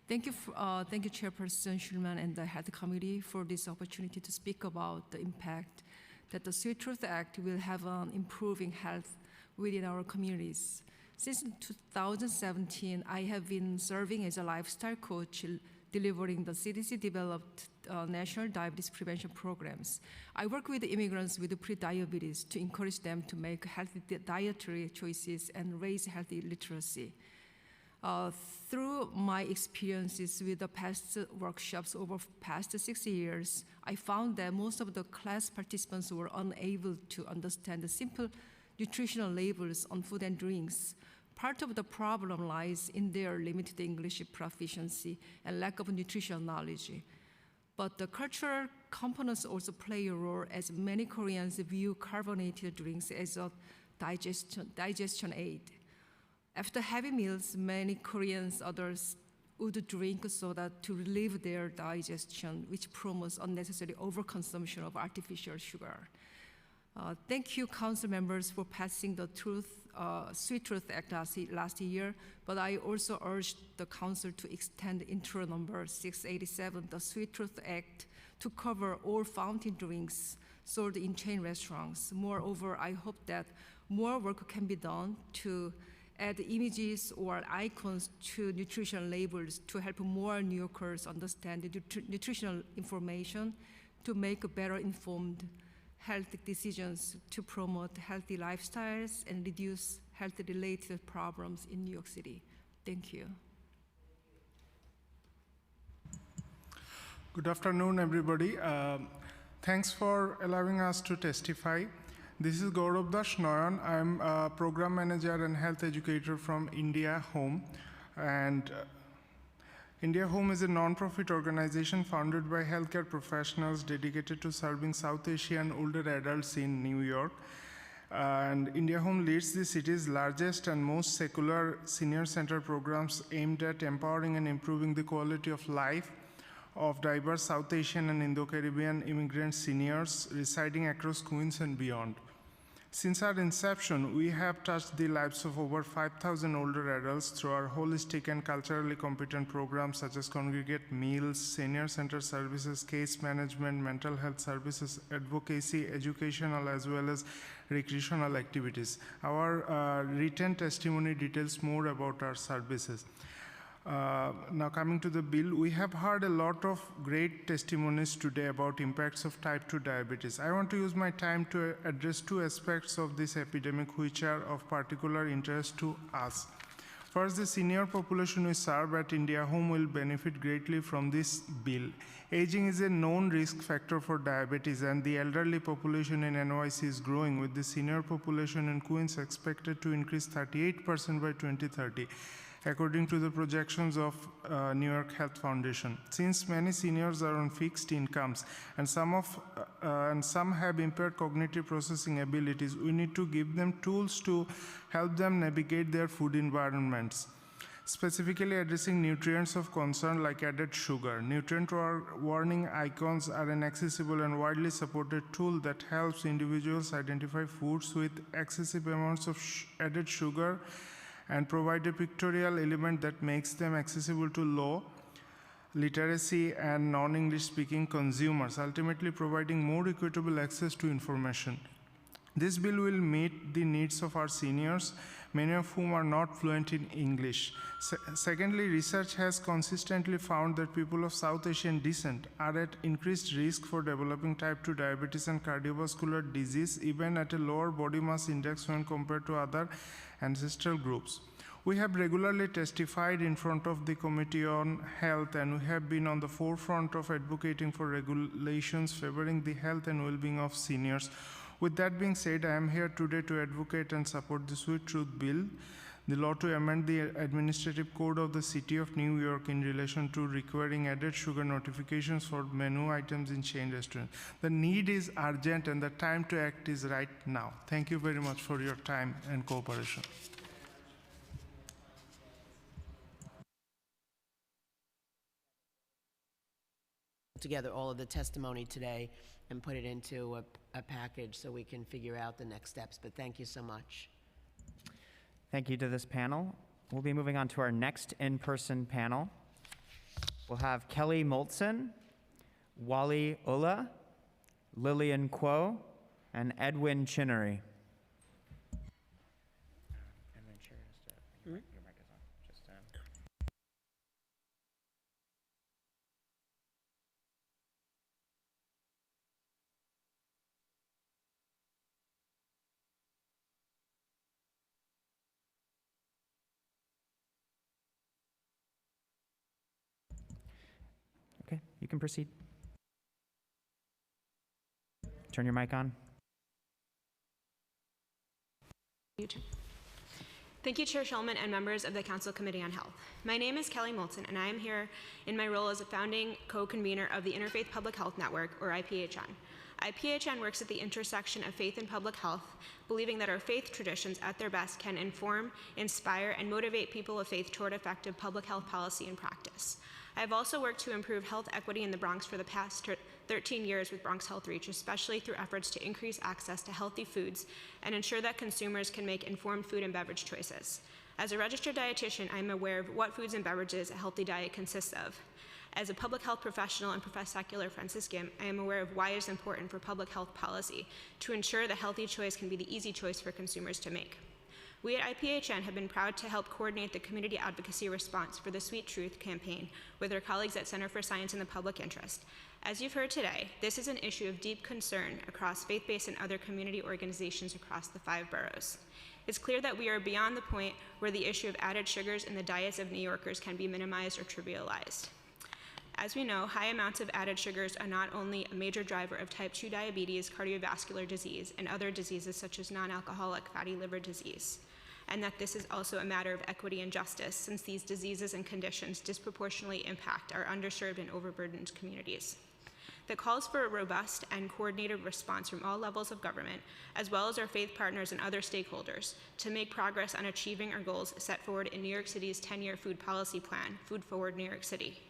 Thank you, Chairperson Schulman and the Health Committee for this opportunity to speak about the impact that the Sweet Truth Act will have on improving health within our communities. Since 2017, I have been serving as a lifestyle coach, delivering the CDC-developed national diabetes prevention programs. I work with immigrants with pre-diabetes to encourage them to make healthy dietary choices and raise healthy literacy. Through my experiences with the past workshops over past 6 years, I found that most of the class participants were unable to understand the simple nutritional labels on food and drinks. Part of the problem lies in their limited English proficiency and lack of nutritional knowledge. But the cultural components also play a role, as many Koreans view carbonated drinks as a digestion aid. After heavy meals, many Koreans others would drink soda to relieve their digestion, which promotes unnecessary overconsumption of artificial sugar. Thank you, council members, for passing the Sweet Truth Act last year, but I also urged the council to extend intro number 687, the Sweet Truth Act, to cover all fountain drinks sold in chain restaurants. Moreover, I hope that more work can be done to add images or icons to nutrition labels to help more New Yorkers understand the nutritional information to make better informed health decisions to promote healthy lifestyles and reduce health-related problems in New York City. Thank you. Good afternoon, everybody. Thanks for allowing us to testify. This is Gaurav Das Noyan. I'm a program manager and health educator from India Home. And India Home is a non-profit organization founded by healthcare professionals dedicated to serving South Asian older adults in New York. And India Home leads the city's largest and most secular senior center programs aimed at empowering and improving the quality of life of diverse South Asian and Indo-Caribbean immigrant seniors residing across Queens and beyond. Since our inception, we have touched the lives of over 5,000 older adults through our holistic and culturally competent programs such as congregate meals, senior center services, case management, mental health services, advocacy, educational, as well as recreational activities. Our written testimony details more about our services. Now coming to the bill, we have heard a lot of great testimonies today about impacts of type 2 diabetes. I want to use my time to address two aspects of this epidemic which are of particular interest to us. First, the senior population we serve at India Home will benefit greatly from this bill. Aging is a known risk factor for diabetes, and the elderly population in NYC is growing, with the senior population in Queens expected to increase 38% by 2030. According to the projections of New York Health Foundation. Since many seniors are on fixed incomes and some have impaired cognitive processing abilities, we need to give them tools to help them navigate their food environments. Specifically addressing nutrients of concern like added sugar. Nutrient warning icons are an accessible and widely supported tool that helps individuals identify foods with excessive amounts of added sugar and provide a pictorial element that makes them accessible to low literacy and non-English speaking consumers, ultimately providing more equitable access to information. This bill will meet the needs of our seniors, many of whom are not fluent in English. Secondly, research has consistently found that people of South Asian descent are at increased risk for developing type 2 diabetes and cardiovascular disease, even at a lower body mass index when compared to other ancestral groups. We have regularly testified in front of the Committee on Health, and we have been on the forefront of advocating for regulations favoring the health and well-being of seniors. With that being said, I am here today to advocate and support the Sweet Truth Bill. the law to amend the administrative code of the City of New York in relation to requiring added sugar notifications for menu items in chain restaurants. The need is urgent and the time to act is right now. Thank you very much for your time and cooperation. Together all of the testimony today and put it into a package so we can figure out the next steps. But thank you so much. Thank you to this panel. We'll be moving on to our next in-person panel. We'll have Kelly Moltzen, Wally Ulla, Lillian Kuo, and Edwin Chinnery. Okay, you can proceed. Turn your mic on. YouTube. Thank you, Chair Shulman and members of the Council Committee on Health. My name is Kelly Moltzen, and I am here in my role as a founding co-convener of the Interfaith Public Health Network, or IPHN. IPHN works at the intersection of faith and public health, believing that our faith traditions at their best can inform, inspire, and motivate people of faith toward effective public health policy and practice. I have also worked to improve health equity in the Bronx for the past 13 years with Bronx Health Reach, especially through efforts to increase access to healthy foods and ensure that consumers can make informed food and beverage choices. As a registered dietitian, I am aware of what foods and beverages a healthy diet consists of. As a public health professional and Professor Secular Franciscan, I am aware of why it is important for public health policy to ensure the healthy choice can be the easy choice for consumers to make. We at IPHN have been proud to help coordinate the community advocacy response for the Sweet Truth campaign with our colleagues at Center for Science and the Public Interest. As you've heard today, this is an issue of deep concern across faith-based and other community organizations across the 5 boroughs. It's clear that we are beyond the point where the issue of added sugars in the diets of New Yorkers can be minimized or trivialized. As we know, high amounts of added sugars are not only a major driver of type 2 diabetes, cardiovascular disease, and other diseases such as non-alcoholic fatty liver disease, and that this is also a matter of equity and justice, since these diseases and conditions disproportionately impact our underserved and overburdened communities. That calls for a robust and coordinated response from all levels of government, as well as our faith partners and other stakeholders, to make progress on achieving our goals set forward in New York City's 10-year food policy plan, Food Forward New York City.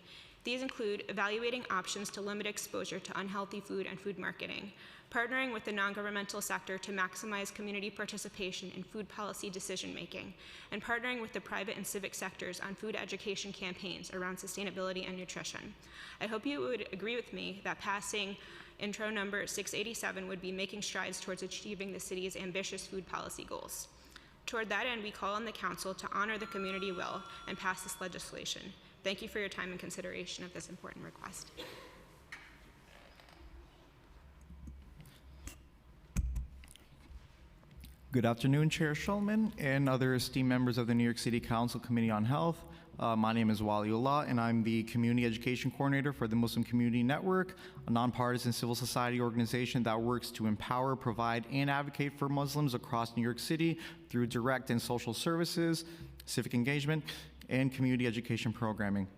These include evaluating options to limit exposure to unhealthy food and food marketing, partnering with the non-governmental sector to maximize community participation in food policy decision-making, and partnering with the private and civic sectors on food education campaigns around sustainability and nutrition. I hope you would agree with me that passing intro number 687 would be making strides towards achieving the city's ambitious food policy goals. Toward that end, we call on the council to honor the community will and pass this legislation. Thank you for your time and consideration of this important request. Good afternoon, Chair Shulman and other esteemed members of the New York City Council Committee on Health. My name is Wally Ullah, and I'm the Community Education Coordinator for the Muslim Community Network, a nonpartisan civil society organization that works to empower, provide, and advocate for Muslims across New York City through direct and social services, civic engagement, and community education programming.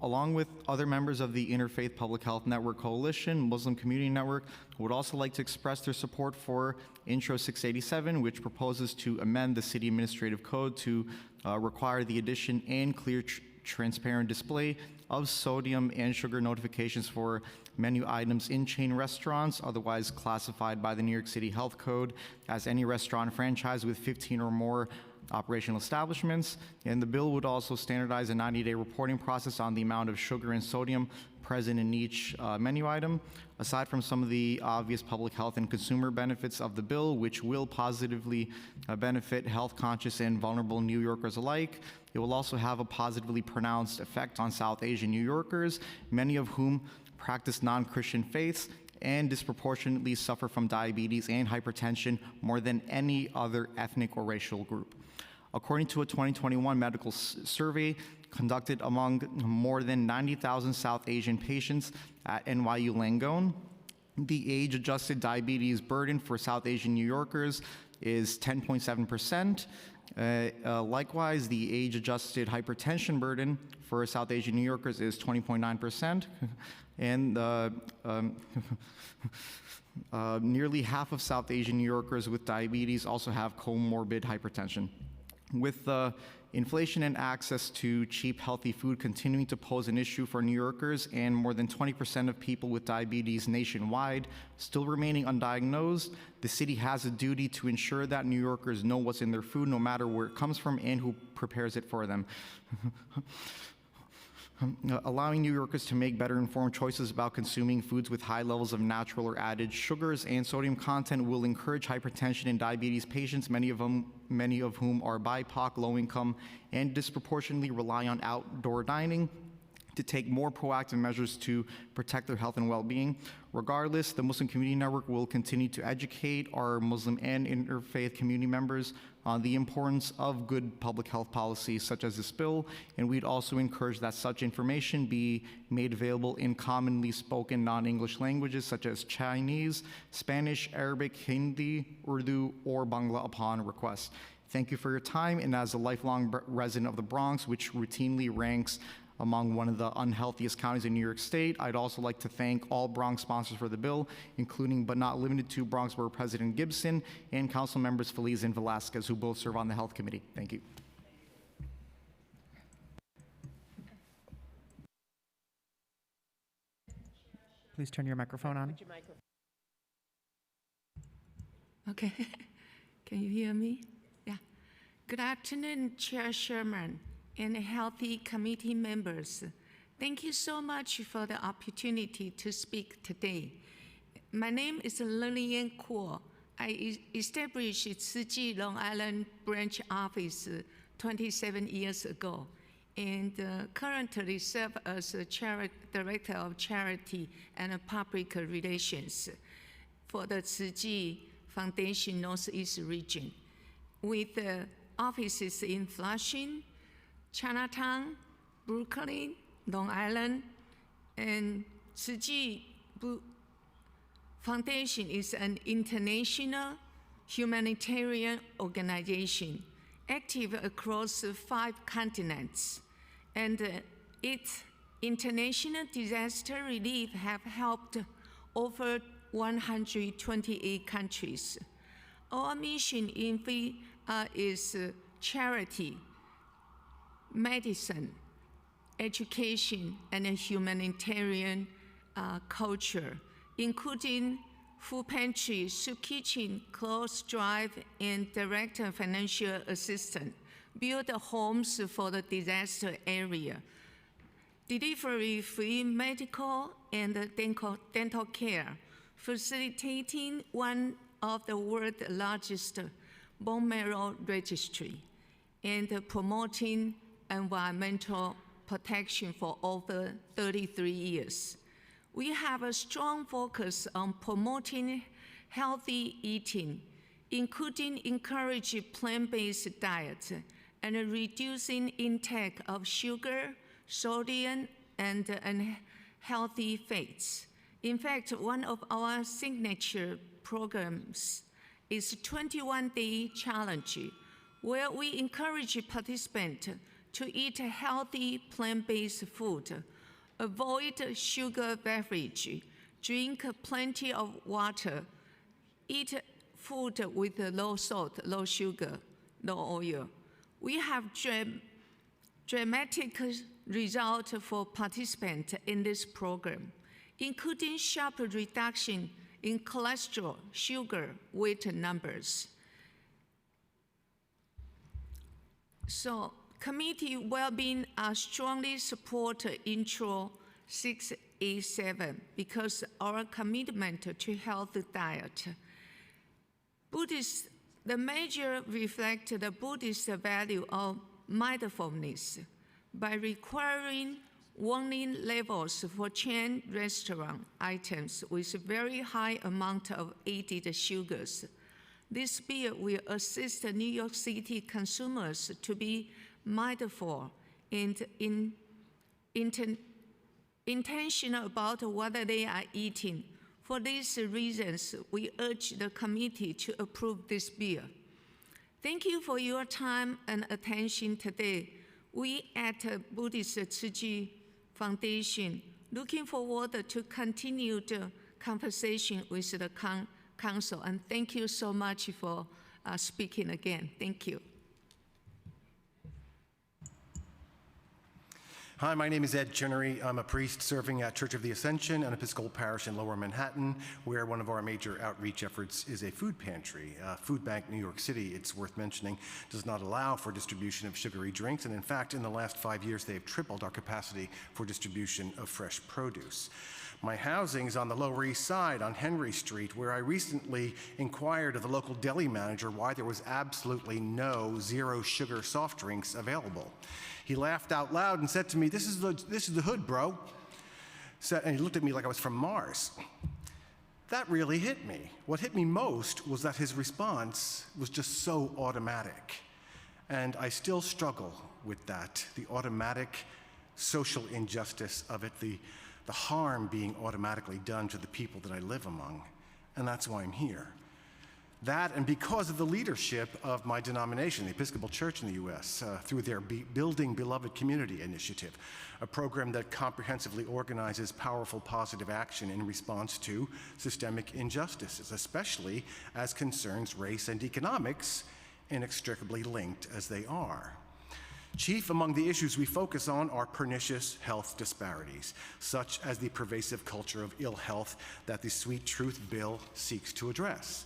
Along with other members of the Interfaith Public Health Network Coalition, Muslim Community Network, would also like to express their support for Intro 687, which proposes to amend the City Administrative Code to require the addition and clear, transparent display of sodium and sugar notifications for menu items in chain restaurants, otherwise classified by the New York City Health Code as any restaurant franchise with 15 or more operational establishments. And the bill would also standardize a 90-day reporting process on the amount of sugar and sodium present in each menu item. Aside from some of the obvious public health and consumer benefits of the bill, which will positively benefit health-conscious and vulnerable New Yorkers alike, it will also have a positively pronounced effect on South Asian New Yorkers, many of whom practice non-Christian faiths and disproportionately suffer from diabetes and hypertension more than any other ethnic or racial group. According to a 2021 medical survey conducted among more than 90,000 South Asian patients at NYU Langone, the age-adjusted diabetes burden for South Asian New Yorkers is 10.7%, Likewise, the age-adjusted hypertension burden for South Asian New Yorkers is 20.9%, and nearly half of South Asian New Yorkers with diabetes also have comorbid hypertension. With inflation and access to cheap, healthy food continuing to pose an issue for New Yorkers, and more than 20% of people with diabetes nationwide still remaining undiagnosed, the city has a duty to ensure that New Yorkers know what's in their food, no matter where it comes from and who prepares it for them. Allowing New Yorkers to make better informed choices about consuming foods with high levels of natural or added sugars and sodium content will encourage hypertension and diabetes patients, many of whom are BIPOC, low income, and disproportionately rely on outdoor dining, to take more proactive measures to protect their health and well-being. Regardless, the Muslim Community Network will continue to educate our Muslim and interfaith community members on the importance of good public health policies such as this bill, and we'd also encourage that such information be made available in commonly spoken non-English languages such as Chinese, Spanish, Arabic, Hindi, Urdu, or Bangla upon request. Thank you for your time, and as a lifelong resident of the Bronx, which routinely ranks among one of the unhealthiest counties in New York State, I'd also like to thank all Bronx sponsors for the bill, including but not limited to Bronx Borough President Gibson and Council members Feliz and Velasquez, who both serve on the Health Committee. Thank you. Please turn your microphone on. Okay. Can you hear me? Yeah. Good afternoon, Chair Sherman and healthy committee members. Thank you so much for the opportunity to speak today. My name is Lilian Kuo. I established Tzu Chi Long Island branch office 27 years ago, and currently serve as a Director of Charity and Public Relations for the Tzu Chi Foundation Northeast region, with offices in Flushing, Chinatown, Brooklyn, Long Island, and Tzu Chi Foundation is an international humanitarian organization active across 5 continents, and its international disaster relief have helped over 128 countries. Our mission is charity, medicine, education, and a humanitarian culture, including food pantry, soup kitchen, clothes drive, and direct financial assistance, build homes for the disaster area, delivery free medical and dental care, facilitating one of the world's largest bone marrow registry, and promoting environmental protection for over 33 years. We have a strong focus on promoting healthy eating, including encouraging plant-based diets and reducing intake of sugar, sodium, and unhealthy fats. In fact, one of our signature programs is 21-day challenge, where we encourage participants to eat healthy plant-based food, avoid sugar beverage, drink plenty of water, eat food with low salt, low sugar, low oil. We have dramatic results for participants in this program, including sharp reduction in cholesterol, sugar, weight numbers. So, committee well-being strongly support Intro 687 because our commitment to healthy diet. The measure reflect the Buddhist value of mindfulness by requiring warning levels for chain restaurant items with very high amount of added sugars. This bill will assist New York City consumers to be mindful and intentional about what they are eating. For these reasons, we urge the committee to approve this bill. Thank you for your time and attention today. We at Buddhist Tzu Chi Foundation looking forward to continue the conversation with the council, and thank you so much for speaking again. Thank you. Hi, my name is Ed Chinnery. I'm a priest serving at Church of the Ascension, an Episcopal parish in Lower Manhattan, where one of our major outreach efforts is a food pantry. Food Bank New York City, it's worth mentioning, does not allow for distribution of sugary drinks, and in fact, in the last 5 years, they have tripled our capacity for distribution of fresh produce. My housing is on the Lower East Side on Henry Street, where I recently inquired of the local deli manager why there was absolutely no zero sugar soft drinks available. He laughed out loud and said to me, this is the hood, bro. And he looked at me like I was from Mars. That really hit me. What hit me most was that his response was just so automatic. And I still struggle with that, the automatic social injustice of it, the harm being automatically done to the people that I live among. And that's why I'm here. That, and because of the leadership of my denomination, the Episcopal Church in the U.S., through their Building Beloved Community initiative, a program that comprehensively organizes powerful positive action in response to systemic injustices, especially as concerns race and economics, inextricably linked as they are. Chief among the issues we focus on are pernicious health disparities, such as the pervasive culture of ill health that the Sweet Truth Bill seeks to address.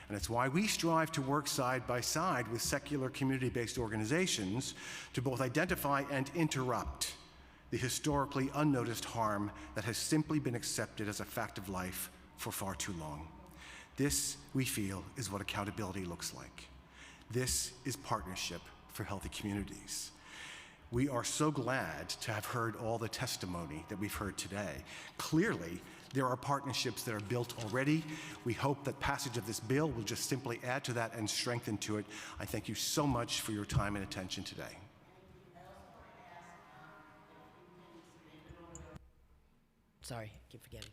And it's why we strive to work side by side with secular community-based organizations to both identify and interrupt the historically unnoticed harm that has simply been accepted as a fact of life for far too long. This, we feel, is what accountability looks like. This is partnership for healthy communities. We are so glad to have heard all the testimony that we've heard today. Clearly, there are partnerships that are built already. We hope that passage of this bill will just simply add to that and strengthen to it. I thank you so much for your time and attention today. Sorry, I keep forgetting.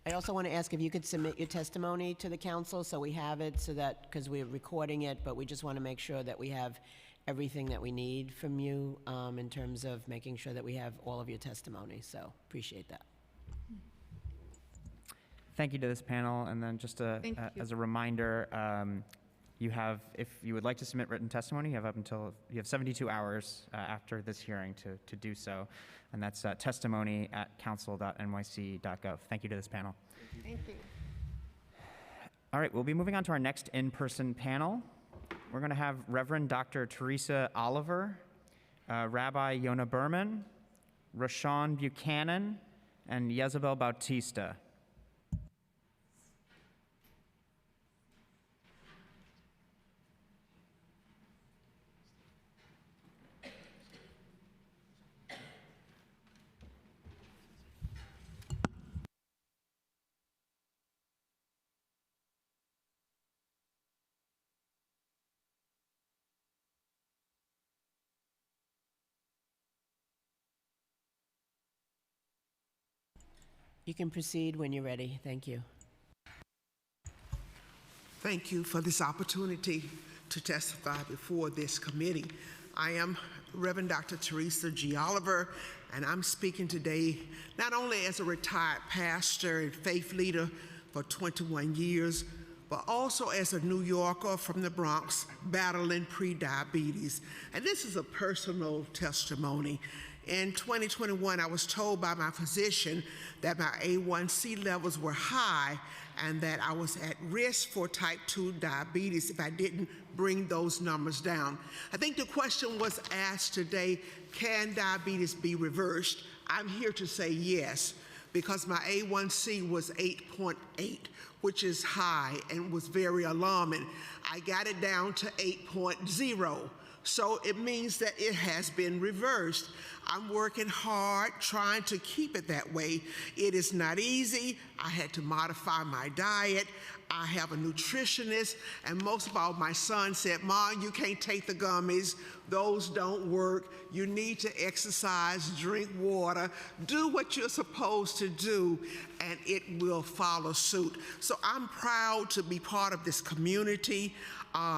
I also want to ask if you could submit your testimony to the council so we have it, so that, because we're recording it, but we just want to make sure that we have everything that we need from you in terms of making sure that we have all of your testimony. So appreciate that. Thank you to this panel, and then just as a reminder, you have, if you would like to submit written testimony, you have 72 hours after this hearing to do so, and that's testimony@council.nyc.gov. Thank you to this panel. Thank you. All right, we'll be moving on to our next in-person panel. We're going to have Reverend Dr. Teresa Oliver, Rabbi Yonah Berman, Rashawn Buchanan, and Jezebel Bautista. You can proceed when you're ready. Thank you. Thank you for this opportunity to testify before this committee. I am Reverend Dr. Teresa G. Oliver, and I'm speaking today not only as a retired pastor and faith leader for 21 years, but also as a New Yorker from the Bronx battling pre-diabetes. And this is a personal testimony. In 2021, I was told by my physician that my A1C levels were high and that I was at risk for type 2 diabetes if I didn't bring those numbers down. I think the question was asked today, can diabetes be reversed? I'm here to say yes, because my A1C was 8.8, which is high and was very alarming. I got it down to 8.0. So it means that it has been reversed. I'm working hard trying to keep it that way. It is not easy. I had to modify my diet. I have a nutritionist, and most of all, my son said, "Mom, you can't take the gummies. Those don't work. You need to exercise, drink water, do what you're supposed to do, and it will follow suit." So I'm proud to be part of this community.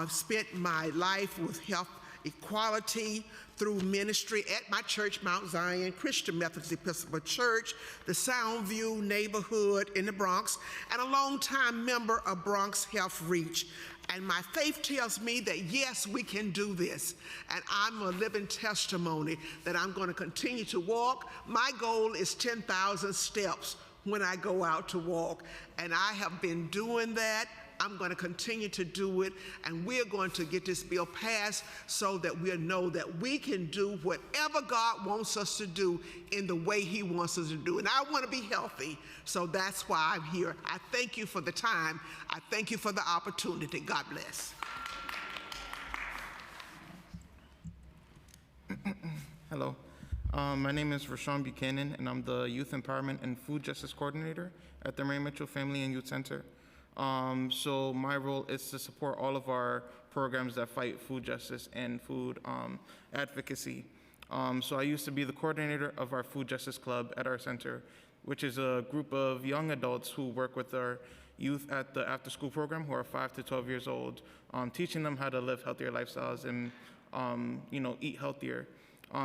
spent my life with health equality through ministry at my church, Mount Zion Christian Methodist Episcopal Church, the Soundview neighborhood in the Bronx, and a longtime member of Bronx Health Reach. And my faith tells me that yes, we can do this. And I'm a living testimony that I'm going to continue to walk. My goal is 10,000 steps when I go out to walk. And I have been doing that. I'm going to continue to do it, and we're going to get this bill passed so that we'll know that we can do whatever God wants us to do in the way He wants us to do. And I want to be healthy, so that's why I'm here. I thank you for the time. I thank you for the opportunity. God bless. Hello. My name is Rashawn Buchanan, and I'm the Youth Empowerment and Food Justice Coordinator at the Mary Mitchell Family and Youth Center. So my role is to support all of our programs that fight food justice and food advocacy. So I used to be the coordinator of our Food Justice Club at our center, which is a group of young adults who work with our youth at the after-school program who are 5 to 12 years old, teaching them how to live healthier lifestyles and eat healthier.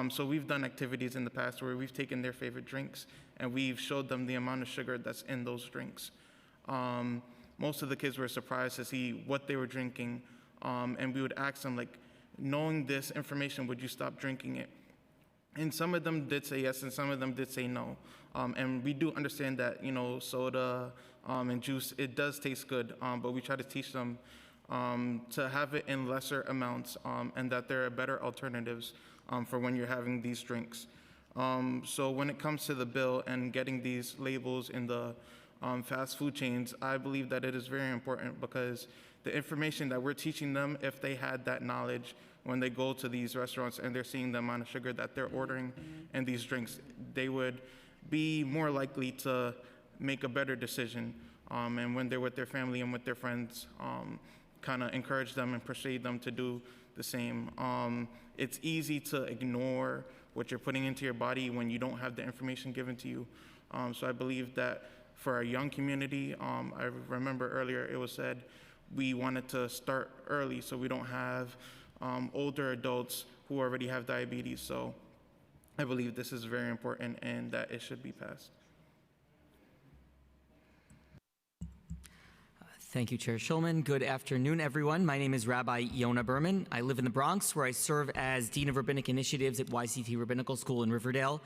So we've done activities in the past where we've taken their favorite drinks and we've showed them the amount of sugar that's in those drinks. Most of the kids were surprised to see what they were drinking, and we would ask them, like, knowing this information, would you stop drinking it? And some of them did say yes, and some of them did say no. And we do understand that, soda and juice, it does taste good, but we try to teach them to have it in lesser amounts, and that there are better alternatives for when you're having these drinks. So when it comes to the bill and getting these labels in the fast food chains, I believe that it is very important because the information that we're teaching them, if they had that knowledge when they go to these restaurants and they're seeing the amount of sugar that they're ordering in these drinks, they would be more likely to make a better decision. And when they're with their family and with their friends, kind of encourage them and persuade them to do the same. It's easy to ignore what you're putting into your body when you don't have the information given to you. So I believe that for our young community, I remember earlier it was said we wanted to start early so we don't have older adults who already have diabetes. So I believe this is very important and that it should be passed. Thank you, Chair Schulman. Good afternoon, everyone. My name is Rabbi Yonah Berman. I live in the Bronx, where I serve as Dean of Rabbinic Initiatives at YCT Rabbinical School in Riverdale.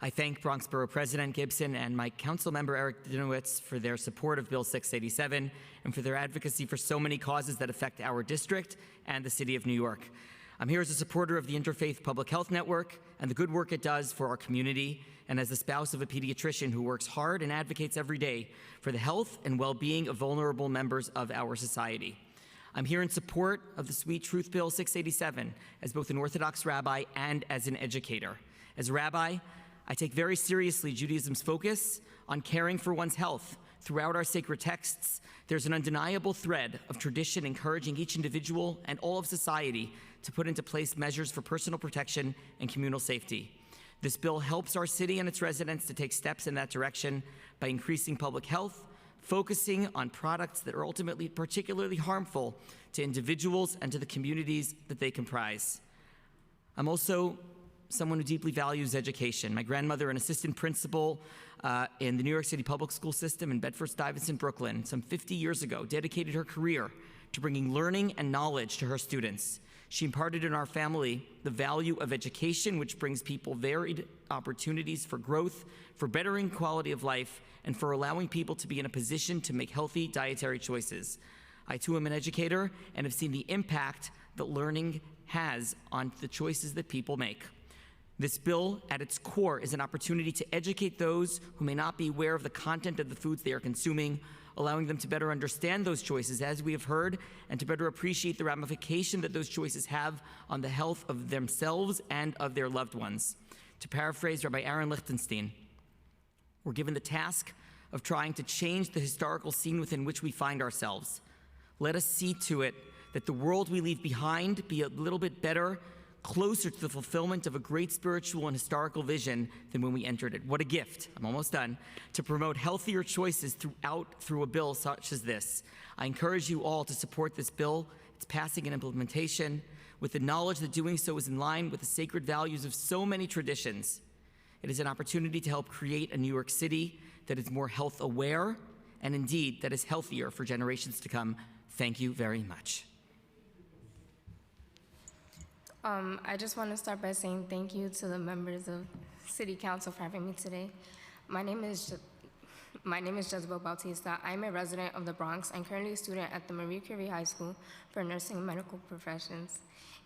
I thank Bronx Borough President Gibson and my council member Eric Dinowitz for their support of Bill 687 and for their advocacy for so many causes that affect our district and the city of New York. I'm here as a supporter of the Interfaith Public Health Network and the good work it does for our community, and as the spouse of a pediatrician who works hard and advocates every day for the health and well-being of vulnerable members of our society. I'm here in support of the Sweet Truth Bill 687 as both an Orthodox rabbi and as an educator. As a rabbi, I take very seriously Judaism's focus on caring for one's health. Throughout our sacred texts, there's an undeniable thread of tradition encouraging each individual and all of society to put into place measures for personal protection and communal safety. This bill helps our city and its residents to take steps in that direction by increasing public health, focusing on products that are ultimately particularly harmful to individuals and to the communities that they comprise. I'm also someone who deeply values education. My grandmother, an assistant principal in the New York City public school system in Bedford-Stuyvesant, Brooklyn, some 50 years ago, dedicated her career to bringing learning and knowledge to her students. She imparted in our family the value of education, which brings people varied opportunities for growth, for bettering quality of life, and for allowing people to be in a position to make healthy dietary choices. I too am an educator and have seen the impact that learning has on the choices that people make. This bill, at its core, is an opportunity to educate those who may not be aware of the content of the foods they are consuming, allowing them to better understand those choices, as we have heard, and to better appreciate the ramification that those choices have on the health of themselves and of their loved ones. To paraphrase Rabbi Aaron Lichtenstein, we're given the task of trying to change the historical scene within which we find ourselves. Let us see to it that the world we leave behind be a little bit better, closer to the fulfillment of a great spiritual and historical vision than when we entered it. What a gift, I'm almost done, to promote healthier choices through a bill such as this. I encourage you all to support this bill its passing and implementation, with the knowledge that doing so is in line with the sacred values of so many traditions. It is an opportunity to help create a New York City that is more health aware and indeed that is healthier for generations to come. Thank you very much. I just want to start by saying thank you to the members of City Council for having me today. My name is Jezebel Bautista. I'm a resident of the Bronx and currently a student at the Marie Curie High School for Nursing and Medical Professions.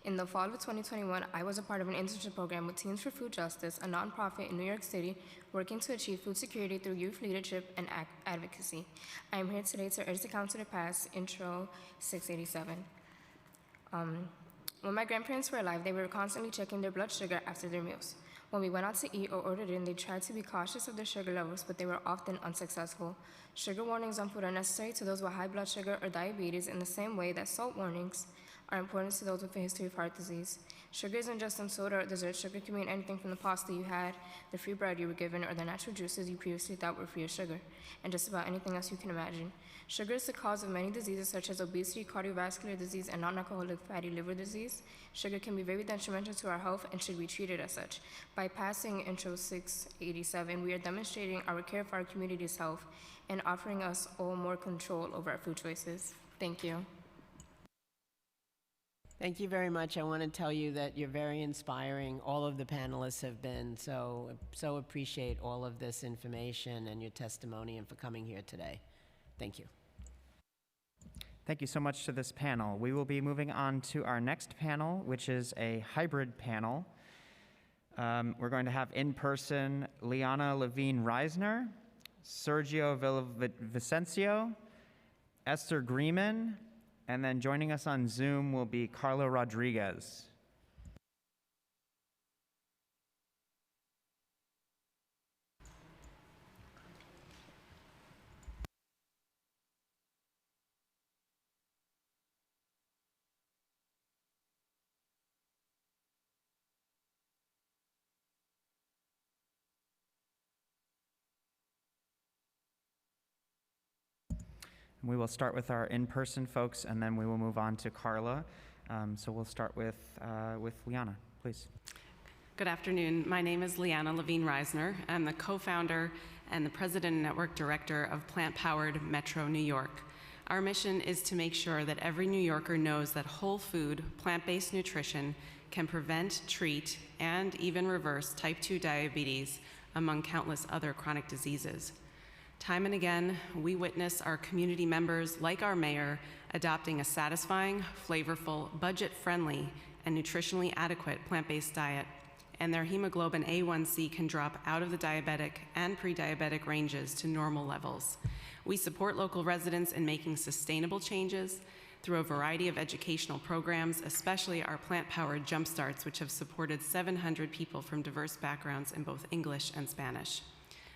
In the fall of 2021, I was a part of an internship program with Teens for Food Justice, a nonprofit in New York City working to achieve food security through youth leadership and advocacy. I am here today to urge the council to pass Intro 687. When my grandparents were alive, they were constantly checking their blood sugar after their meals. When we went out to eat or ordered in, they tried to be cautious of their sugar levels, but they were often unsuccessful. Sugar warnings on food are necessary to those with high blood sugar or diabetes in the same way that salt warnings are important to those with a history of heart disease. Sugar isn't just in soda or dessert. Sugar can be in anything from the pasta you had, the free bread you were given, or the natural juices you previously thought were free of sugar, and just about anything else you can imagine. Sugar is the cause of many diseases such as obesity, cardiovascular disease, and non-alcoholic fatty liver disease. Sugar can be very detrimental to our health and should be treated as such. By passing Intro 687, we are demonstrating our care for our community's health and offering us all more control over our food choices. Thank you. Thank you very much. I want to tell you that you're very inspiring. All of the panelists have been, so appreciate all of this information and your testimony and for coming here today. Thank you. Thank you so much to this panel. We will be moving on to our next panel, which is a hybrid panel. We're going to have in person Liana Levine-Reisner, Sergio Villavicencio, Esther Grieman, and then joining us on Zoom will be Carlo Rodriguez. We will start with our in-person folks, and then we will move on to Carla. So we'll start with Liana, please. Good afternoon. My name is Liana Levine-Reisner. I'm the co-founder and the president and network director of Plant-Powered Metro New York. Our mission is to make sure that every New Yorker knows that whole food, plant-based nutrition can prevent, treat, and even reverse type 2 diabetes, among countless other chronic diseases. Time and again, we witness our community members, like our mayor, adopting a satisfying, flavorful, budget-friendly, and nutritionally adequate plant-based diet, and their hemoglobin A1C can drop out of the diabetic and pre-diabetic ranges to normal levels. We support local residents in making sustainable changes through a variety of educational programs, especially our plant-powered jumpstarts, which have supported 700 people from diverse backgrounds in both English and Spanish.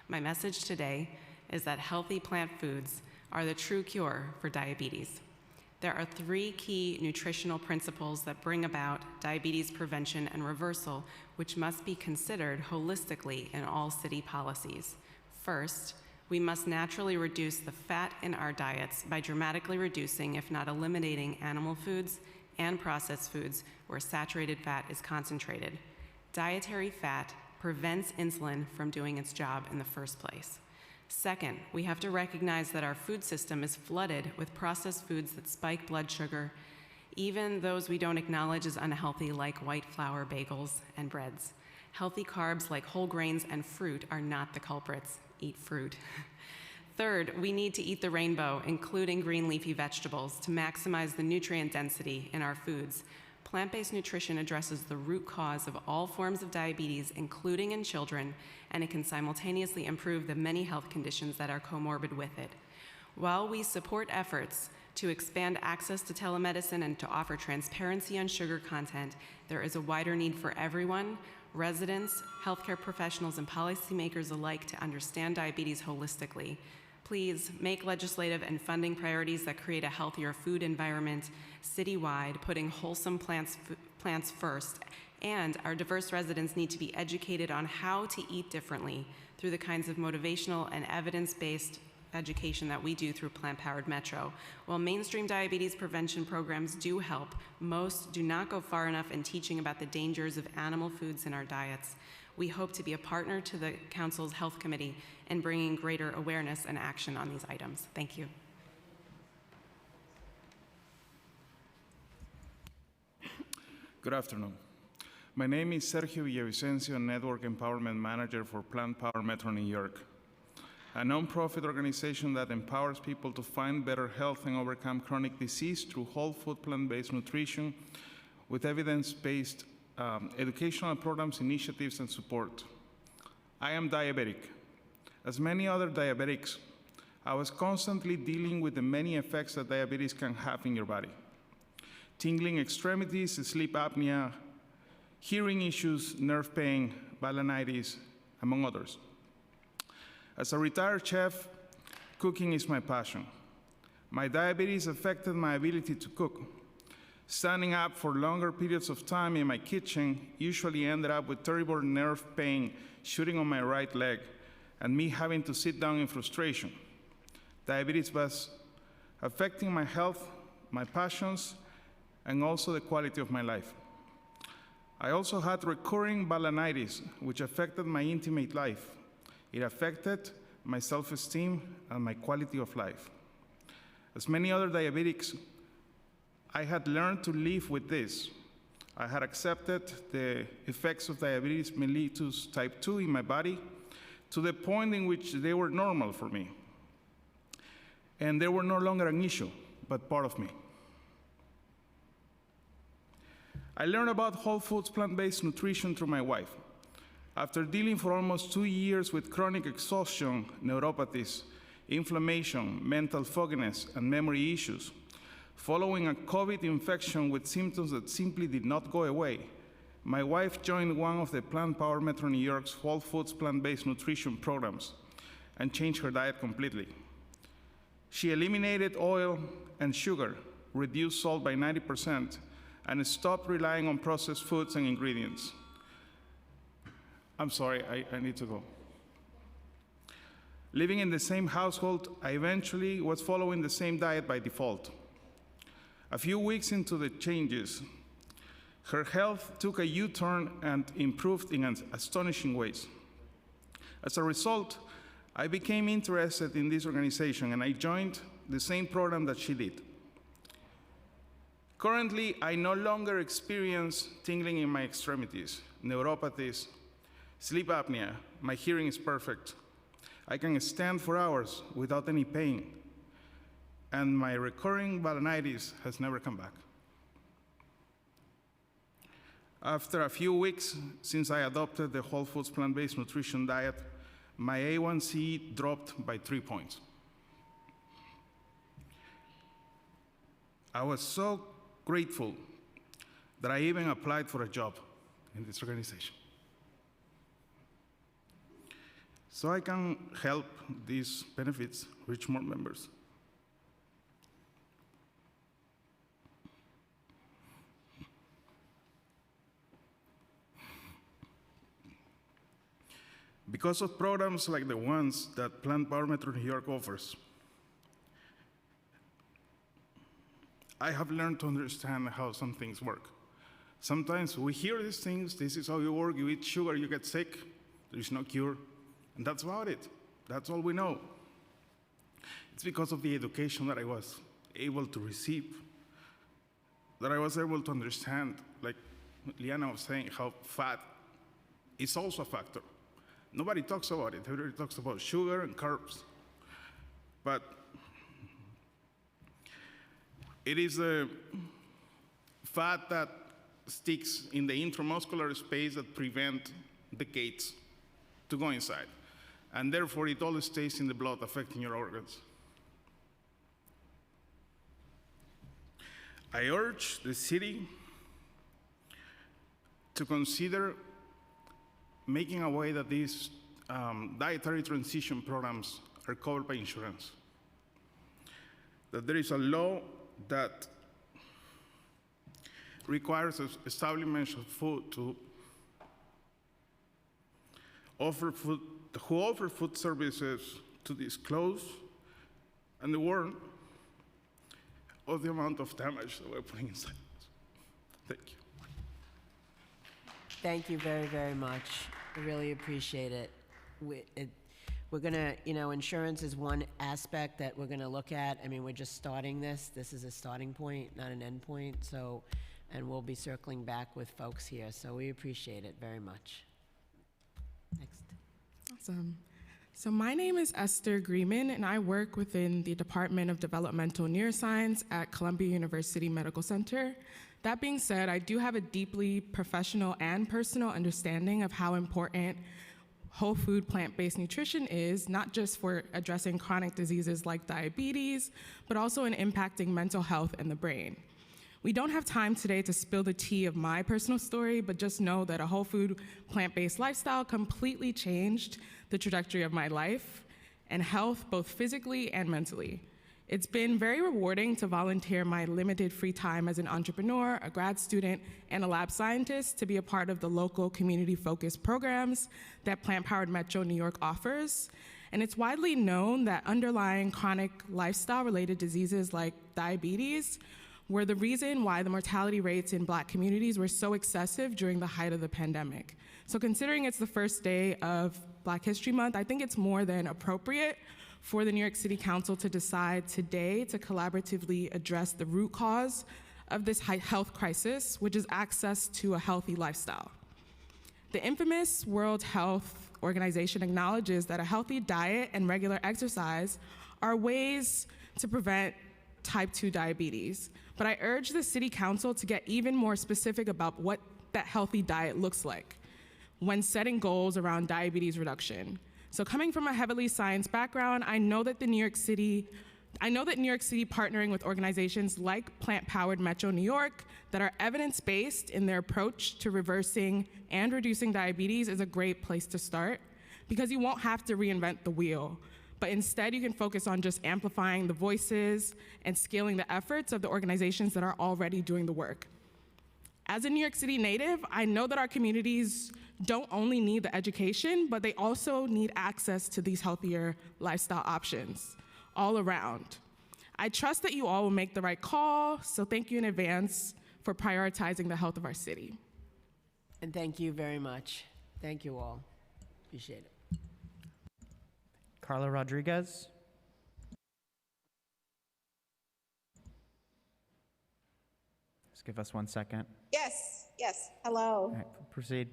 My message today is that healthy plant foods are the true cure for diabetes. There are 3 key nutritional principles that bring about diabetes prevention and reversal, which must be considered holistically in all city policies. First, we must naturally reduce the fat in our diets by dramatically reducing, if not eliminating, animal foods and processed foods where saturated fat is concentrated. Dietary fat prevents insulin from doing its job in the first place. Second, we have to recognize that our food system is flooded with processed foods that spike blood sugar, even those we don't acknowledge as unhealthy, like white flour bagels and breads. Healthy carbs like whole grains and fruit are not the culprits. Eat fruit. Third, we need to eat the rainbow, including green leafy vegetables, to maximize the nutrient density in our foods. Plant-based nutrition addresses the root cause of all forms of diabetes, including in children, and it can simultaneously improve the many health conditions that are comorbid with it. While we support efforts to expand access to telemedicine and to offer transparency on sugar content, there is a wider need for everyone, residents, healthcare professionals, and policymakers alike to understand diabetes holistically. Please make legislative and funding priorities that create a healthier food environment citywide, putting wholesome plants first. And our diverse residents need to be educated on how to eat differently through the kinds of motivational and evidence-based education that we do through Plant Powered Metro. While mainstream diabetes prevention programs do help, most do not go far enough in teaching about the dangers of animal foods in our diets. We hope to be a partner to the Council's Health Committee in bringing greater awareness and action on these items. Thank you. Good afternoon. My name is Sergio Villavicencio, Network Empowerment Manager for Plant Powered Metro New York, a nonprofit organization that empowers people to find better health and overcome chronic disease through whole food plant-based nutrition with evidence-based educational programs, initiatives, and support. I am diabetic. As many other diabetics, I was constantly dealing with the many effects that diabetes can have in your body. Tingling extremities, sleep apnea, hearing issues, nerve pain, balanitis, among others. As a retired chef, cooking is my passion. My diabetes affected my ability to cook. Standing up for longer periods of time in my kitchen usually ended up with terrible nerve pain shooting on my right leg and me having to sit down in frustration. Diabetes was affecting my health, my passions, and also the quality of my life. I also had recurring balanitis, which affected my intimate life. It affected my self-esteem and my quality of life. As many other diabetics, I had learned to live with this. I had accepted the effects of diabetes mellitus type 2 in my body to the point in which they were normal for me. And they were no longer an issue, but part of me. I learned about whole foods plant-based nutrition through my wife. After dealing for almost 2 years with chronic exhaustion, neuropathies, inflammation, mental fogginess, and memory issues, following a COVID infection with symptoms that simply did not go away, my wife joined one of the Plant Powered Metro New York's whole foods plant-based nutrition programs and changed her diet completely. She eliminated oil and sugar, reduced salt by 90%, and stopped relying on processed foods and ingredients. I'm sorry, I need to go. Living in the same household, I eventually was following the same diet by default. A few weeks into the changes, her health took a U-turn and improved in astonishing ways. As a result, I became interested in this organization and I joined the same program that she did. Currently, I no longer experience tingling in my extremities, neuropathies, sleep apnea. My hearing is perfect. I can stand for hours without any pain, and my recurring balanitis has never come back. After a few weeks since I adopted the whole foods plant-based nutrition diet, my A1C dropped by 3 points. I was so grateful that I even applied for a job in this organization. So I can help these benefits reach more members. Because of programs like the ones that Plant Powered Metro New York offers, I have learned to understand how some things work. Sometimes we hear these things, this is how you work, you eat sugar, you get sick, there is no cure, and that's about it. That's all we know. It's because of the education that I was able to receive, that I was able to understand, like Liana was saying, how fat is also a factor. Nobody talks about it. Everybody talks about sugar and carbs. But it is the fat that sticks in the intramuscular space that prevent the gates to go inside. And therefore, it always stays in the blood, affecting your organs. I urge the city to consider making a way that these dietary transition programs are covered by insurance. That there is a law that requires establishments of food to offer food, who offer food services to disclose and the world of the amount of damage that we're putting inside us. Thank you. Thank you very, very much. I really appreciate it. We're gonna, insurance is one aspect that we're gonna look at. I mean, we're just starting this. This is a starting point, not an end point. So, and we'll be circling back with folks here. So we appreciate it very much. Next. Awesome. So my name is Esther Grieman, and I work within the Department of Developmental Neuroscience at Columbia University Medical Center. That being said, I do have a deeply professional and personal understanding of how important whole food plant-based nutrition is, not just for addressing chronic diseases like diabetes, but also in impacting mental health and the brain. We don't have time today to spill the tea of my personal story, but just know that a whole food plant-based lifestyle completely changed the trajectory of my life and health, both physically and mentally. It's been very rewarding to volunteer my limited free time as an entrepreneur, a grad student, and a lab scientist to be a part of the local community-focused programs that Plant-Powered Metro New York offers. And it's widely known that underlying chronic lifestyle-related diseases like diabetes were the reason why the mortality rates in Black communities were so excessive during the height of the pandemic. So considering it's the first day of Black History Month, I think it's more than appropriate for the New York City Council to decide today to collaboratively address the root cause of this health crisis, which is access to a healthy lifestyle. The infamous World Health Organization acknowledges that a healthy diet and regular exercise are ways to prevent type 2 diabetes. But I urge the City Council to get even more specific about what that healthy diet looks like when setting goals around diabetes reduction. So coming from a heavily science background, I know that New York City partnering with organizations like Plant-Powered Metro New York that are evidence-based in their approach to reversing and reducing diabetes is a great place to start, because you won't have to reinvent the wheel, but instead you can focus on just amplifying the voices and scaling the efforts of the organizations that are already doing the work. As a New York City native, I know that our communities don't only need the education, but they also need access to these healthier lifestyle options all around. I trust that you all will make the right call, so thank you in advance for prioritizing the health of our city. And thank you very much. Thank you all. Appreciate it. Carla Rodriguez. Just give us 1 second. Yes, hello. All right, proceed.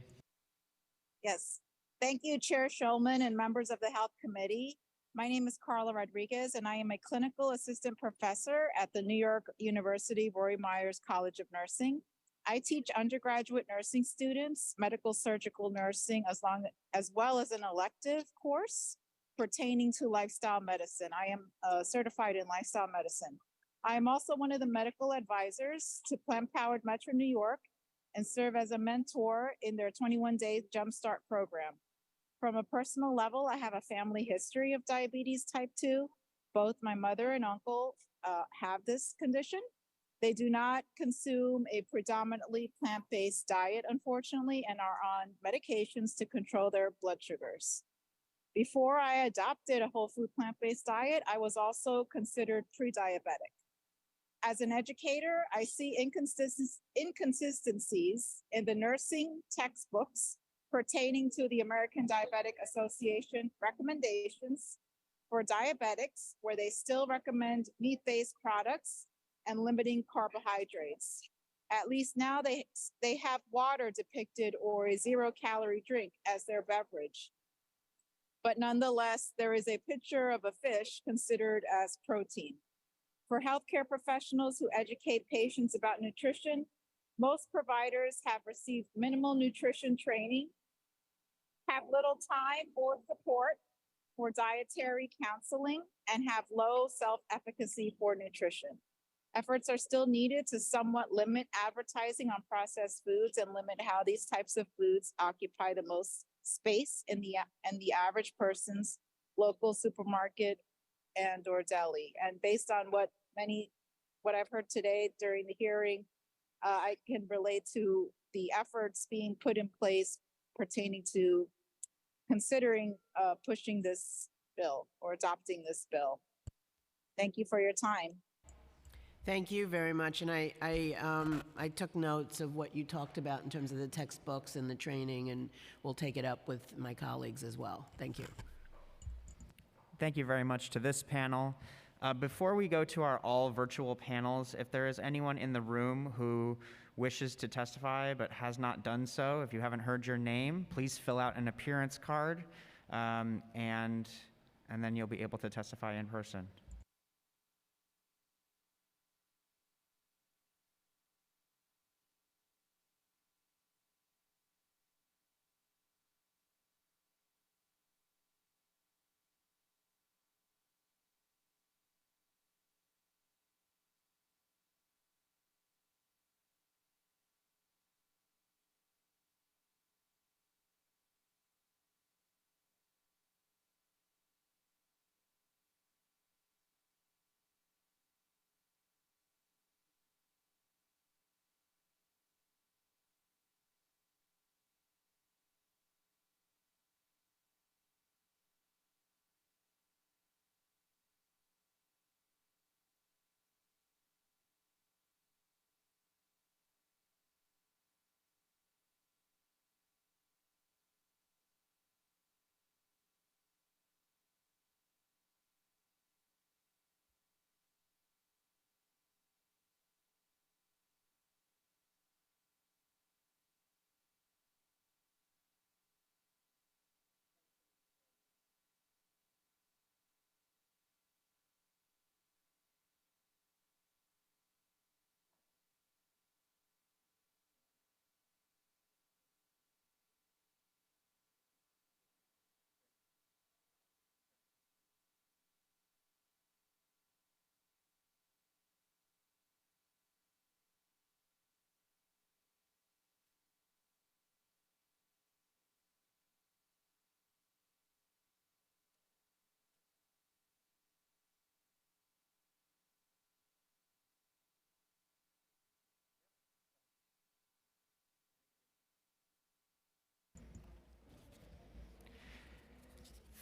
Yes. Thank you, Chair Schulman and members of the Health Committee. My name is Carla Rodriguez, and I am a clinical assistant professor at the New York University Roy Myers College of Nursing. I teach undergraduate nursing students medical surgical nursing as well as an elective course pertaining to lifestyle medicine. I am certified in lifestyle medicine. I am also one of the medical advisors to Plant-Powered Metro New York and serve as a mentor in their 21-day Jumpstart program. From a personal level, I have a family history of diabetes type 2. Both my mother and uncle have this condition. They do not consume a predominantly plant-based diet, unfortunately, and are on medications to control their blood sugars. Before I adopted a whole food plant-based diet, I was also considered pre-diabetic. As an educator, I see inconsistencies in the nursing textbooks pertaining to the American Diabetic Association recommendations for diabetics, where they still recommend meat-based products and limiting carbohydrates. At least now they have water depicted or a 0-calorie drink as their beverage. But nonetheless, there is a picture of a fish considered as protein. For healthcare professionals who educate patients about nutrition, most providers have received minimal nutrition training, have little time or support for dietary counseling, and have low self-efficacy for nutrition. Efforts are still needed to somewhat limit advertising on processed foods and limit how these types of foods occupy the most space in the average person's local supermarket and or deli. And based on what I've heard today during the hearing, I can relate to the efforts being put in place pertaining to considering pushing this bill or adopting this bill. Thank you for your time. Thank you very much, and I took notes of what you talked about in terms of the textbooks and the training, and we'll take it up with my colleagues as well. Thank you. Thank you very much to this panel. Before we go to our all virtual panels, if there is anyone in the room who wishes to testify but has not done so, if you haven't heard your name, please fill out an appearance card, and then you'll be able to testify in person.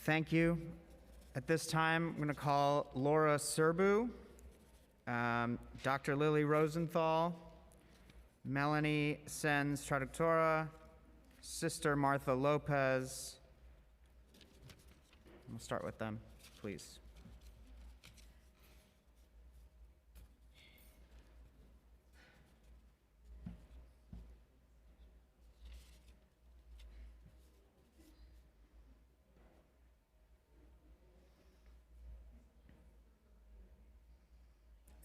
Thank you. At this time, I'm going to call Laura Serbu, Dr. Lily Rosenthal, Melanie Sens Traductora, Sister Martha Lopez. We'll start with them, please.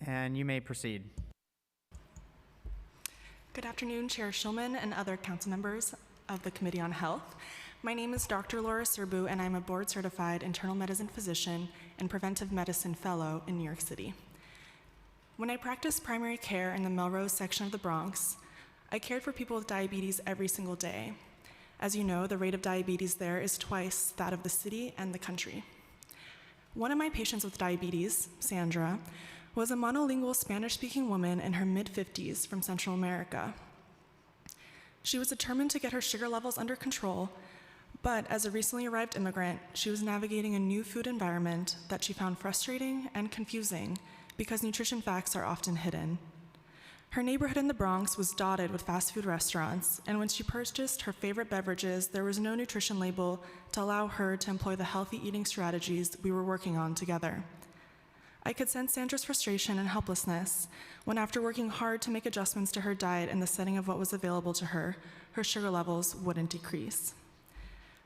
And you may proceed. Good afternoon, Chair Schulman and other council members of the Committee on Health. My name is Dr. Laura Serbu, and I'm a board-certified internal medicine physician and preventive medicine fellow in New York City. When I practiced primary care in the Melrose section of the Bronx, I cared for people with diabetes every single day. As you know, the rate of diabetes there is twice that of the city and the country. One of my patients with diabetes, Sandra, was a monolingual Spanish-speaking woman in her mid-50s from Central America. She was determined to get her sugar levels under control, but as a recently arrived immigrant, she was navigating a new food environment that she found frustrating and confusing because nutrition facts are often hidden. Her neighborhood in the Bronx was dotted with fast food restaurants, and when she purchased her favorite beverages, there was no nutrition label to allow her to employ the healthy eating strategies we were working on together. I could sense Sandra's frustration and helplessness when, after working hard to make adjustments to her diet in the setting of what was available to her, her sugar levels wouldn't decrease.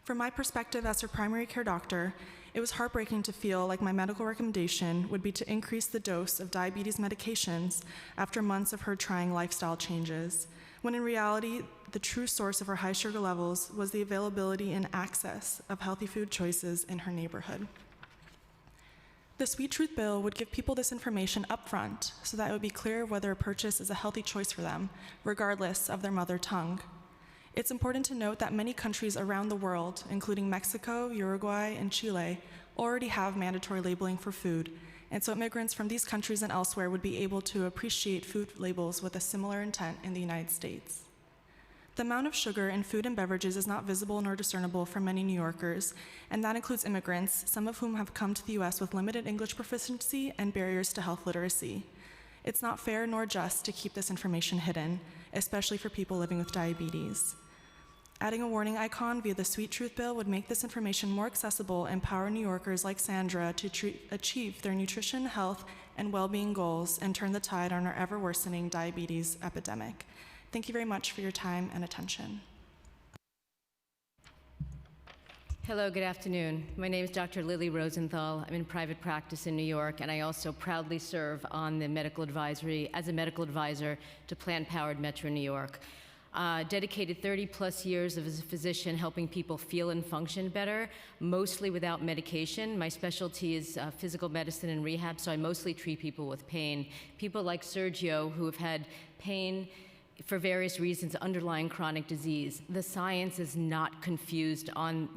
From my perspective as her primary care doctor, it was heartbreaking to feel like my medical recommendation would be to increase the dose of diabetes medications after months of her trying lifestyle changes, when in reality, the true source of her high sugar levels was the availability and access of healthy food choices in her neighborhood. The Sweet Truth Bill would give people this information upfront so that it would be clear whether a purchase is a healthy choice for them, regardless of their mother tongue. It's important to note that many countries around the world, including Mexico, Uruguay, and Chile, already have mandatory labeling for food, and so immigrants from these countries and elsewhere would be able to appreciate food labels with a similar intent in the United States. The amount of sugar in food and beverages is not visible nor discernible for many New Yorkers, and that includes immigrants, some of whom have come to the U.S. with limited English proficiency and barriers to health literacy. It's not fair nor just to keep this information hidden, especially for people living with diabetes. Adding a warning icon via the Sweet Truth Bill would make this information more accessible and empower New Yorkers like Sandra to achieve their nutrition, health, and well-being goals and turn the tide on our ever-worsening diabetes epidemic. Thank you very much for your time and attention. Hello, good afternoon. My name is Dr. Lily Rosenthal. I'm in private practice in New York, and I also proudly serve on the medical advisory as a medical advisor to Planned Parenthood Metro New York. Dedicated 30+ years as a physician helping people feel and function better, mostly without medication. My specialty is physical medicine and rehab, so I mostly treat people with pain. People like Sergio who have had pain for various reasons, underlying chronic disease. The science is not confused on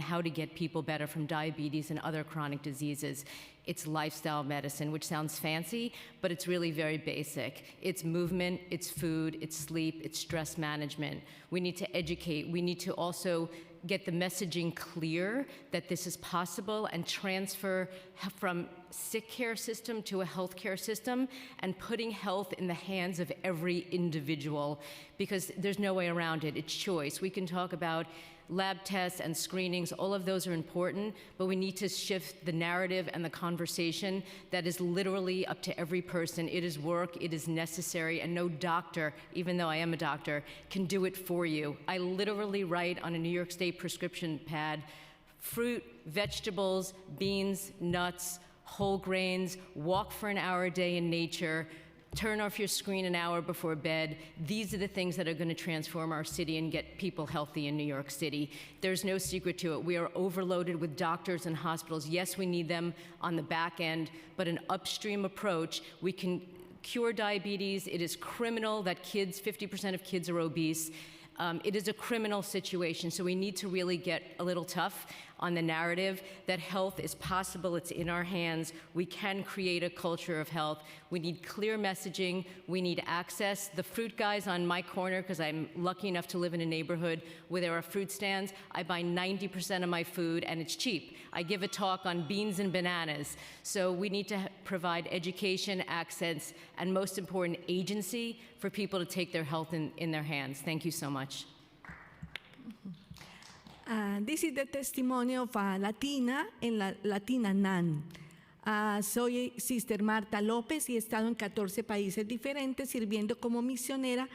how to get people better from diabetes and other chronic diseases. It's lifestyle medicine, which sounds fancy, but it's really very basic. It's movement, it's food, it's sleep, it's stress management. We need to educate. We need to also get the messaging clear that this is possible and transfer from sick care system to a healthcare system and putting health in the hands of every individual, because there's no way around it. It's choice. We can talk about lab tests and screenings, all of those are important, but we need to shift the narrative and the conversation that is literally up to every person. It is work, it is necessary, and no doctor, even though I am a doctor, can do it for you. I literally write on a New York State prescription pad, fruit, vegetables, beans, nuts, whole grains, walk for an hour a day in nature, turn off your screen an hour before bed. These are the things that are going to transform our city and get people healthy in New York City. There's no secret to it. We are overloaded with doctors and hospitals. Yes, we need them on the back end, but an upstream approach, we can cure diabetes. It is criminal that 50% of kids are obese. It is a criminal situation, so we need to really get a little tough on the narrative that health is possible, it's in our hands, we can create a culture of health. We need clear messaging, we need access. The fruit guys on my corner, because I'm lucky enough to live in a neighborhood where there are fruit stands, I buy 90% of my food and it's cheap. I give a talk on beans and bananas. So we need to provide education, access, and most important, agency for people to take their health in their hands. Thank you so much. This is the testimony of a Latina en la Latina NAN. Soy Sister Marta López y he estado en 14 países diferentes sirviendo como misionera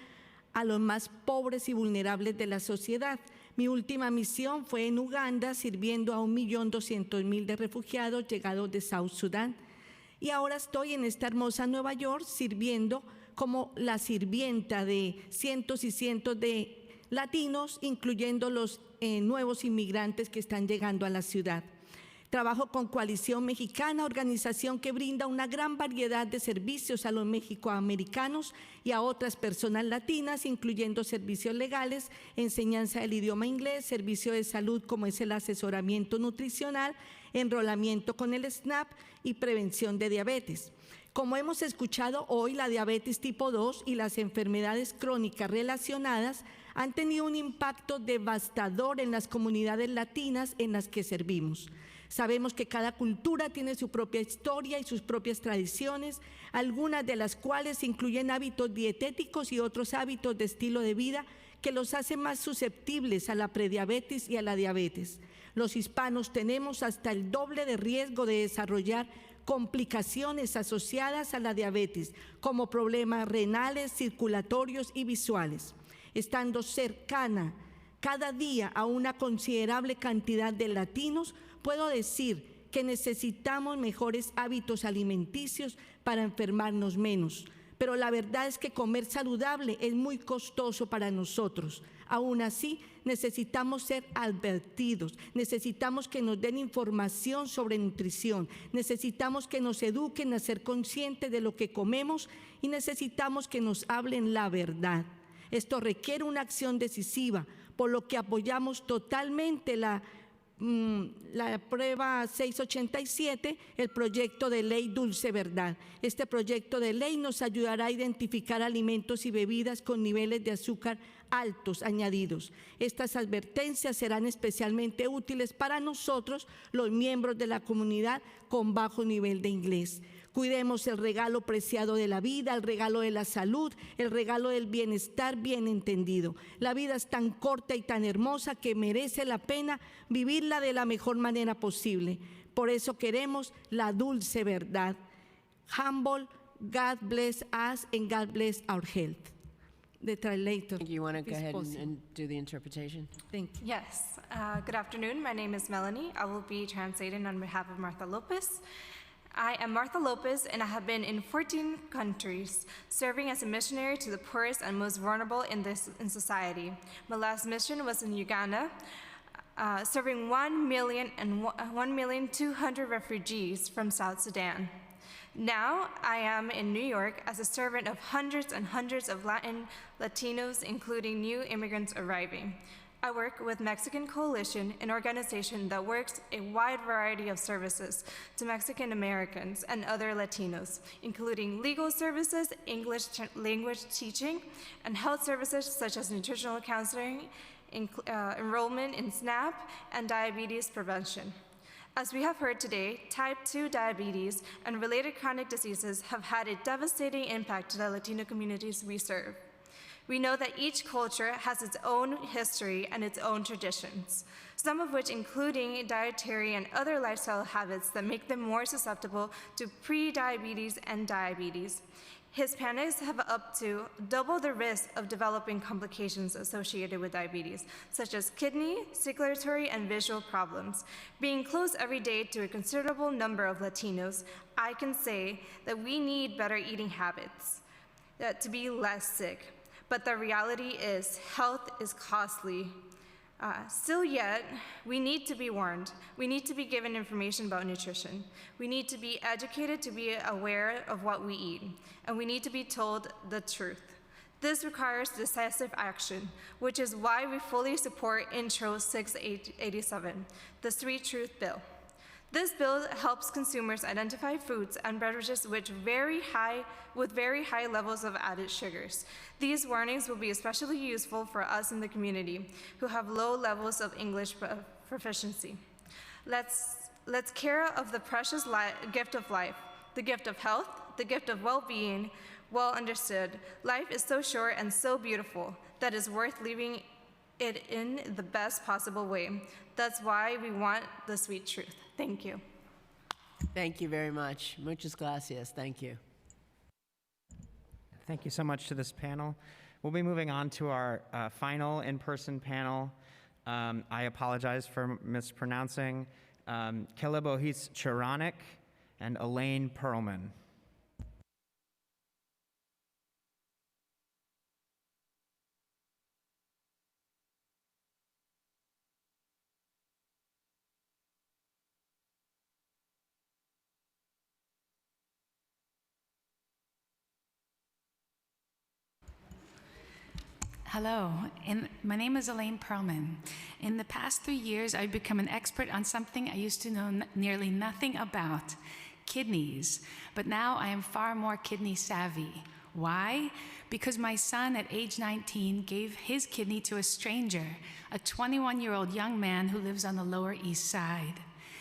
a los más pobres y vulnerables de la sociedad. Mi última misión fue en Uganda sirviendo a 1.200.000 de refugiados llegados de South Sudán. Y ahora estoy en esta hermosa Nueva York sirviendo como la sirvienta de cientos y cientos de latinos, incluyendo los nuevos inmigrantes que están llegando a la ciudad. Trabajo con Coalición Mexicana, organización que brinda una gran variedad de servicios a los mexicoamericanos y a otras personas latinas, incluyendo servicios legales, enseñanza del idioma inglés, servicio de salud como es el asesoramiento nutricional, enrolamiento con el SNAP y prevención de diabetes. Como hemos escuchado hoy, la diabetes tipo 2 y las enfermedades crónicas relacionadas han tenido un impacto devastador en las comunidades latinas en las que servimos. Sabemos que cada cultura tiene su propia historia y sus propias tradiciones, algunas de las cuales incluyen hábitos dietéticos y otros hábitos de estilo de vida que los hacen más susceptibles a la prediabetes y a la diabetes. Los hispanos tenemos hasta el doble de riesgo de desarrollar complicaciones asociadas a la diabetes, como problemas renales, circulatorios y visuales. Estando cercana cada día a una considerable cantidad de latinos, puedo decir que necesitamos mejores hábitos alimenticios para enfermarnos menos. Pero la verdad es que comer saludable es muy costoso para nosotros. Aún así, necesitamos ser advertidos, necesitamos que nos den información sobre nutrición, necesitamos que nos eduquen a ser conscientes de lo que comemos y necesitamos que nos hablen la verdad. Esto requiere una acción decisiva, por lo que apoyamos totalmente la la prueba 687, el proyecto de ley Dulce Verdad. Este proyecto de ley nos ayudará a identificar alimentos y bebidas con niveles de azúcar altos añadidos. Estas advertencias serán especialmente útiles para nosotros, los miembros de la comunidad con bajo nivel de inglés. Cuidemos el regalo preciado de la vida, el regalo de la salud, el regalo del bienestar bien entendido. La vida es tan corta y tan hermosa que merece la pena vivirla de la mejor manera posible. Por eso queremos la dulce verdad. Humble, God bless us and God bless our health. The translator. You want to if go ahead possible. and do the interpretation? Thank you. Yes. Good afternoon. My name is Melanie. I will be translating on behalf of Martha Lopez. I am Martha Lopez, and I have been in 14 countries, serving as a missionary to the poorest and most vulnerable in society. My last mission was in Uganda, serving 1,200,000 refugees from South Sudan. Now, I am in New York as a servant of hundreds and hundreds of Latinos, including new immigrants arriving. I work with Mexican Coalition, an organization that works a wide variety of services to Mexican Americans and other Latinos, including legal services, English language teaching, and health services such as nutritional counseling, enrollment in SNAP, and diabetes prevention. As we have heard today, type 2 diabetes and related chronic diseases have had a devastating impact to the Latino communities we serve. We know that each culture has its own history and its own traditions, some of which including dietary and other lifestyle habits that make them more susceptible to pre-diabetes and diabetes. Hispanics have up to double the risk of developing complications associated with diabetes, such as kidney, circulatory, and visual problems. Being close every day to a considerable number of Latinos, I can say that we need better eating habits to be less sick. But the reality is, health is costly. Still yet, we need to be warned. We need to be given information about nutrition. We need to be educated to be aware of what we eat. And we need to be told the truth. This requires decisive action, which is why we fully support Intro 687, the Sweet Truth Bill. This bill helps consumers identify foods and beverages with very high levels of added sugars. These warnings will be especially useful for us in the community who have low levels of English proficiency. Let's care of the precious gift of life, the gift of health, the gift of well-being, well understood. Life is so short and so beautiful that it's worth living it in the best possible way. That's why we want the sweet truth. Thank you. Thank you very much. Muchas gracias. Thank you. Thank you so much to this panel. We'll be moving on to our final in-person panel. I apologize for mispronouncing. Kelibohis Chiranik and Elaine Perlman. Hello, my name is Elaine Perlman. In the past 3 years, I've become an expert on something I used to know nearly nothing about, kidneys. But now I am far more kidney savvy. Why? Because my son at age 19 gave his kidney to a stranger, a 21-year-old young man who lives on the Lower East Side.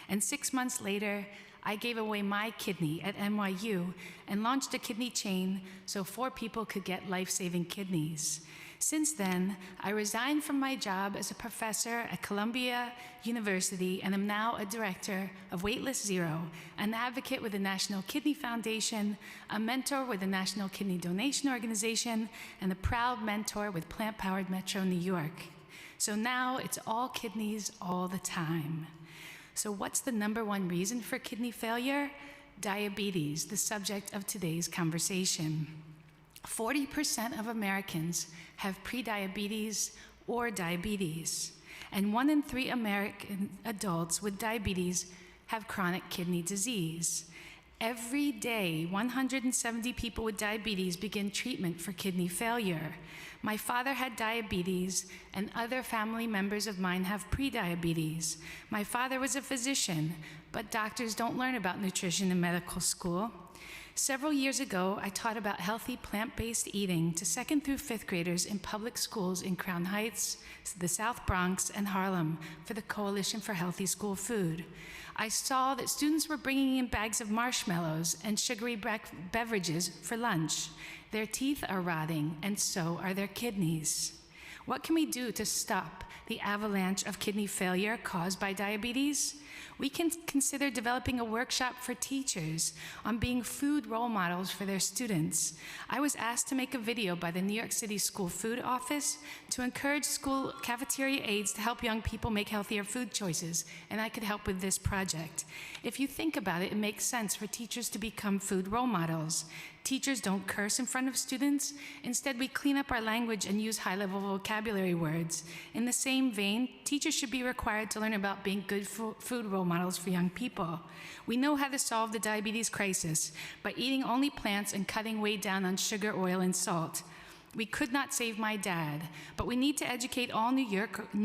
And 6 months later, I gave away my kidney at NYU and launched a kidney chain so 4 people could get life-saving kidneys. Since then, I resigned from my job as a professor at Columbia University and am now a director of Waitlist Zero, an advocate with the National Kidney Foundation, a mentor with the National Kidney Donation Organization, and a proud mentor with Plant Powered Metro New York. So now it's all kidneys all the time. So what's the #1 reason for kidney failure? Diabetes, the subject of today's conversation. 40% of Americans have prediabetes or diabetes, and 1 in 3 American adults with diabetes have chronic kidney disease. Every day, 170 people with diabetes begin treatment for kidney failure. My father had diabetes, and other family members of mine have prediabetes. My father was a physician, but doctors don't learn about nutrition in medical school. Several years ago, I taught about healthy plant-based eating to 2nd through 5th graders in public schools in Crown Heights, the South Bronx, and Harlem for the Coalition for Healthy School Food. I saw that students were bringing in bags of marshmallows and sugary beverages for lunch. Their teeth are rotting, and so are their kidneys. What can we do to stop the avalanche of kidney failure caused by diabetes? We can consider developing a workshop for teachers on being food role models for their students. I was asked to make a video by the New York City School Food Office to encourage school cafeteria aides to help young people make healthier food choices, and I could help with this project. If you think about it, it makes sense for teachers to become food role models. Teachers don't curse in front of students. Instead, we clean up our language and use high-level vocabulary words. In the same vein, teachers should be required to learn about being good food role models for young people. We know how to solve the diabetes crisis by eating only plants and cutting way down on sugar, oil, and salt. We could not save my dad, but we need to educate all New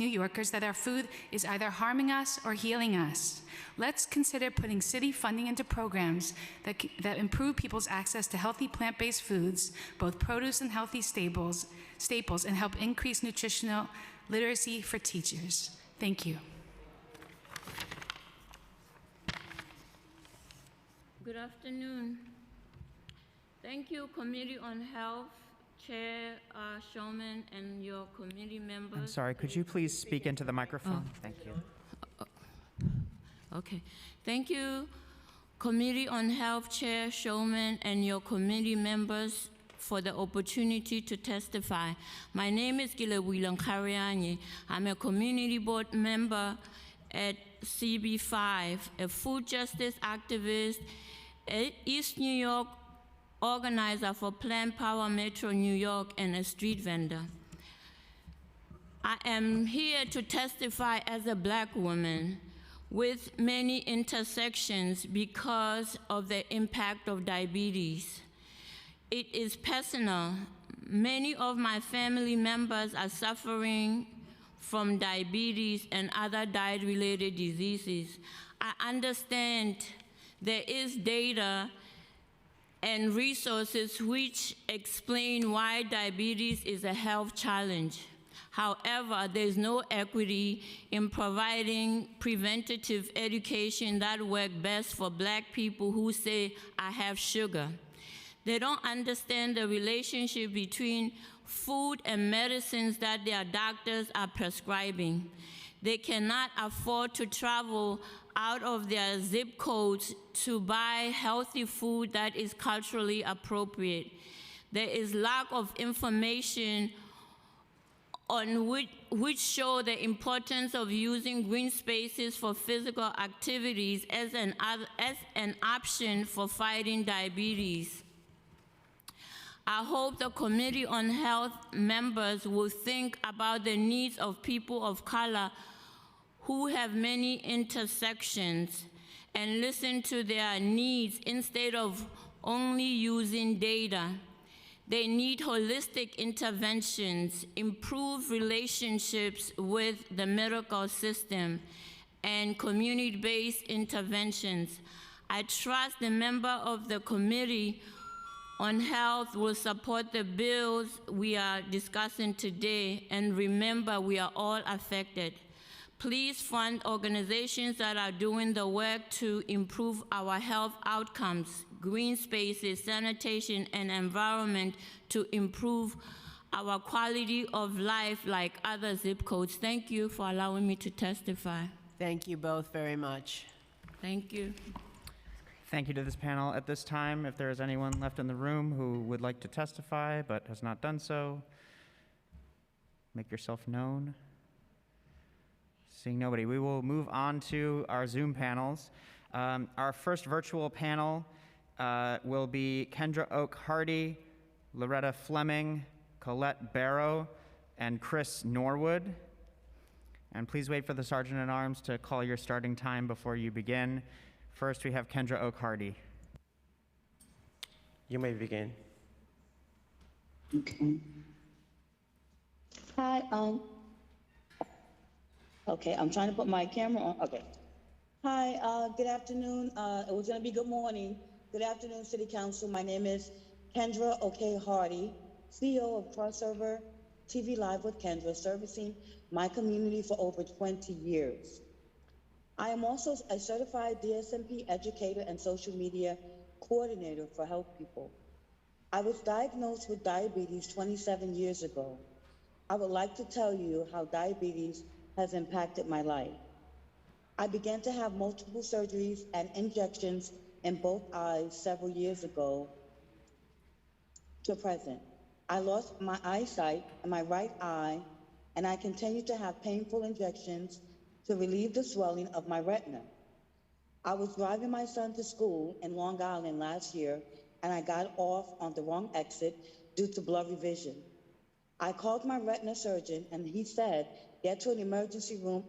Yorkers that our food is either harming us or healing us. Let's consider putting city funding into programs that improve people's access to healthy plant-based foods, both produce and healthy staples, and help increase nutritional literacy for teachers. Thank you. Good afternoon. Thank you, Committee on Health, Chair Shulman, and your committee members. I'm sorry, could you please speak into the microphone? Thank you. Okay. Thank you, Committee on Health, Chair Shulman, and your committee members for the opportunity to testify. My name is Gilewilan Kariani. I'm a community board member at CB5, a food justice activist, a East New York organizer for Plant Power Metro New York, and a street vendor. I am here to testify as a Black woman with many intersections because of the impact of diabetes. It is personal. Many of my family members are suffering from diabetes and other diet-related diseases. I understand there is data and resources which explain why diabetes is a health challenge. However, there's no equity in providing preventative education that works best for Black people who say, I have sugar. They don't understand the relationship between food and medicines that their doctors are prescribing. They cannot afford to travel out of their zip codes to buy healthy food that is culturally appropriate. There is lack of information on which show the importance of using green spaces for physical activities as an option for fighting diabetes. I hope the Committee on Health members will think about the needs of people of color who have many intersections and listen to their needs instead of only using data. They need holistic interventions, improved relationships with the medical system, and community-based interventions. I trust the member of the Committee on Health will support the bills we are discussing today, and remember, we are all affected. Please fund organizations that are doing the work to improve our health outcomes, green spaces, sanitation, and environment to improve our quality of life like other zip codes. Thank you for allowing me to testify. Thank you both very much. Thank you. Thank you to this panel. At this time, if there is anyone left in the room who would like to testify but has not done so, make yourself known. Seeing nobody, we will move on to our Zoom panels. Our first virtual panel will be Kendra Oak Hardy, Loretta Fleming, Colette Barrow, and Chris Norwood. And please wait for the Sergeant-at-Arms to call your starting time before you begin. First, we have Kendra Oak Hardy. You may begin. Okay. Hi, okay, I'm trying to put my camera on. Okay. Hi, good afternoon. It was gonna be good morning. Good afternoon, City Council. My name is Kendra O'Kay Hardy, CEO of Crossover TV Live with Kendra, servicing my community for over 20 years. I am also a certified DSMP educator and social media coordinator for Health People. I was diagnosed with diabetes 27 years ago. I would like to tell you how diabetes has impacted my life. I began to have multiple surgeries and injections in both eyes several years ago to present. I lost my eyesight in my right eye, and I continue to have painful injections to relieve the swelling of my retina. I was driving my son to school in Long Island last year, and I got off on the wrong exit due to blurry vision. I called my retina surgeon, and he said, get to an emergency room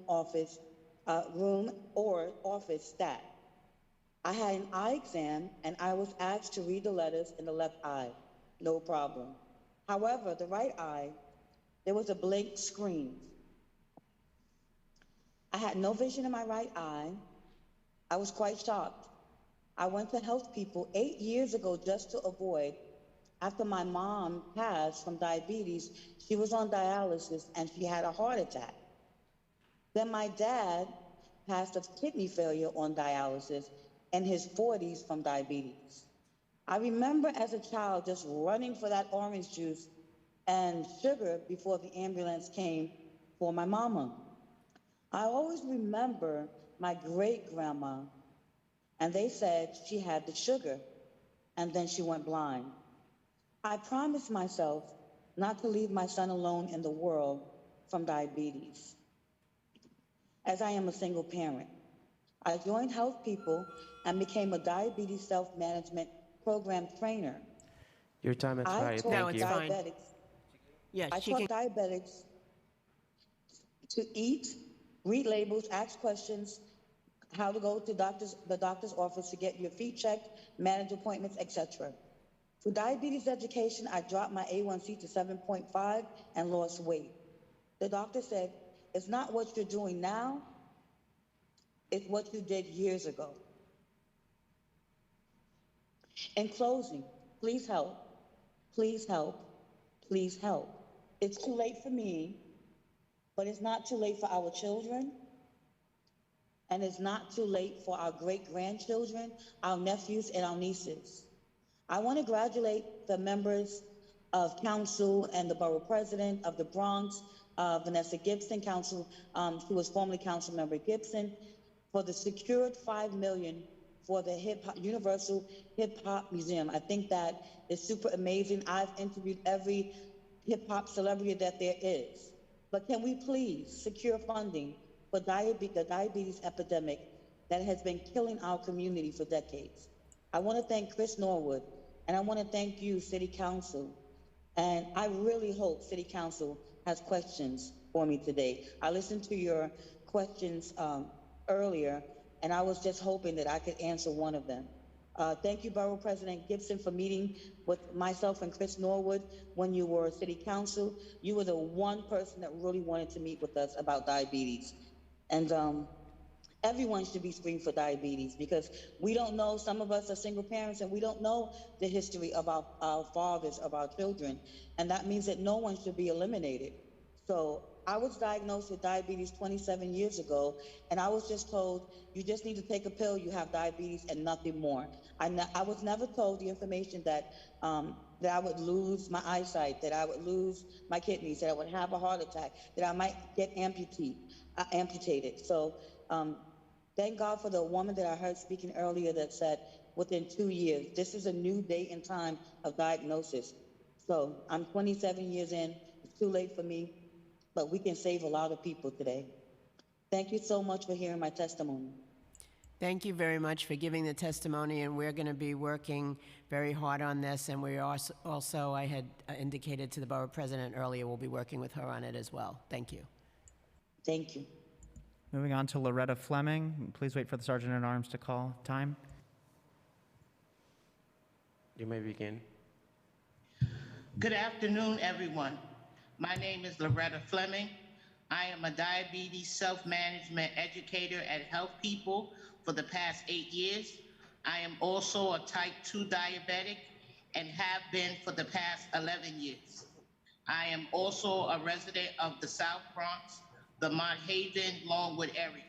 or office stat. I had an eye exam, and I was asked to read the letters in the left eye. No problem. However, the right eye, there was a blank screen. I had no vision in my right eye. I was quite shocked. I went to Health People 8 years ago just to avoid. After my mom passed from diabetes, she was on dialysis and she had a heart attack. Then my dad passed of kidney failure on dialysis in his 40s from diabetes. I remember as a child just running for that orange juice and sugar before the ambulance came for my mama. I always remember my great-grandma, and they said she had the sugar, and then she went blind. I promised myself not to leave my son alone in the world from diabetes, as I am a single parent. I joined Health People and became a diabetes self-management program trainer. Your time expired. Thank you. Yes, I taught diabetics to eat, read labels, ask questions, how to go to the doctor's office to get your feet checked, manage appointments, etc. For diabetes education, I dropped my A1C to 7.5 and lost weight. The doctor said, it's not what you're doing now, it's what you did years ago. In closing, please help, please help, please help. It's too late for me, but it's not too late for our children, and it's not too late for our great-grandchildren, our nephews, and our nieces. I want to congratulate the members of council and the borough president of the Bronx, Vanessa Gibson, who was formerly council member Gibson, for the secured $5 million for the Universal Hip Hop Museum. I think that is super amazing. I've interviewed every hip hop celebrity that there is. But can we please secure funding for the diabetes epidemic that has been killing our community for decades? I want to thank Chris Norwood, and I want to thank you, City Council. And I really hope City Council has questions for me today. I listened to your questions earlier, and I was just hoping that I could answer one of them. Thank you, Borough President Gibson, for meeting with myself and Chris Norwood when you were City Council. You were the one person that really wanted to meet with us about diabetes. And everyone should be screened for diabetes, because we don't know, some of us are single parents, and we don't know the history of our fathers, of our children. And that means that no one should be eliminated. So I was diagnosed with diabetes 27 years ago, and I was just told, you just need to take a pill, you have diabetes, and nothing more. I was never told the information that that I would lose my eyesight, that I would lose my kidneys, that I would have a heart attack, that I might get amputated. So thank God for the woman that I heard speaking earlier that said within 2 years. This is a new date and time of diagnosis. So I'm 27 years in. It's too late for me, but we can save a lot of people today. Thank you so much for hearing my testimony. Thank you very much for giving the testimony, and we're going to be working very hard on this, and we also, I had indicated to the borough president earlier, we'll be working with her on it as well. Thank you. Thank you. Moving on to Loretta Fleming. Please wait for the Sergeant at Arms to call time. You may begin. Good afternoon, everyone. My name is Loretta Fleming. I am a diabetes self-management educator at Health People for the past 8 years. I am also a type 2 diabetic and have been for the past 11 years. I am also a resident of the South Bronx, the Mont Haven, Longwood area.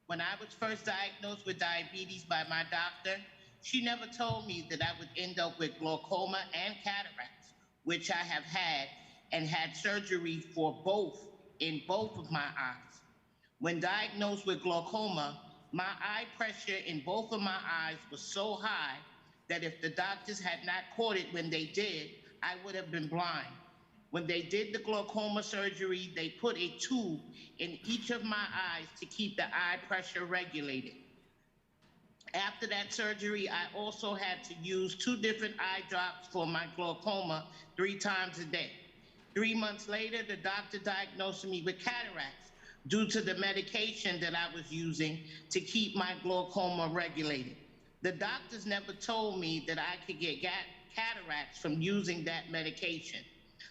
When I was first diagnosed with diabetes by my doctor, she never told me that I would end up with glaucoma and cataracts, which I have had and had surgery for both in both of my eyes. When diagnosed with glaucoma, my eye pressure in both of my eyes was so high that if the doctors had not caught it when they did, I would have been blind. When they did the glaucoma surgery, they put a tube in each of my eyes to keep the eye pressure regulated. After that surgery, I also had to use 2 different eye drops for my glaucoma 3 times a day. 3 months later, the doctor diagnosed me with cataracts due to the medication that I was using to keep my glaucoma regulated. The doctors never told me that I could get cataracts from using that medication.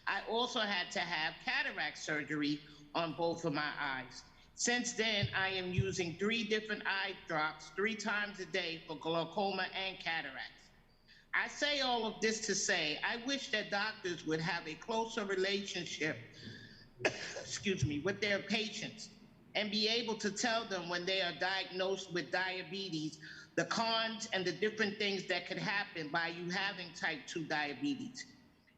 I also had to have cataract surgery on both of my eyes. Since then, I am using 3 different eye drops 3 times a day for glaucoma and cataracts. I say all of this to say, I wish that doctors would have a closer relationship, excuse me, with their patients and be able to tell them when they are diagnosed with diabetes, the cons and the different things that could happen by you having type 2 diabetes.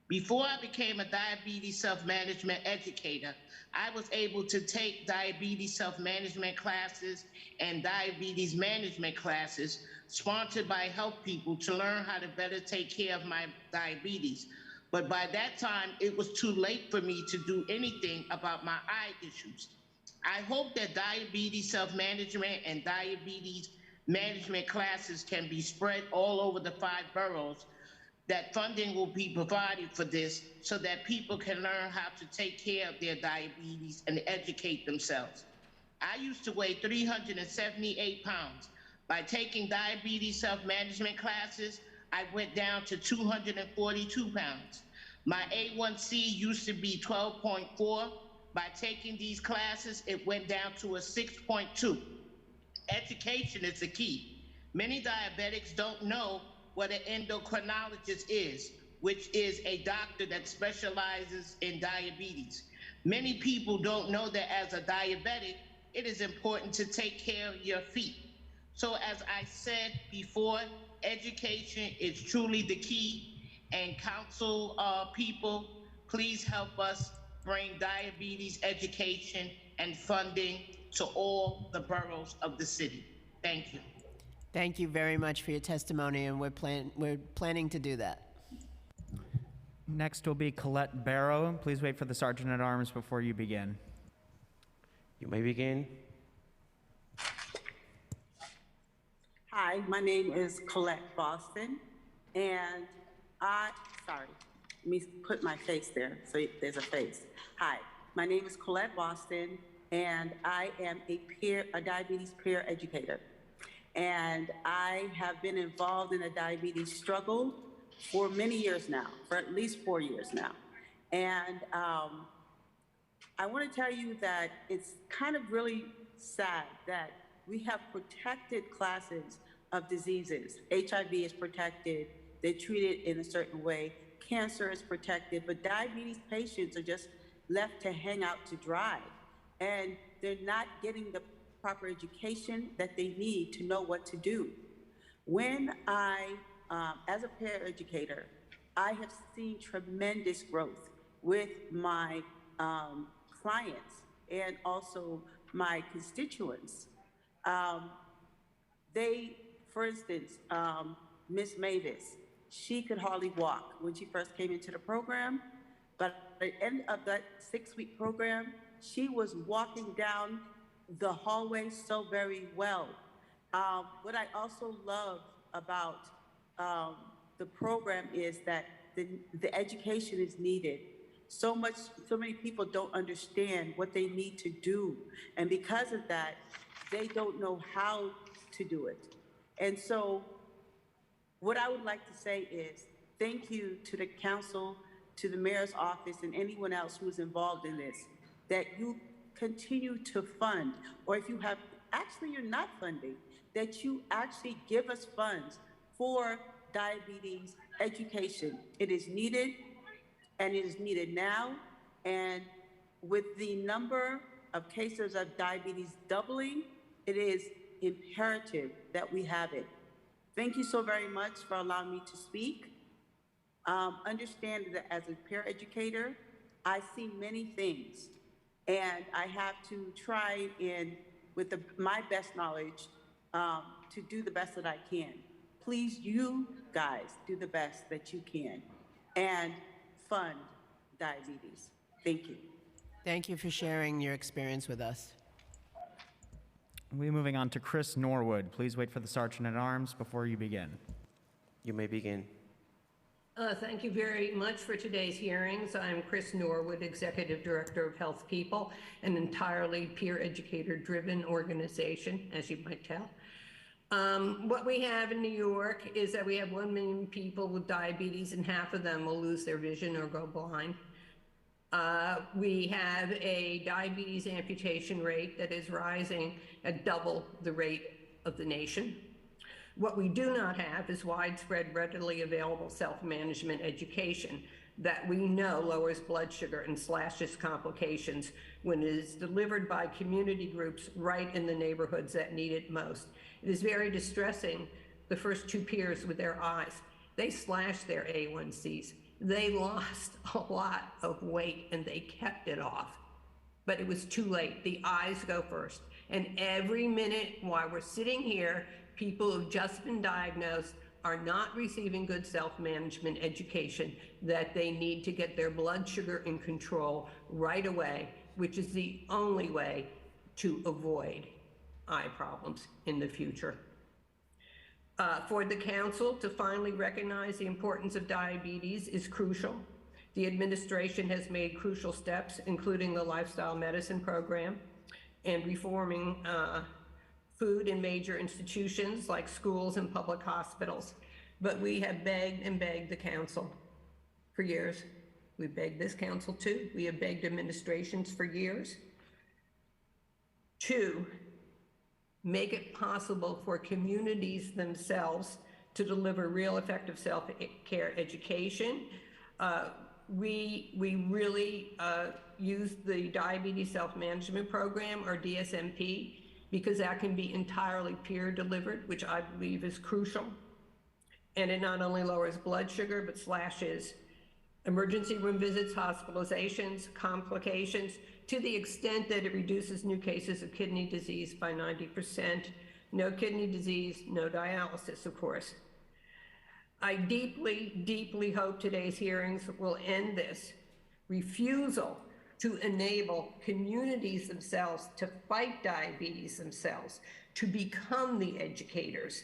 Before I became a diabetes self-management educator, I was able to take diabetes self-management classes and diabetes management classes sponsored by Health People to learn how to better take care of my diabetes. But by that time, it was too late for me to do anything about my eye issues. I hope that diabetes self-management and diabetes management classes can be spread all over the 5 boroughs, that funding will be provided for this so that people can learn how to take care of their diabetes and educate themselves. I used to weigh 378 pounds. By taking diabetes self-management classes, I went down to 242 pounds. My A1C used to be 12.4. By taking these classes, it went down to a 6.2. Education is the key. Many diabetics don't know what an endocrinologist is, which is a doctor that specializes in diabetes. Many people don't know that as a diabetic, it is important to take care of your feet. So as I said before, education is truly the key, and council people, please help us bring diabetes education and funding to all the boroughs of the city. Thank you. Thank you very much for your testimony, and we're planning to do that. Next will be Colette Barrow. Please wait for the Sergeant at Arms before you begin. You may begin. Hi, my name is Colette Boston, and let me put my face there so there's a face. Hi, my name is Colette Boston, and I am a diabetes peer educator. And I have been involved in a diabetes struggle for many years now, for at least 4 years now. And I want to tell you that it's kind of really sad that we have protected classes of diseases. HIV is protected, they're treated in a certain way. Cancer is protected, but diabetes patients are just left to hang out to dry. And they're not getting the proper education that they need to know what to do. When as a peer educator, I have seen tremendous growth with my clients and also my constituents. For instance, Miss Mavis, she could hardly walk when she first came into the program, but at the end of that 6-week program, she was walking down the hallway so very well. What I also love about the program is that the education is needed. So many people don't understand what they need to do. And because of that, they don't know how to do it. And so What I would like to say is thank you to the council, to the mayor's office, and anyone else who is involved in this, that you continue to fund, or if you have, actually you're not funding, that you actually give us funds for diabetes education. It is needed, and it is needed now, and with the number of cases of diabetes doubling, it is imperative that we have it. Thank you so very much for allowing me to speak. Understand that as a peer educator, I see many things, and I have to try with my best knowledge to do the best that I can. Please, you guys, do the best that you can and fund diabetes. Thank you. Thank you for sharing your experience with us. We're moving on to Chris Norwood. Please wait for the Sergeant at Arms before you begin. You may begin. Thank you very much for today's hearings. I'm Chris Norwood, Executive Director of Health People, an entirely peer educator-driven organization, as you might tell. What we have in New York is that we have 1 million people with diabetes, and half of them will lose their vision or go blind. We have a diabetes amputation rate that is rising at double the rate of the nation. What we do not have is widespread, readily available self-management education that we know lowers blood sugar and slashes complications when it is delivered by community groups right in the neighborhoods that need it most. It is very distressing, the first 2 peers with their eyes. They slashed their A1Cs. They lost a lot of weight and they kept it off. But it was too late. The eyes go first. And every minute while we're sitting here, people who've just been diagnosed are not receiving good self-management education that they need to get their blood sugar in control right away, which is the only way to avoid eye problems in the future. For the council to finally recognize the importance of diabetes is crucial. The administration has made crucial steps, including the lifestyle medicine program and reforming food in major institutions like schools and public hospitals. But we have begged and begged the council for years. We begged this council too. We have begged administrations for years to make it possible for communities themselves to deliver real effective self-care education. We really use the Diabetes Self-Management Program, or DSMP, because that can be entirely peer delivered, which I believe is crucial. And it not only lowers blood sugar, but slashes emergency room visits, hospitalizations, complications, to the extent that it reduces new cases of kidney disease by 90%. No kidney disease, no dialysis, of course. I deeply, deeply hope today's hearings will end this refusal to enable communities themselves to fight diabetes themselves, to become the educators,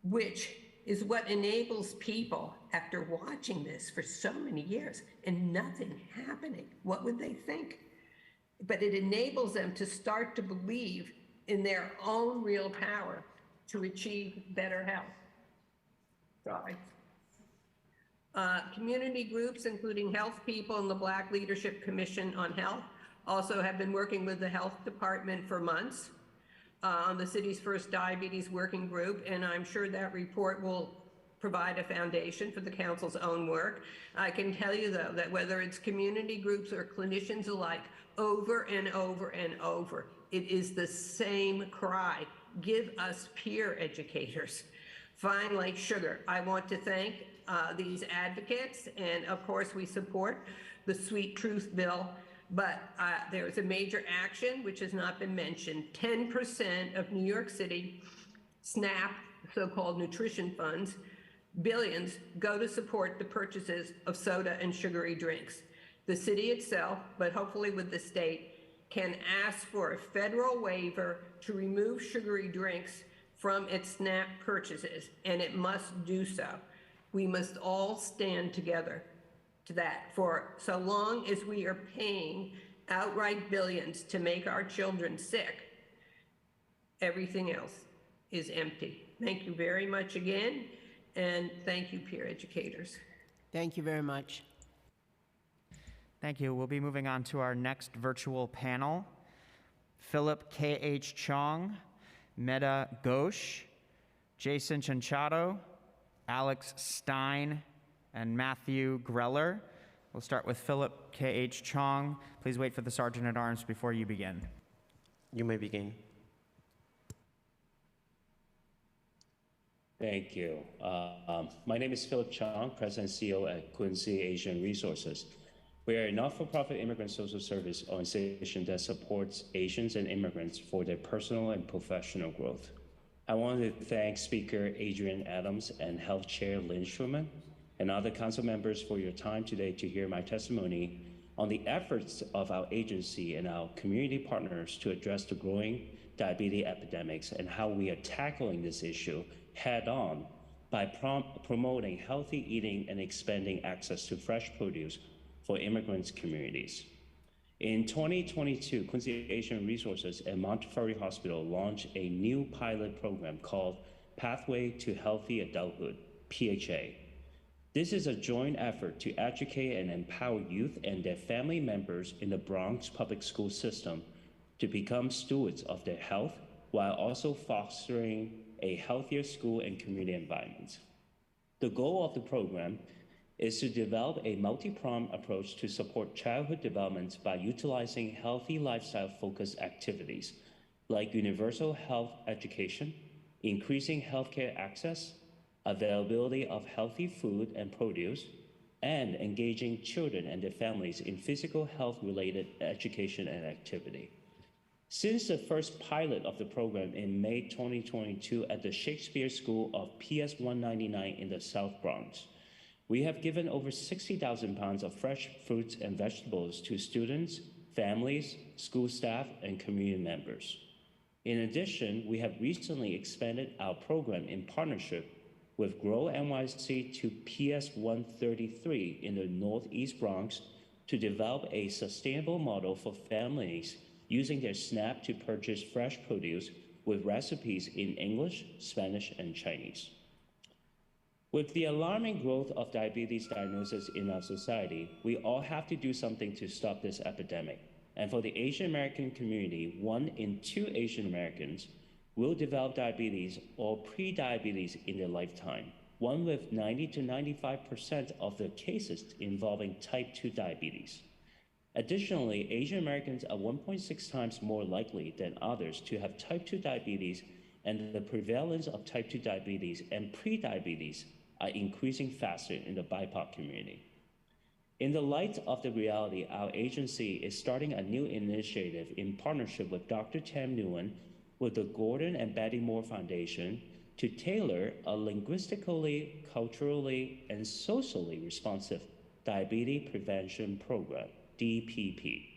which is what enables people, after watching this for so many years and nothing happening, what would they think? But it enables them to start to believe in their own real power to achieve better health. Sorry. Community groups, including Health People and the Black Leadership Commission on Health, also have been working with the health department for months on the city's first diabetes working group, and I'm sure that report will provide a foundation for the council's own work. I can tell you, though, that whether it's community groups or clinicians alike, over and over and over, it is the same cry: give us peer educators. Finally, sugar. I want to thank these advocates, and of course we support the Sweet Truth bill, but there is a major action which has not been mentioned. 10% of New York City SNAP, so-called nutrition funds, billions, go to support the purchases of soda and sugary drinks. The city itself, but hopefully with the state, can ask for a federal waiver to remove sugary drinks from its SNAP purchases, and it must do so. We must all stand together to that. For so long as we are paying outright billions to make our children sick, everything else is empty. Thank you very much again, and thank you, peer educators. Thank you very much. Thank you. We'll be moving on to our next virtual panel. Philip K.H. Chong, Meta Ghosh, Jason Chanchado, Alex Stein, and Matthew Greller. We'll start with Philip K.H. Chong. Please wait for the Sergeant at Arms before you begin. You may begin. Thank you. My name is Philip Chong, President and CEO at Quincy Asian Resources. We are a not-for-profit immigrant social service organization that supports Asians and immigrants for their personal and professional growth. I want to thank Speaker Adrian Adams and Health Chair Lynn Schulman and other council members for your time today to hear my testimony on the efforts of our agency and our community partners to address the growing diabetes epidemics and how we are tackling this issue head-on by promoting healthy eating and expanding access to fresh produce for immigrants communities. In 2022, Quincy Asian Resources and Montefiore Hospital launched a new pilot program called Pathway to Healthy Adulthood, PHA. This is a joint effort to educate and empower youth and their family members in the Bronx public school system to become stewards of their health while also fostering a healthier school and community environment. The goal of the program is to develop a multi-pronged approach to support childhood development by utilizing healthy lifestyle-focused activities like universal health education, increasing healthcare access, availability of healthy food and produce, and engaging children and their families in physical health-related education and activity. Since the first pilot of the program in May 2022 at the Shakespeare School of PS 199 in the South Bronx, we have given over 60,000 pounds of fresh fruits and vegetables to students, families, school staff, and community members. In addition, we have recently expanded our program in partnership with Grow NYC to PS 133 in the Northeast Bronx to develop a sustainable model for families using their SNAP to purchase fresh produce with recipes in English, Spanish, and Chinese. With the alarming growth of diabetes diagnosis in our society, we all have to do something to stop this epidemic. And for the Asian American community, 1 in 2 Asian Americans will develop diabetes or pre-diabetes in their lifetime, one with 90 to 95% of the cases involving type 2 diabetes. Additionally, Asian Americans are 1.6 times more likely than others to have type 2 diabetes, and the prevalence of type 2 diabetes and pre-diabetes are increasing faster in the BIPOC community. In the light of the reality, our agency is starting a new initiative in partnership with Dr. Tam Nguyen with the Gordon and Betty Moore Foundation to tailor a linguistically, culturally, and socially responsive diabetes prevention program, DPP.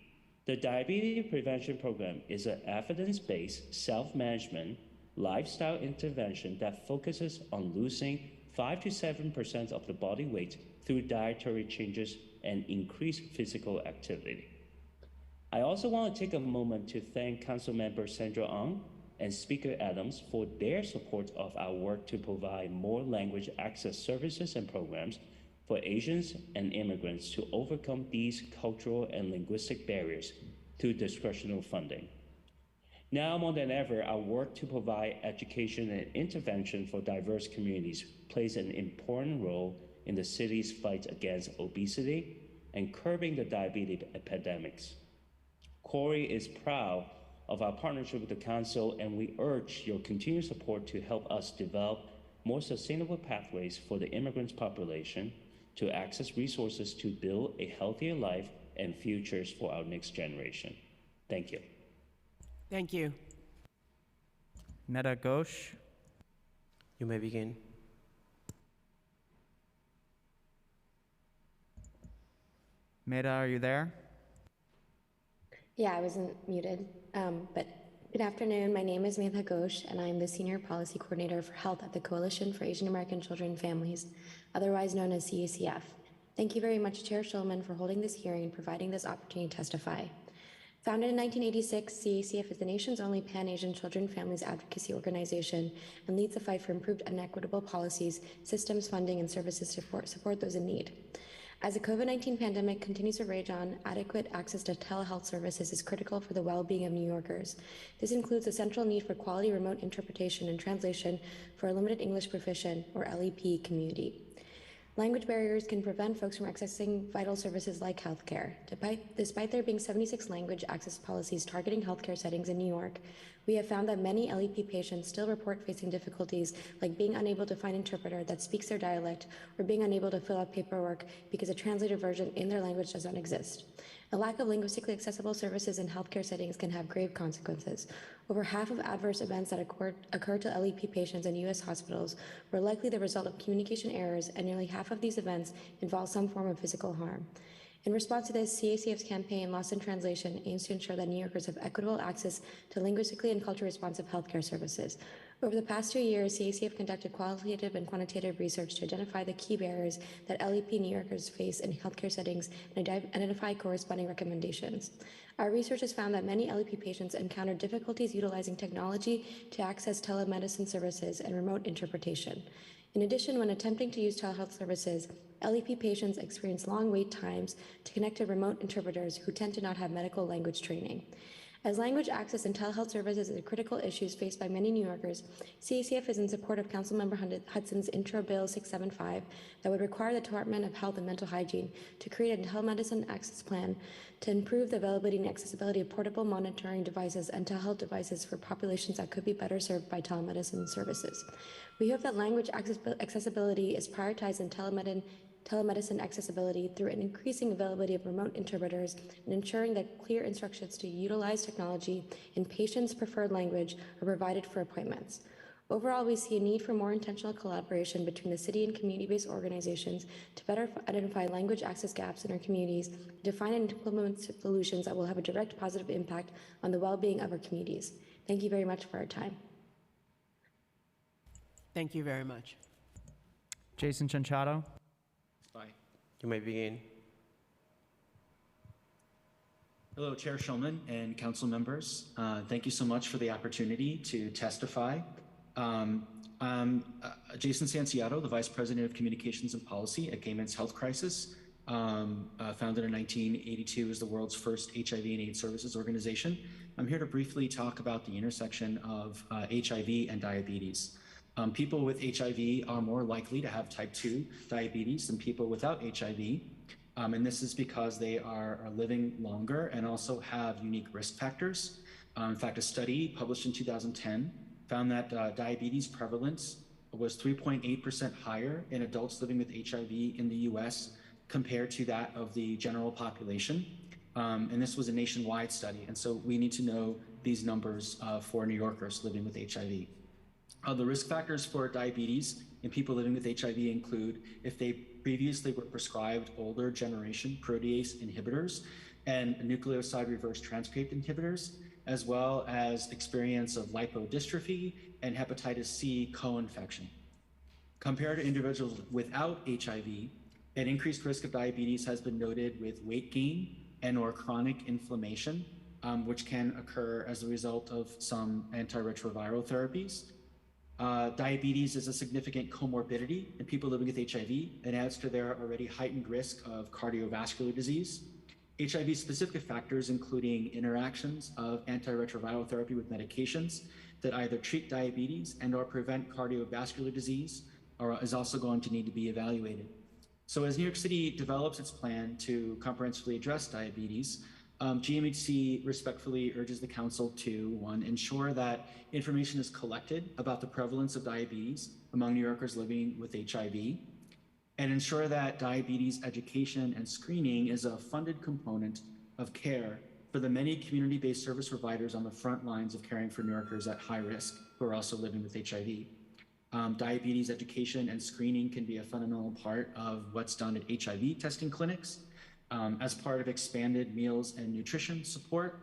The Diabetes Prevention Program is an evidence-based, self-management, lifestyle intervention that focuses on losing 5 to 7% of the body weight through dietary changes and increased physical activity. I also want to take a moment to thank Councilmember Sandra Ng and Speaker Adams for their support of our work to provide more language access services and programs for Asians and immigrants to overcome these cultural and linguistic barriers through discretionary funding. Now more than ever, our work to provide education and intervention for diverse communities plays an important role in the city's fight against obesity and curbing the diabetes epidemics. Corey is proud of our partnership with the Council, and we urge your continued support to help us develop more sustainable pathways for the immigrant population to access resources to build a healthier life and futures for our next generation. Thank you. Thank you. Meta Ghosh. You may begin. Meta, are you there? Yeah, I wasn't muted. But good afternoon. My name is Metha Ghosh, and I'm the Senior Policy Coordinator for Health at the Coalition for Asian American Children and Families, otherwise known as CACF. Thank you very much, Chair Schulman, for holding this hearing and providing this opportunity to testify. Founded in 1986, CACF is the nation's only Pan-Asian children families advocacy organization and leads the fight for improved and equitable policies, systems, funding, and services to support those in need. As the COVID-19 pandemic continues to rage on, adequate access to telehealth services is critical for the well-being of New Yorkers. This includes the central need for quality remote interpretation and translation for a limited English proficient, or LEP, community. Language barriers can prevent folks from accessing vital services like healthcare. Despite there being 76 language access policies targeting healthcare settings in New York, we have found that many LEP patients still report facing difficulties like being unable to find an interpreter that speaks their dialect or being unable to fill out paperwork because a translated version in their language does not exist. A lack of linguistically accessible services in healthcare settings can have grave consequences. Over half of adverse events that occur to LEP patients in U.S. hospitals were likely the result of communication errors, and nearly half of these events involve some form of physical harm. In response to this, CACF's campaign, Lost in Translation, aims to ensure that New Yorkers have equitable access to linguistically and culturally responsive healthcare services. Over the past 2 years, CACF conducted qualitative and quantitative research to identify the key barriers that LEP New Yorkers face in healthcare settings and identify corresponding recommendations. Our research has found that many LEP patients encounter difficulties utilizing technology to access telemedicine services and remote interpretation. In addition, when attempting to use telehealth services, LEP patients experience long wait times to connect to remote interpreters who tend to not have medical language training. As language access and telehealth services are critical issues faced by many New Yorkers, CACF is in support of Councilmember Hudson's Intro Bill 675 that would require the Department of Health and Mental Hygiene to create a telemedicine access plan to improve the availability and accessibility of portable monitoring devices and telehealth devices for populations that could be better served by telemedicine services. We hope that language accessibility is prioritized in telemedicine accessibility through an increasing availability of remote interpreters and ensuring that clear instructions to utilize technology in patients' preferred language are provided for appointments. Overall, we see a need for more intentional collaboration between the city and community-based organizations to better identify language access gaps in our communities, define and implement solutions that will have a direct positive impact on the well-being of our communities. Thank you very much for our time. Thank you very much. Jason Chanchado. You may begin. Hello, Chair Schulman and council members. Thank you so much for the opportunity to testify. I'm Jason Sanciato, the Vice President of Communications and Policy at Gay Men's Health Crisis, founded in 1982 as the world's first HIV and AIDS services organization. I'm here to briefly talk about the intersection of HIV and diabetes. People with HIV are more likely to have type 2 diabetes than people without HIV. And this is because they are living longer and also have unique risk factors. In fact, a study published in 2010 found that diabetes prevalence was 3.8% higher in adults living with HIV in the US compared to that of the general population. And this was a nationwide study. And so we need to know these numbers for New Yorkers living with HIV. The risk factors for diabetes in people living with HIV include if they previously were prescribed older generation protease inhibitors and nucleoside reverse transcript inhibitors, as well as experience of lipodystrophy and hepatitis C co-infection. Compared to individuals without HIV, an increased risk of diabetes has been noted with weight gain and or chronic inflammation, which can occur as a result of some antiretroviral therapies. Diabetes is a significant comorbidity in people living with HIV and adds to their already heightened risk of cardiovascular disease. HIV-specific factors, including interactions of antiretroviral therapy with medications that either treat diabetes and or prevent cardiovascular disease, is also going to need to be evaluated. So as New York City develops its plan to comprehensively address diabetes, GMHC respectfully urges the council to, one, ensure that information is collected about the prevalence of diabetes among New Yorkers living with HIV, and ensure that diabetes education and screening is a funded component of care for the many community-based service providers on the front lines of caring for New Yorkers at high risk who are also living with HIV. Diabetes education and screening can be a fundamental part of what's done at HIV testing clinics, as part of expanded meals and nutrition support,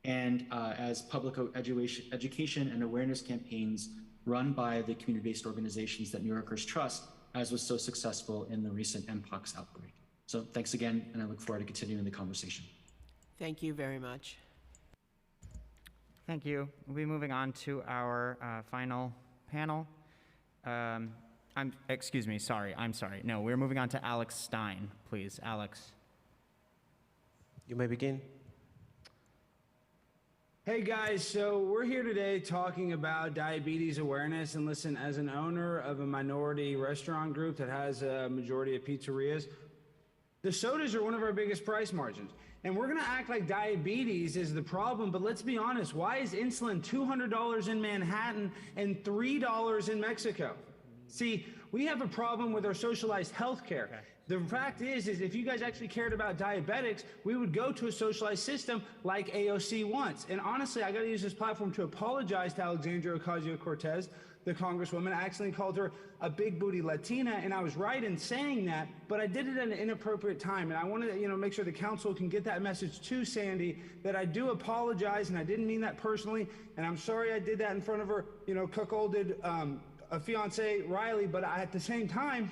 and as public education and awareness campaigns run by the community-based organizations that New Yorkers trust, as was so successful in the recent Mpox outbreak. So thanks again, and I look forward to continuing the conversation. Thank you very much. Thank you. We'll be moving on to our final panel. I'm sorry. No, we're moving on to Alex Stein, please. Alex. You may begin. Hey guys, so we're here today talking about diabetes awareness, and listen, as an owner of a minority restaurant group that has a majority of pizzerias, the sodas are one of our biggest price margins. And we're gonna act like diabetes is the problem, but let's be honest, why is insulin $200 in Manhattan and $3 in Mexico? See, we have a problem with our socialized healthcare. Okay. The fact is if you guys actually cared about diabetics, we would go to a socialized system like AOC wants. And honestly, I gotta use this platform to apologize to Alexandria Ocasio-Cortez, the Congresswoman. I accidentally called her a big booty Latina, and I was right in saying that, but I did it at an inappropriate time. And I want to, make sure the council can get that message to Sandy that I do apologize, and I didn't mean that personally, and I'm sorry I did that in front of her, cuckolded a fiance Riley, but at the same time,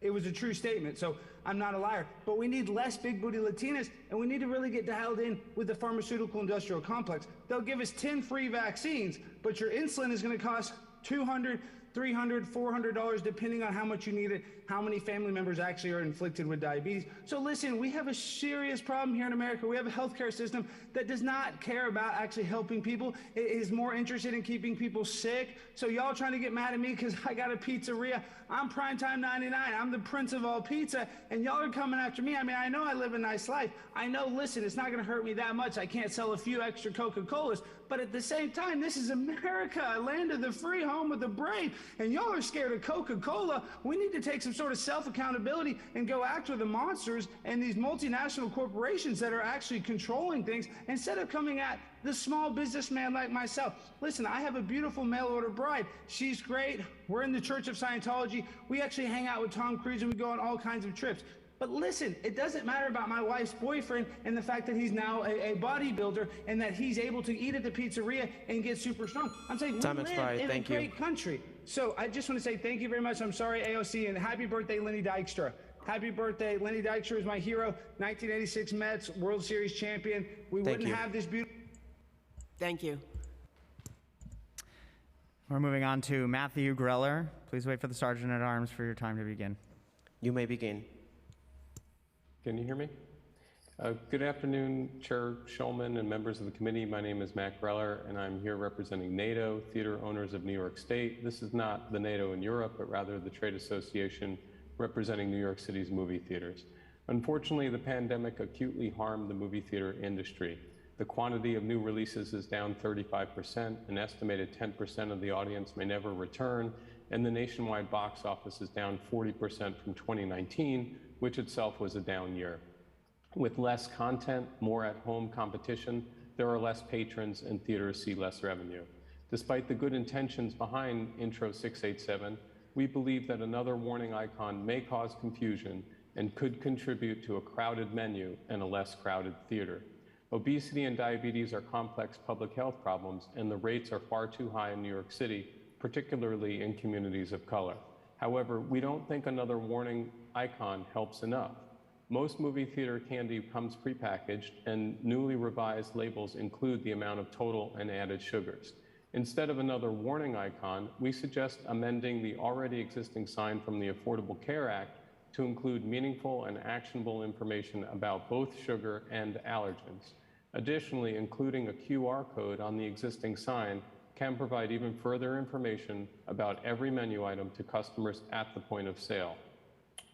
it was a true statement, so I'm not a liar. But we need less big booty Latinas, and we need to really get dialed in with the pharmaceutical industrial complex. They'll give us 10 free vaccines, but your insulin is gonna cost $200, $300, $400, depending on how much you need it, how many family members actually are inflicted with diabetes. So listen, we have a serious problem here in America. We have a healthcare system that does not care about actually helping people. It is more interested in keeping people sick. So y'all trying to get mad at me because I got a pizzeria. I'm Primetime 99. I'm the prince of all pizza, and y'all are coming after me. I mean, I know I live a nice life. I know, listen, it's not gonna hurt me that much. I can't sell a few extra Coca-Colas, but at the same time, this is America, a land of the free, home of the brave, and y'all are scared of Coca-Cola. We need to take some sort of self-accountability and go after the monsters and these multinational corporations that are actually controlling things instead of coming at the small businessman like myself. Listen, I have a beautiful mail-order bride. She's great. We're in the Church of Scientology. We actually hang out with Tom Cruise and we go on all kinds of trips. But listen, it doesn't matter about my wife's boyfriend and the fact that he's now a bodybuilder and that he's able to eat at the pizzeria and get super strong. I'm saying we live in a great country. So I just want to say thank you very much. I'm sorry, AOC, and happy birthday, Lenny Dykstra. Happy birthday. Lenny Dykstra is my hero, 1986 Mets World Series champion. We wouldn't have this beautiful... Thank you. We're moving on to Matthew Greller. Please wait for the Sergeant at Arms for your time to begin. You may begin. Can you hear me? Good afternoon, Chair Schulman and members of the committee. My name is Matt Greller, and I'm here representing NATO, Theater Owners of New York State. This is not the NATO in Europe, but rather the trade association representing New York City's movie theaters. Unfortunately, the pandemic acutely harmed the movie theater industry. The quantity of new releases is down 35%, an estimated 10% of the audience may never return, and the nationwide box office is down 40% from 2019, which itself was a down year. With less content, more at-home competition, there are less patrons and theaters see less revenue. Despite the good intentions behind Intro 687, we believe that another warning icon may cause confusion and could contribute to a crowded menu and a less crowded theater. Obesity and diabetes are complex public health problems, and the rates are far too high in New York City, particularly in communities of color. However, we don't think another warning icon helps enough. Most movie theater candy comes prepackaged, and newly revised labels include the amount of total and added sugars. Instead of another warning icon, we suggest amending the already existing sign from the Affordable Care Act to include meaningful and actionable information about both sugar and allergens. Additionally, including a QR code on the existing sign can provide even further information about every menu item to customers at the point of sale.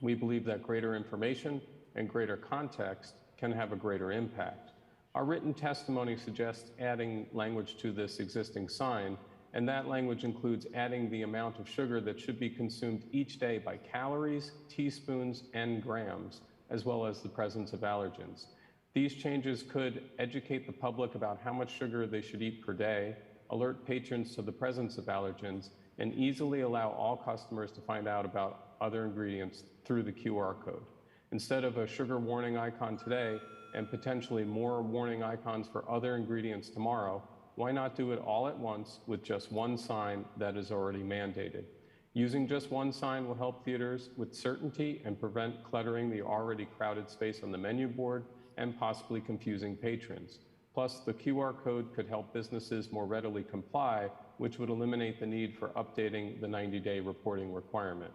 We believe that greater information and greater context can have a greater impact. Our written testimony suggests adding language to this existing sign, and that language includes adding the amount of sugar that should be consumed each day by calories, teaspoons, and grams, as well as the presence of allergens. These changes could educate the public about how much sugar they should eat per day, alert patrons to the presence of allergens, and easily allow all customers to find out about other ingredients through the QR code. Instead of a sugar warning icon today and potentially more warning icons for other ingredients tomorrow, why not do it all at once with just one sign that is already mandated? Using just one sign will help theaters with certainty and prevent cluttering the already crowded space on the menu board and possibly confusing patrons. Plus, the QR code could help businesses more readily comply, which would eliminate the need for updating the 90-day reporting requirement.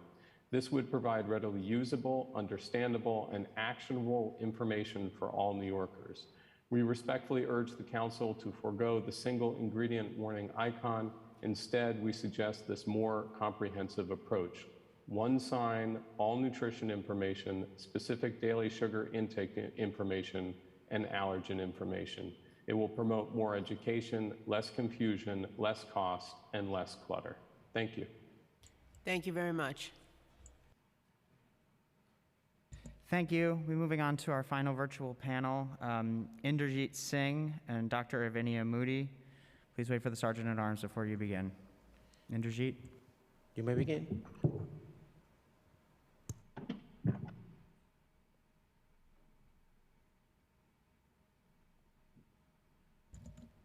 This would provide readily usable, understandable, and actionable information for all New Yorkers. We respectfully urge the Council to forego the single ingredient warning icon. Instead, we suggest this more comprehensive approach. One sign, all nutrition information, specific daily sugar intake information, and allergen information. It will promote more education, less confusion, less cost, and less clutter. Thank you. Thank you very much. Thank you. We're moving on to our final virtual panel. Inderjeet Singh and Dr. Avinia Moody. Please wait for the Sergeant at Arms before you begin. Inderjeet. You may begin.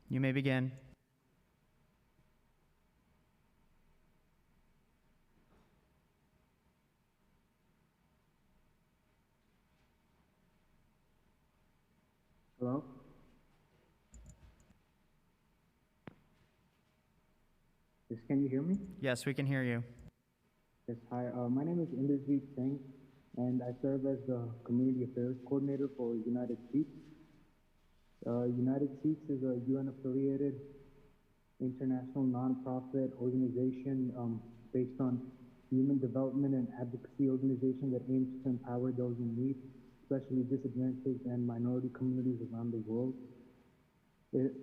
You may begin. Hello? Yes, can you hear me? Yes, we can hear you. Yes, hi. My name is Inderjeet Singh, and I serve as the Community Affairs Coordinator for United Seats. United Seats is a UN-affiliated international nonprofit organization based on human development and advocacy organization that aims to empower those in need, especially disadvantaged and minority communities around the world.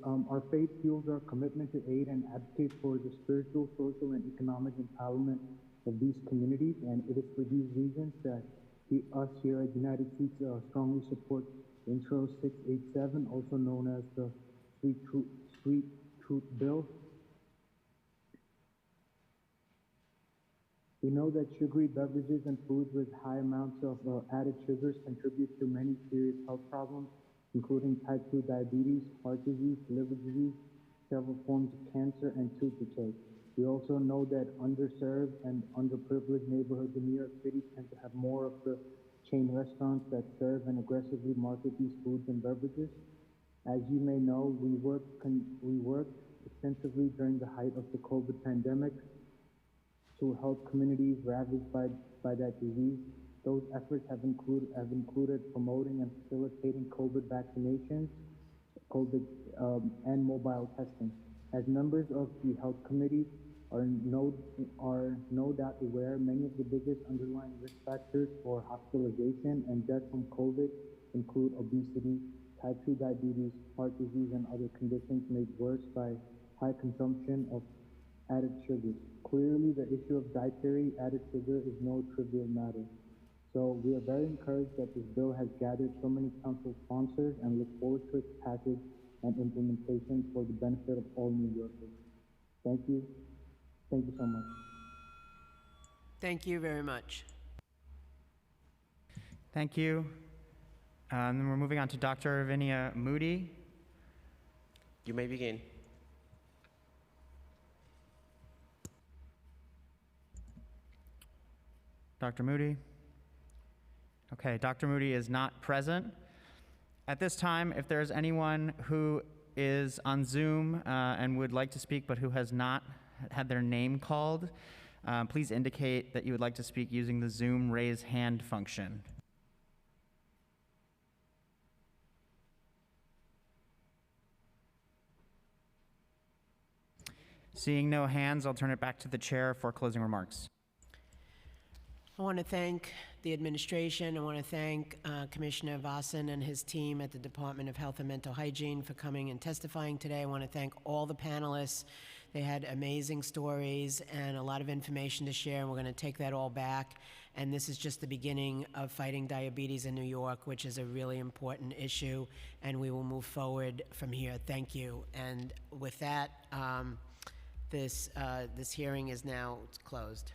Our faith fuels our commitment to aid and advocate for the spiritual, social, and economic empowerment of these communities, and it is for these reasons that us here at United Seats strongly support Intro 687, also known as the Sweet Truth Bill. We know that sugary beverages and foods with high amounts of added sugars contribute to many serious health problems, including type 2 diabetes, heart disease, liver disease, several forms of cancer, and tooth decay. We also know that underserved and underprivileged neighborhoods in New York City tend to have more of the chain restaurants that serve and aggressively market these foods and beverages. As you may know, we worked extensively during the height of the COVID pandemic to help communities ravaged by that disease. Those efforts have included promoting and facilitating COVID vaccinations, and mobile testing. As members of the Health Committee are no doubt aware, many of the biggest underlying risk factors for hospitalization and death from COVID include obesity, type 2 diabetes, heart disease, and other conditions made worse by high consumption of added sugars. Clearly, the issue of dietary added sugar is no trivial matter. So we are very encouraged that this bill has gathered so many council sponsors and look forward to its passage and implementation for the benefit of all New Yorkers. Thank you. Thank you so much. Thank you very much. Thank you. And then we're moving on to Dr. Avinia Moody. You may begin. Dr. Moody. Okay, Dr. Moody is not present. At this time, if there's anyone who is on Zoom and would like to speak but who has not had their name called, please indicate that you would like to speak using the Zoom raise hand function. Seeing no hands, I'll turn it back to the chair for closing remarks. I want to thank the administration. I want to thank Commissioner Vasan and his team at the Department of Health and Mental Hygiene for coming and testifying today. I want to thank all the panelists. They had amazing stories and a lot of information to share, and we're going to take that all back. And this is just the beginning of fighting diabetes in New York, which is a really important issue, and we will move forward from here. Thank you. And with that, this hearing is now closed.